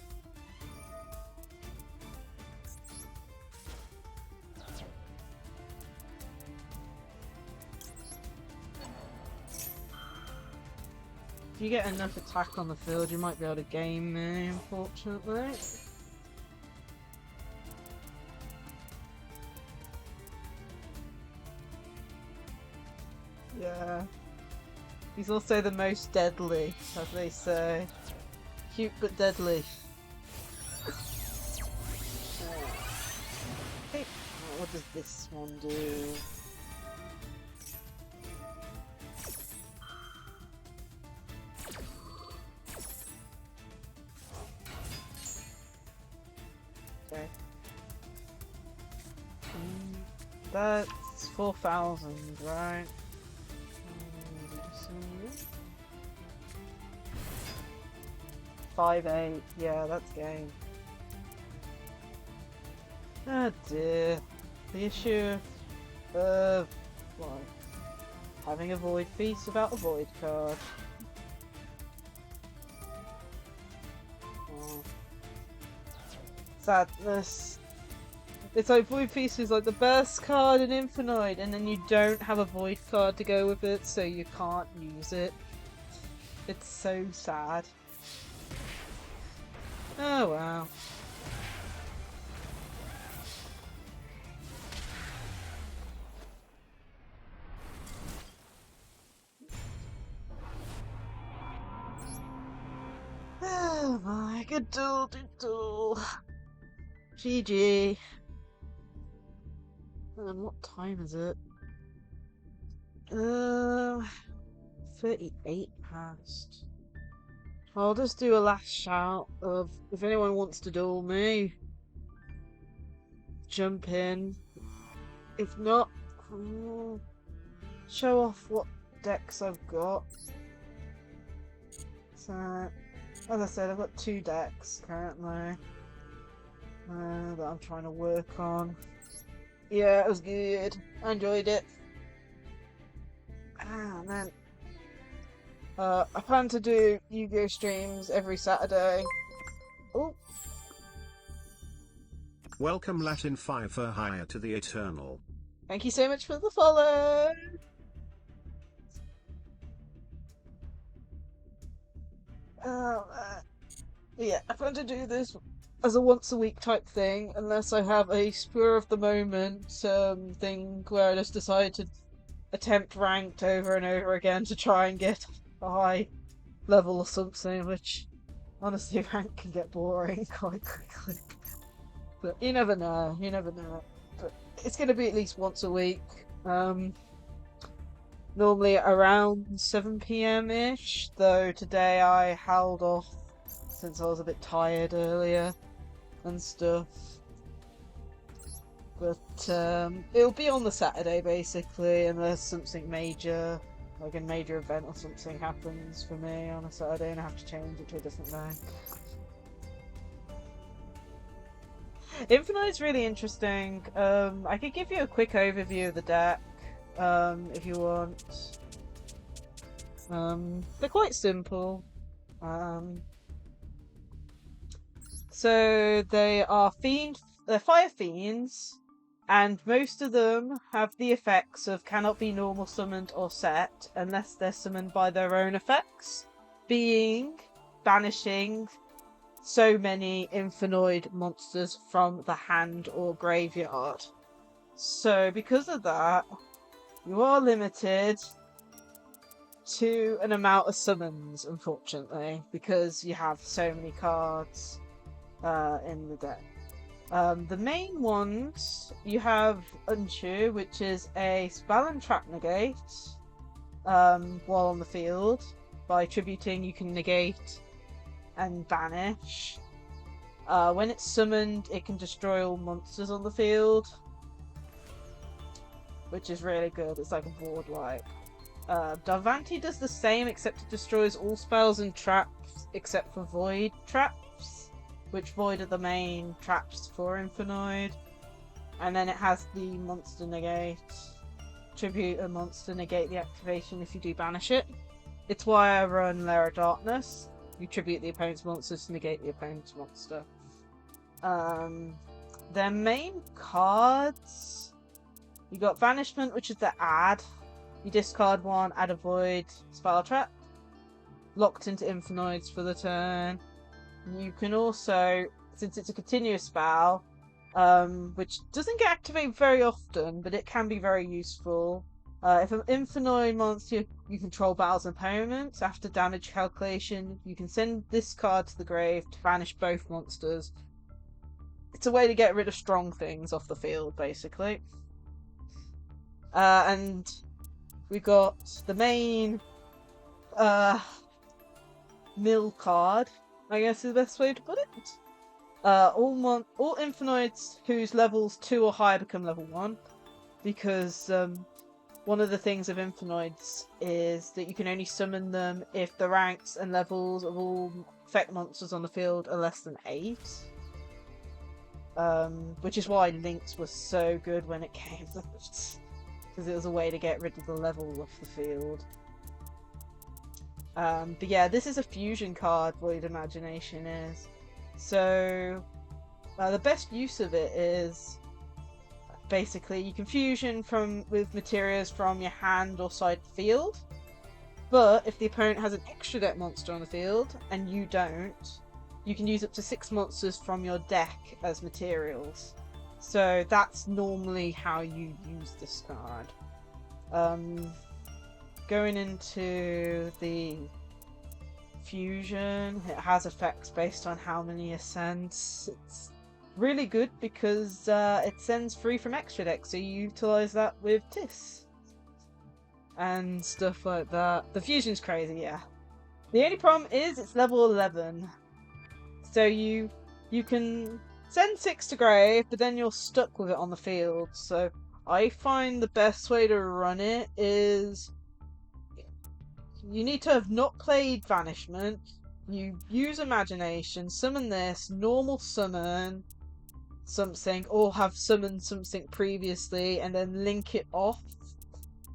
If you get enough attack on the field, you might be able to game me, unfortunately. Yeah. He's also the most deadly, as they say. Cute but deadly. Okay, what does this one do? Okay. That's 4,000, right? 5-8, yeah, that's game. Oh dear. The issue of what? Having a void feast without a void card. Oh. Sadness. It's like Void Feast is like the best card in Infinite, and then you don't have a Void card to go with it, so you can't use it. It's so sad. Oh wow. Oh my, good duel, good duel. GG. And what time is it? 38 past. I'll just do a last shout of if anyone wants to duel me, jump in. If not, show off what decks I've got. So, as I said, I've got 2 decks currently that I'm trying to work on. Yeah, it was good. I enjoyed it. Ah, man. I plan to do Yu-Gi-Oh! Streams every Saturday. Oh. Welcome Lacie-Chan higher to the Eternal. Thank you so much for the follow. Yeah, I'm going to do this as a once a week type thing, unless I have a spur of the moment thing where I just decide to attempt ranked over and over again to try and get a high level or something, which honestly rank can get boring quite quickly. But you never know, you never know. But it's going to be at least once a week. Normally around 7 p.m. ish, though today I held off since I was a bit tired earlier and stuff. But it'll be on the Saturday basically, unless something major, like a major event or something happens for me on a Saturday and I have to change it to a different day. Infinite's really interesting. I could give you a quick overview of the deck, if you want. They're quite simple. So they're fire fiends, and most of them have the effects of cannot be normal summoned or set unless they're summoned by their own effects, being banishing so many infinite monsters from the hand or graveyard. So because of that, you are limited to an amount of summons, unfortunately, because you have so many cards in the deck. The main ones, you have Unchew, which is a spell and trap negate while on the field. By tributing, you can negate and banish. When it's summoned, it can destroy all monsters on the field, which is really good. It's like a board-like. Darvanti does the same, except it destroys all spells and traps except for void traps, which void are the main traps for Infinite. And then it has the monster negate. Tribute a monster, negate the activation if you do banish it. It's why I run Lair of Darkness. You tribute the opponent's monsters to negate the opponent's monster. Their main cards, you got Banishment, which is the add. You discard one, add a void spell trap. Locked into Infinites for the turn. You can also, since it's a continuous spell, which doesn't get activated very often, but it can be very useful. If an Infinite monster you control battles an opponent, after damage calculation, you can send this card to the grave to banish both monsters. It's a way to get rid of strong things off the field, basically. And we got the main mill card, I guess is the best way to put it. All Infinites whose levels 2 or higher become level 1, because one of the things of Infinites is that you can only summon them if the ranks and levels of all effect monsters on the field are less than 8. Which is why Lynx was so good when it came out, because it was a way to get rid of the level off the field. But yeah, this is a fusion card, Void Imagination is. So the best use of it is basically you can fusion with materials from your hand or side field, but if the opponent has an extra deck monster on the field and you don't, you can use up to 6 monsters from your deck as materials. So that's normally how you use this card. Going into the fusion, it has effects based on how many ascents. It's really good because it sends free from extra deck, so you utilize that with Tis and stuff like that. The fusion's crazy, yeah. The only problem is it's level 11, so you can send 6 to grave, but then you're stuck with it on the field. So I find the best way to run it is you need to have not played Banishment. You use Imagination, summon this, normal summon something, or have summoned something previously, and then link it off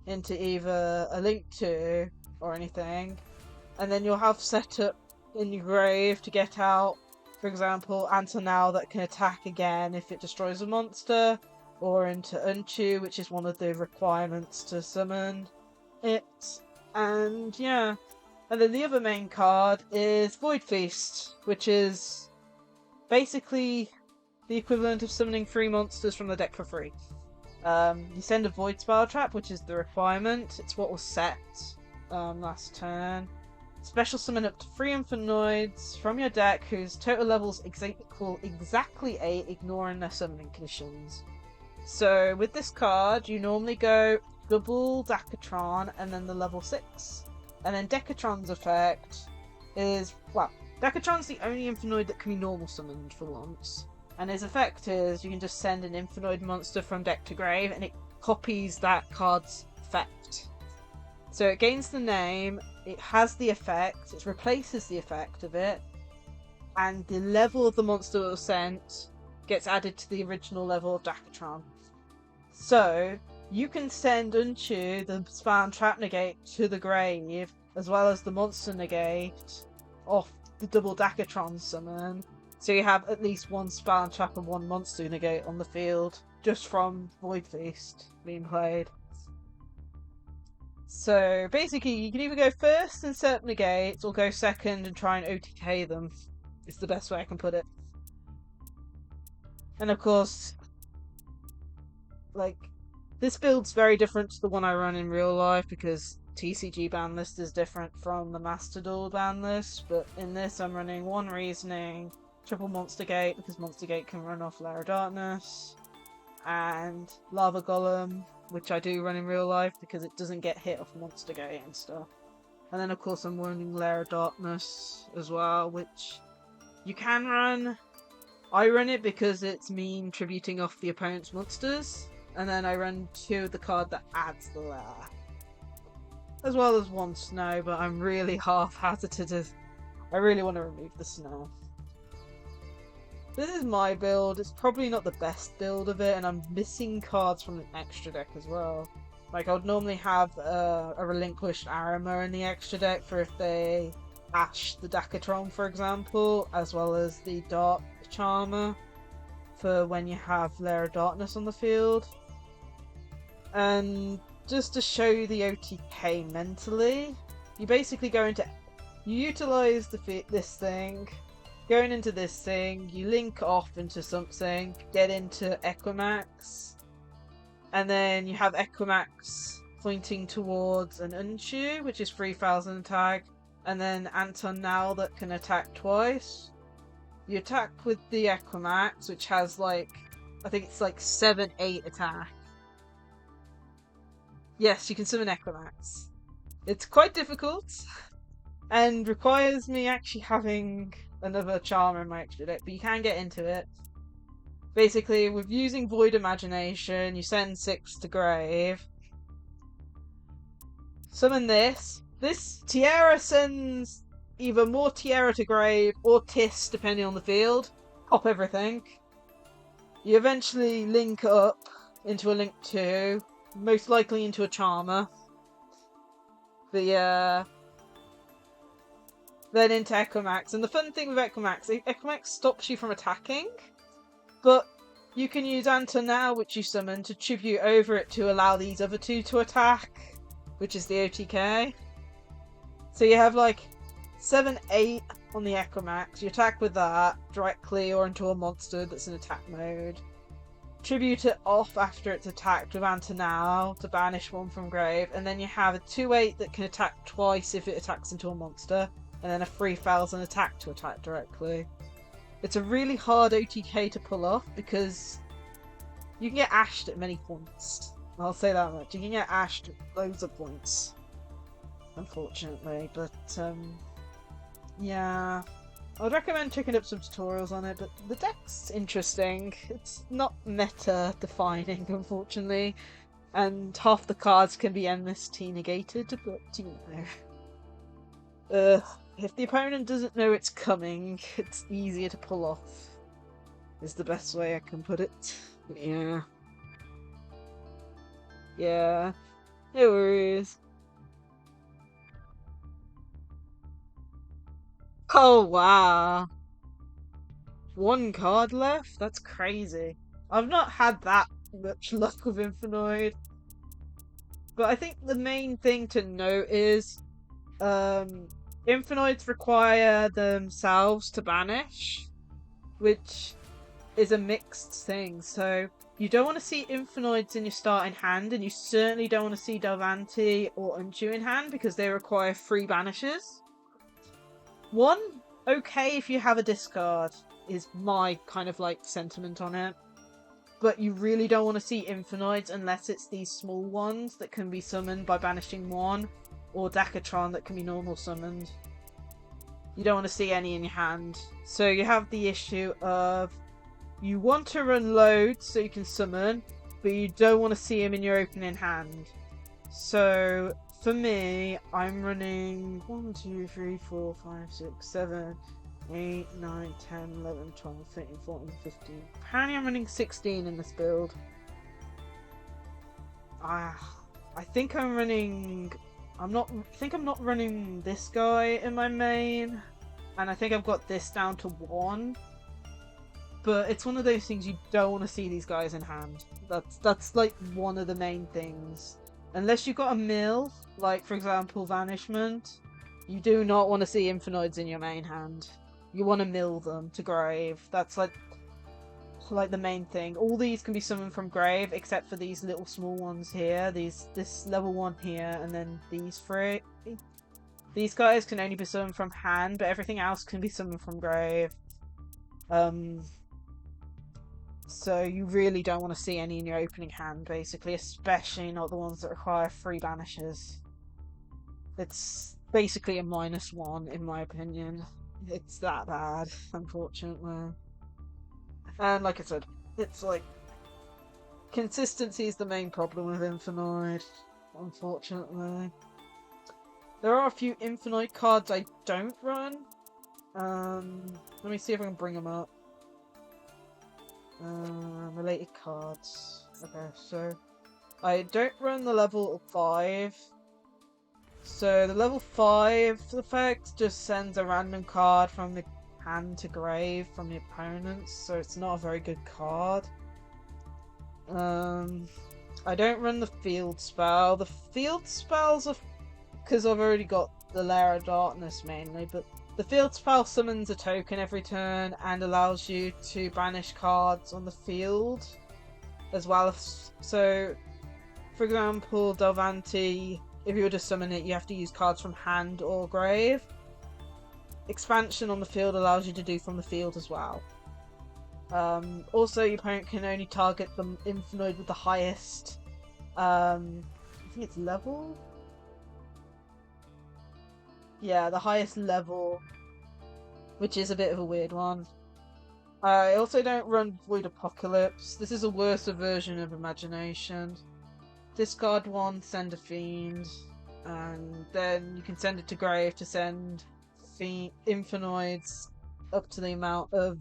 into either a link to or anything. And then you'll have set up in your grave to get out, for example, Antonal that can attack again if it destroys a monster, or into Unchew, which is one of the requirements to summon it. And yeah, And then the other main card is Void Feast, which is basically the equivalent of summoning 3 monsters from the deck for free. You send a Void Spell Trap, which is the requirement. It's what was set last turn. Special summon up to 3 Infernoids from your deck whose total levels equal exactly 8, ignoring their summoning conditions. So with this card, you normally go double Dakatron and then the level 6. And then Decatron's effect is, well, Decatron's the only Infernoid that can be normal summoned for once. And his effect is you can just send an Infernoid monster from deck to grave and it copies that card's effect. So it gains the name, it has the effect, it replaces the effect of it, and the level of the monster that was sent gets added to the original level of Dakatron. So you can send Unchew, the spam trap negate, to the grave, as well as the monster negate off the double Dakatron summon. So you have at least 1 spam trap and 1 monster negate on the field, just from Void Feast being played. So basically, you can either go first and set up negates, or go second and try and OTK them. It's the best way I can put it. And of course, like, this build's very different to the one I run in real life because TCG ban list is different from the Master Duel ban list, but in this I'm running 1 Reasoning, triple Monster Gate because Monster Gate can run off Lair of Darkness, and Lava Golem, which I do run in real life because it doesn't get hit off Monster Gate and stuff. And then of course I'm running Lair of Darkness as well, which you can run. I run it because it's mean tributing off the opponent's monsters, and then I run 2 of the card that adds the lair. As well as 1 snow, but I'm really half-hazarded. I really want to remove the snow. This is my build. It's probably not the best build of it, and I'm missing cards from the extra deck as well. Like, I would normally have a Relinquished Armor in the extra deck for if they Ash the Dakatron, for example, as well as the Dark Charmer for when you have Lair of Darkness on the field. And just to show you the OTK mentally, you basically go into, you utilize this thing, going into this thing, you link off into something, get into Equimax, and then you have Equimax pointing towards an Unchew, which is 3000 attack, and then Anton Now that can attack twice. You attack with the Equimax, which has like, I think it's like 7-8 attack. Yes, you can summon Equimax. It's quite difficult, and requires me actually having another Charmer in my extra deck, but you can get into it. Basically, with using Void Imagination, you send 6 to grave. Summon this. This Tiara sends either more Tiara to grave or Tis, depending on the field. Pop everything. You eventually link up into a Link 2, most likely into a Charmer. Then into Equimax. And the fun thing with Equimax stops you from attacking, but you can use Anton Now, which you summon, to tribute over it to allow these other 2 to attack, which is the OTK. So you have like 7-8 on the Equimax, you attack with that directly or into a monster that's in attack mode. Tribute it off after it's attacked with Anton Now to banish 1 from grave, and then you have a 2-8 that can attack twice if it attacks into a monster, and then a 3000 attack to attack directly. It's a really hard OTK to pull off because you can get ashed at many points. I'll say that much. You can get ashed at loads of points, unfortunately, but yeah, I'd recommend checking up some tutorials on it, but the deck's interesting. It's not meta-defining, unfortunately, and half the cards can be MST negated, but you know. If the opponent doesn't know it's coming, it's easier to pull off, is the best way I can put it. But yeah. Yeah. No worries. Oh wow. 1 card left? That's crazy. I've not had that much luck with Infernoid. But I think the main thing to note is Infinitoids require themselves to banish, which is a mixed thing. So you don't want to see Infinitoids in your starting hand, and you certainly don't want to see Delvanti or Unchu in hand because they require 3 banishes. One, okay if you have a discard, is my kind of like sentiment on it. But you really don't want to see Infinitoids unless it's these small ones that can be summoned by banishing 1, or Lacie-Chan that can be normal summoned. You don't want to see any in your hand. So you have the issue of you want to run loads so you can summon, but you don't want to see him in your opening hand. So for me, I'm running 1, 2, 3, 4, 5, 6, 7, 8, 9, 10, 11, 12, 13, 14, 15. Apparently I'm running 16 in this build. I think I'm running... I think I'm not running this guy in my main. And I think I've got this down to 1. But it's one of those things you don't want to see these guys in hand. That's like one of the main things. Unless you've got a mill, like for example Vanishment, you do not want to see Infinitoids in your main hand. You want to mill them to grave. That's like the main thing. All these can be summoned from grave except for these little small ones here. This level 1 here, and then these 3. These guys can only be summoned from hand, but everything else can be summoned from grave. So you really don't want to see any in your opening hand, basically, especially not the ones that require 3 banishes. It's basically a -1, in my opinion. It's that bad, unfortunately. And like I said, it's like... consistency is the main problem with Infinite, unfortunately. There are a few Infinite cards I don't run. Let me see if I can bring them up. Related cards. Okay, so I don't run the level 5. So the level 5 effect just sends a random card from the hand to grave from the opponents, so it's not a very good card. I don't run the field spell. The field spells are because I've already got the Lair of Darkness mainly, but the field spell summons a token every turn and allows you to banish cards on the field as well. So, for example, Delvanti, if you were to summon it, you have to use cards from hand or grave. Expansion on the field allows you to do from the field as well. Also, your opponent can only target the Infinite with the highest, I think it's level? Yeah, the highest level, which is a bit of a weird one. I also don't run Void Apocalypse. This is a worse version of Imagination. Discard 1, send a Fiend, and then you can send it to grave to send Infinitoids up to the amount of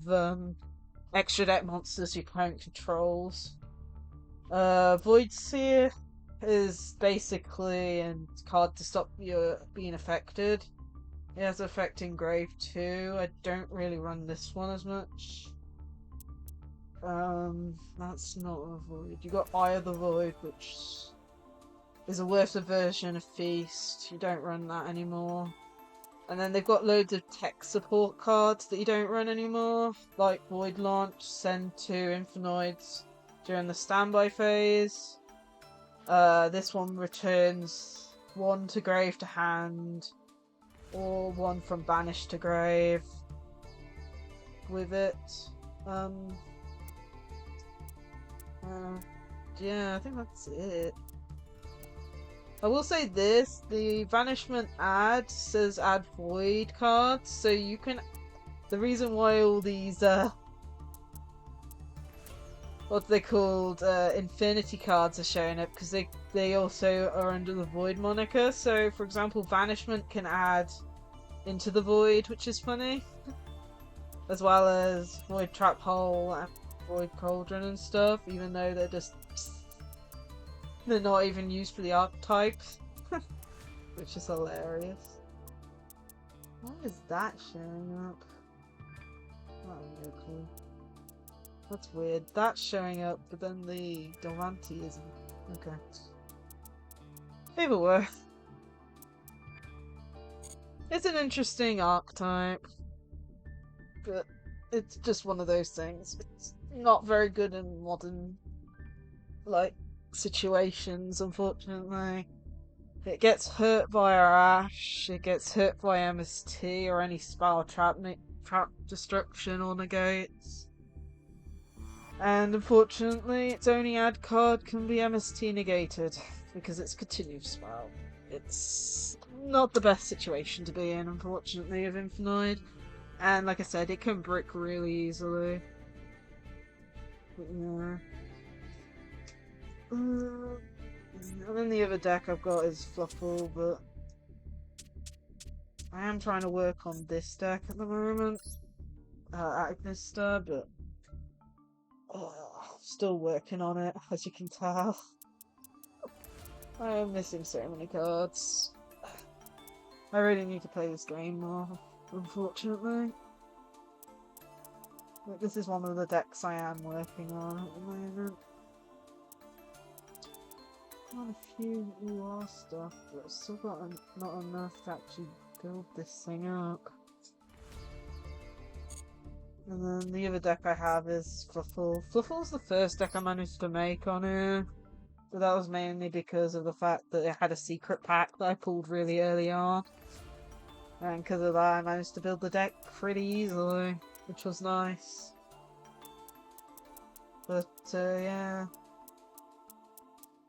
extra deck monsters your opponent controls. Void Seer is basically a card to stop you being affected. It has effect in grave too. I don't really run this one as much. That's not a Void. You got Eye of the Void, which is a worse version of Feast. You don't run that anymore. And then they've got loads of tech support cards that you don't run anymore, like Void Launch, send 2 Infinitoids during the standby phase. This one returns 1 to grave to hand, or 1 from banish to grave with it. Yeah, I think that's it. I will say this, the Vanishment ad says add Void cards, so you can... The reason why all these, what they called, Infinity cards are showing up, because they also are under the Void moniker, so for example, Vanishment can add into the Void, which is funny. As well as Void Trap Hole and Void Cauldron and stuff, even though they're not even used for the archetypes, which is hilarious. Why is that showing up? I have no clue. That's weird. That's showing up, but then the Delvanti isn't. Okay. Either way. It's an interesting archetype, but it's just one of those things. It's not very good in modern, like, situations, unfortunately. It gets hurt by our Ash, it gets hurt by MST or any spell trap destruction or negates. And unfortunately, its only ad card can be MST negated because it's continuous spell. It's not the best situation to be in, unfortunately, with Infinite. And like I said, it can brick really easily. But yeah. And then the other deck I've got is Fluffle, but I am trying to work on this deck at the moment. Agnista, but still working on it, as you can tell. I am missing so many cards. I really need to play this game more, unfortunately. Like, this is one of the decks I am working on at the moment. Got a few UR stuff, but I've still got not enough to actually build this thing up. And then the other deck I have is Fluffle. Fluffle's the first deck I managed to make on here. But that was mainly because of the fact that it had a secret pack that I pulled really early on. And because of that, I managed to build the deck pretty easily, which was nice. But, yeah.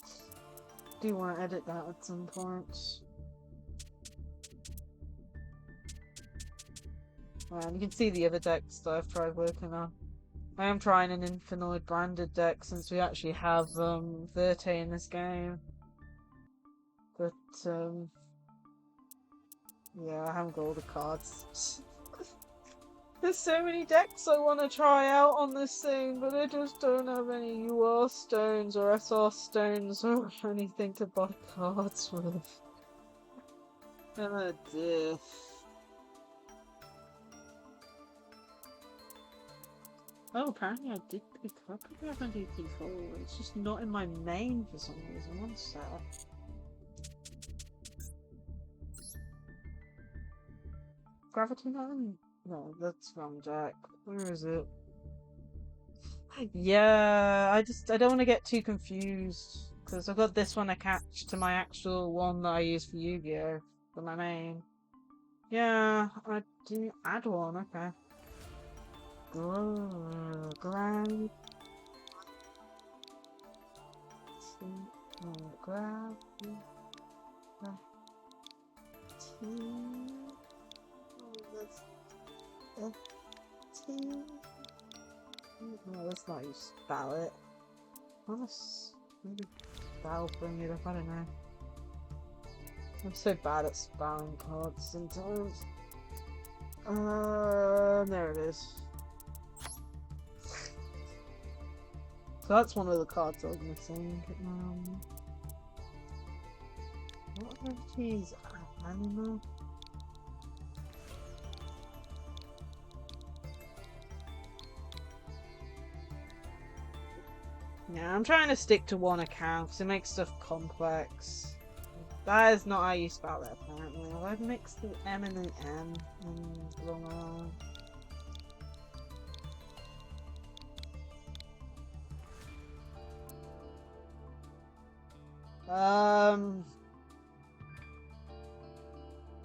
I do want to edit that at some point. And you can see the other decks that I've tried working on. I am trying an Infinite branded deck since we actually have Verte in this game. But yeah, I haven't got all the cards. There's so many decks I want to try out on this thing, but I just don't have any UR stones or SR stones or anything to buy cards with. Oh dear. Oh, apparently I did pick up a Gravity before. It's just not in my main for some reason. One sec. Gravity Mountain? No, that's wrong deck. Where is it? Yeah, I don't want to get too confused because I've got this one attached to my actual one that I use for Yu-Gi-Oh! For my main. Yeah, I didn't add one. Okay. Grand. Grab. No, let's not use ballot. Maybe that'll bring it up, I don't know. I'm so bad at spelling cards sometimes. There it is. So that's one of the cards I was missing. What entities? Animal? Yeah, I'm trying to stick to one account because it makes stuff complex. That is not how you spell it, apparently. Well, I've mixed the M and the N and wrong.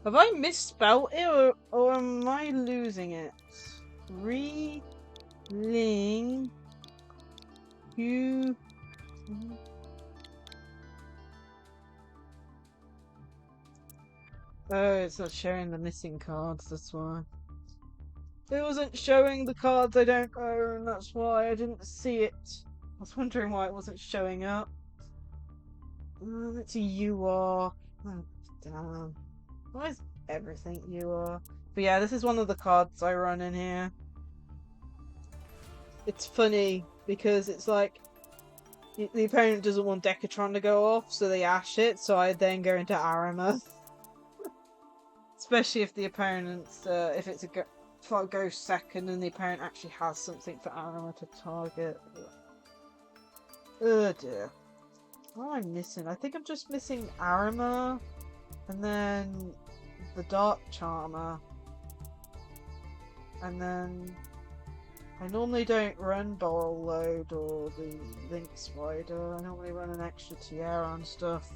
Have I misspelled it or am I losing it? Ling you. Oh, it's not showing the missing cards, that's why. It wasn't showing the cards I don't own, that's why I didn't see it. I was wondering why it wasn't showing up. It's a UR. Oh, damn. Why is everything UR? But yeah, this is one of the cards I run in here. It's funny because it's like the opponent doesn't want Decatron to go off, so they ash it, so I then go into Arima. Especially if the opponent, if it's a goes second and the opponent actually has something for Arima to target. Oh dear. What am I missing? I think I'm just missing Arima, and then the Dark Charmer. And then I normally don't run Barrel Load or the Link Spider. I normally run an extra Tiara and stuff.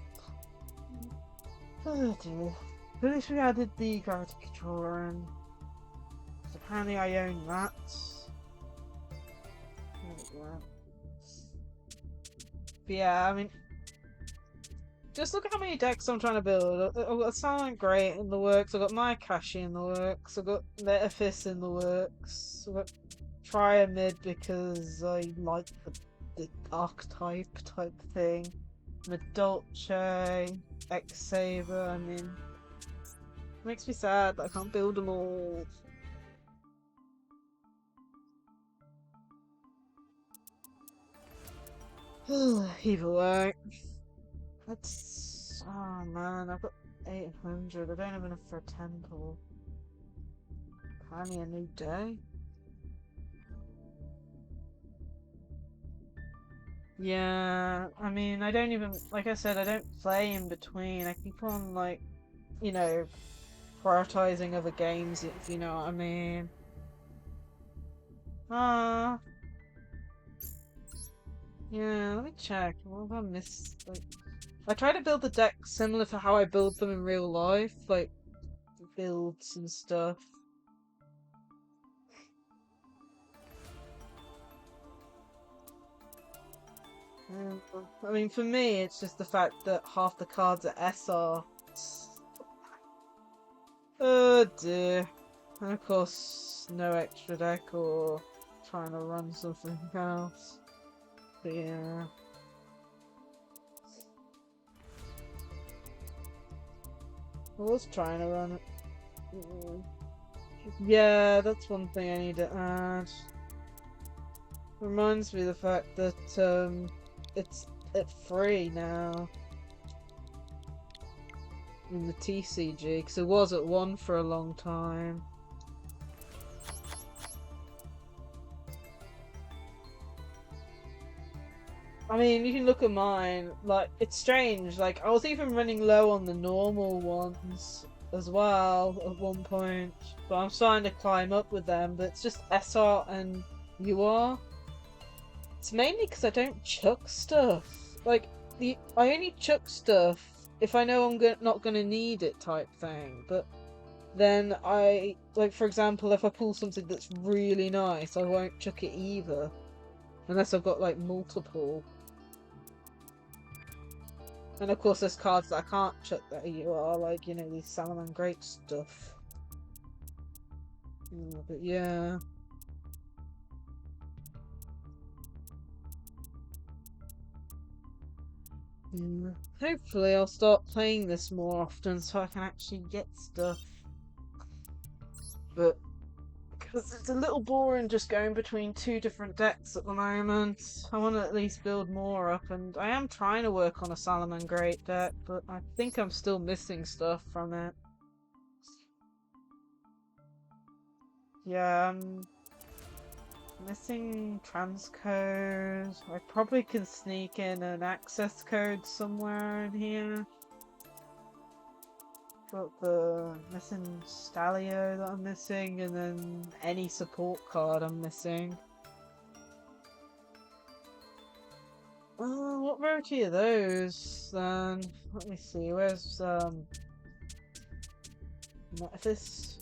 Oh dear. But at least we added the gravity controller in. Apparently I own that. There we go. But yeah, I mean, just look at how many decks I'm trying to build. I've got Silent Great in the works, I've got Myakashi in the works, I've got Metaphys in the works, I've got Triamid because I like the archetype type thing. Medolce, X-Saber, I mean, it makes me sad that I can't build them all. Either way. That's... oh man, I've got 800. I don't have enough for a temple. Planning a new day? Yeah, I mean, I don't even... like I said, I don't play in between. I keep on, like, you know, prioritizing other games, if you know what I mean. Ah... yeah, let me check. What have I missed? Like, I try to build the deck similar to how I build them in real life, like builds and stuff. I mean, for me, it's just the fact that half the cards are SR. Oh dear. And of course, no extra deck or trying to run something else. But yeah. I was trying to run it. Yeah, that's one thing I need to add. Reminds me of the fact that it's at free now in the TCG, because it was at 1 for a long time. I mean, you can look at mine, like, it's strange, like, I was even running low on the normal ones as well at one point, but I'm starting to climb up with them, but it's just SR and UR. It's mainly because I don't chuck stuff. Like, I only chuck stuff if I know I'm not going to need it type thing, but then like, for example, if I pull something that's really nice, I won't chuck it either. Unless I've got, like, multiple. And of course there's cards that I can't chuck that UR, like, you know, these Salamangreat stuff. But yeah. Hopefully I'll start playing this more often so I can actually get stuff. But because it's a little boring just going between 2 different decks at the moment. I want to at least build more up, and I am trying to work on a Salamangreat deck, but I think I'm still missing stuff from it. Yeah, I'm missing transcodes. I probably can sneak in an access code somewhere in here. Got the missing Stalio that I'm missing, and then any support card I'm missing. What rarity are those then? Let me see, where's Metaphys?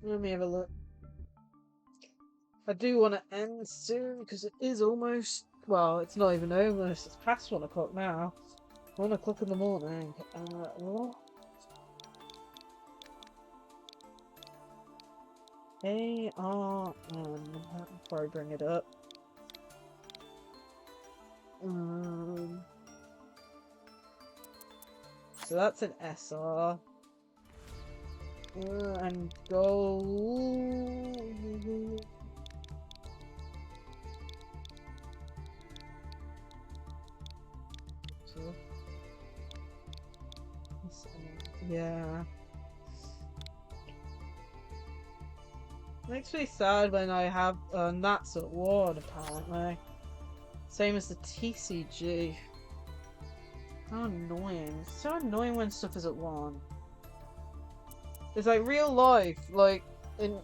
Let me have a look. I do want to end soon because it is almost, well, it's not even almost, it's past 1 o'clock now. 1 o'clock in the morning. What? ARM. I'll probably bring it up. So that's an SR. And gold. Yeah. Makes me sad when I have Nats at Ward, apparently. Same as the TCG. How annoying. It's so annoying when stuff is at 1. It's like real life, like in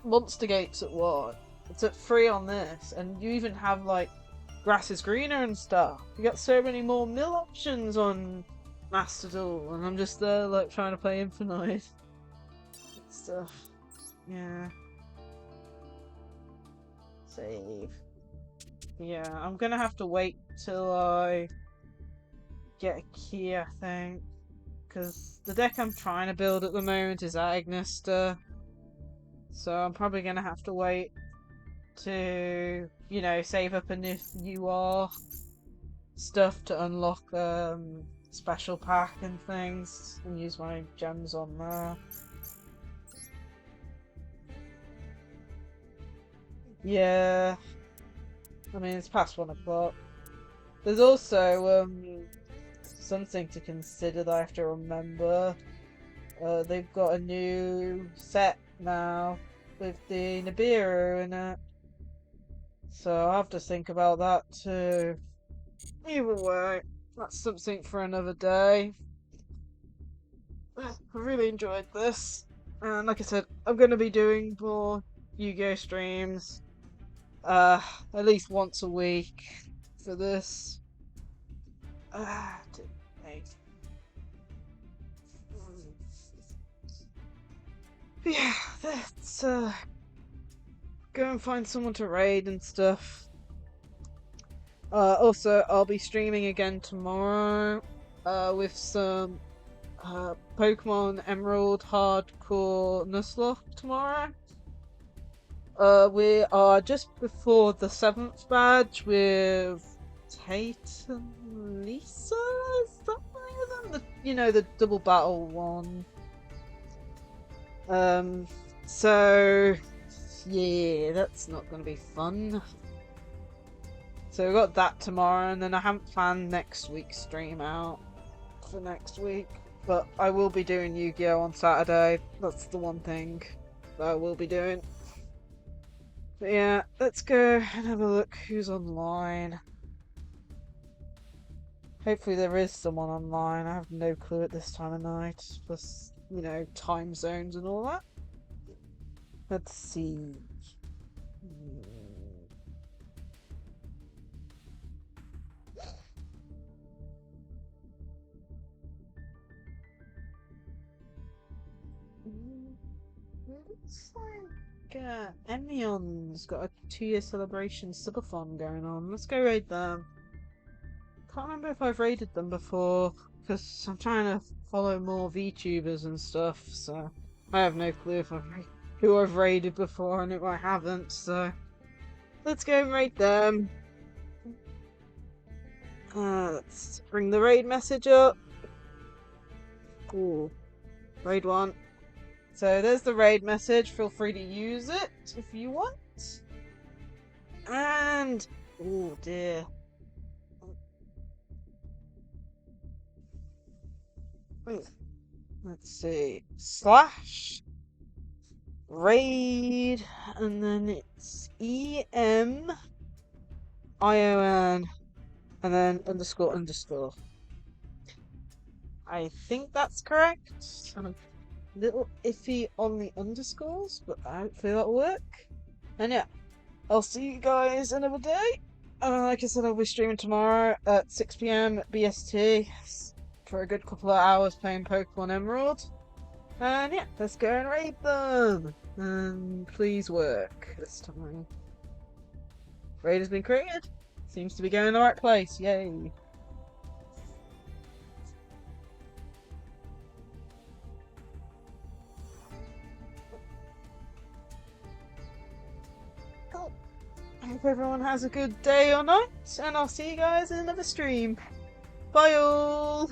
Monster Gates at 1. It's at 3 on this, and you even have like grass is greener and stuff. You got so many more mill options on Master Duel, and I'm just there like trying to play Infinite stuff. Yeah. Save. Yeah, I'm gonna have to wait till I get a key, I think. Because the deck I'm trying to build at the moment is Agnister. So I'm probably gonna have to wait to, you know, save up enough UR stuff to unlock special pack and things and use my gems on there. Yeah. I mean, it's past 1 o'clock. There's also something to consider that I have to remember. They've got a new set now with the Nibiru in it. So I'll have to think about that too. Either way, that's something for another day. I really enjoyed this. And like I said, I'm going to be doing more Yu-Gi-Oh! Streams. At least once a week for this. Yeah, let's go and find someone to raid and stuff. Also, I'll be streaming again tomorrow with some Pokemon Emerald Hardcore Nuzlocke tomorrow. We are just before the 7th badge with Tate and Lisa. Is that one of them? You know, the double battle one. So yeah, that's not going to be fun. So we got that tomorrow, and then I haven't planned next week's stream out for next week, but I will be doing Yu-Gi-Oh! On Saturday. That's the one thing that I will be doing. But yeah, let's go and have a look who's online. Hopefully there is someone online. I have no clue at this time of night. Plus, you know, time zones and all that. Let's see. Looks like Emion's got a 2-year celebration subathon going on. Let's go raid them. Can't remember if I've raided them before, because I'm trying to follow more VTubers and stuff, so I have no clue if who I've raided before and who I haven't, so let's go and raid them. Let's bring the raid message up. Ooh, raid 1. So there's the raid message, feel free to use it if you want. And, oh dear. Let's see, / raid, and then it's ENVion, and then __. I think that's correct. I'm a little iffy on the underscores, but hopefully that'll work. And yeah, I'll see you guys another day. Like I said, I'll be streaming tomorrow at 6 PM BST for a good couple of hours playing Pokemon Emerald. And yeah, let's go and raid them. And please work this time. Raid has been created. Seems to be going in the right place. Yay. I hope everyone has a good day or night, and I'll see you guys in another stream. Bye all!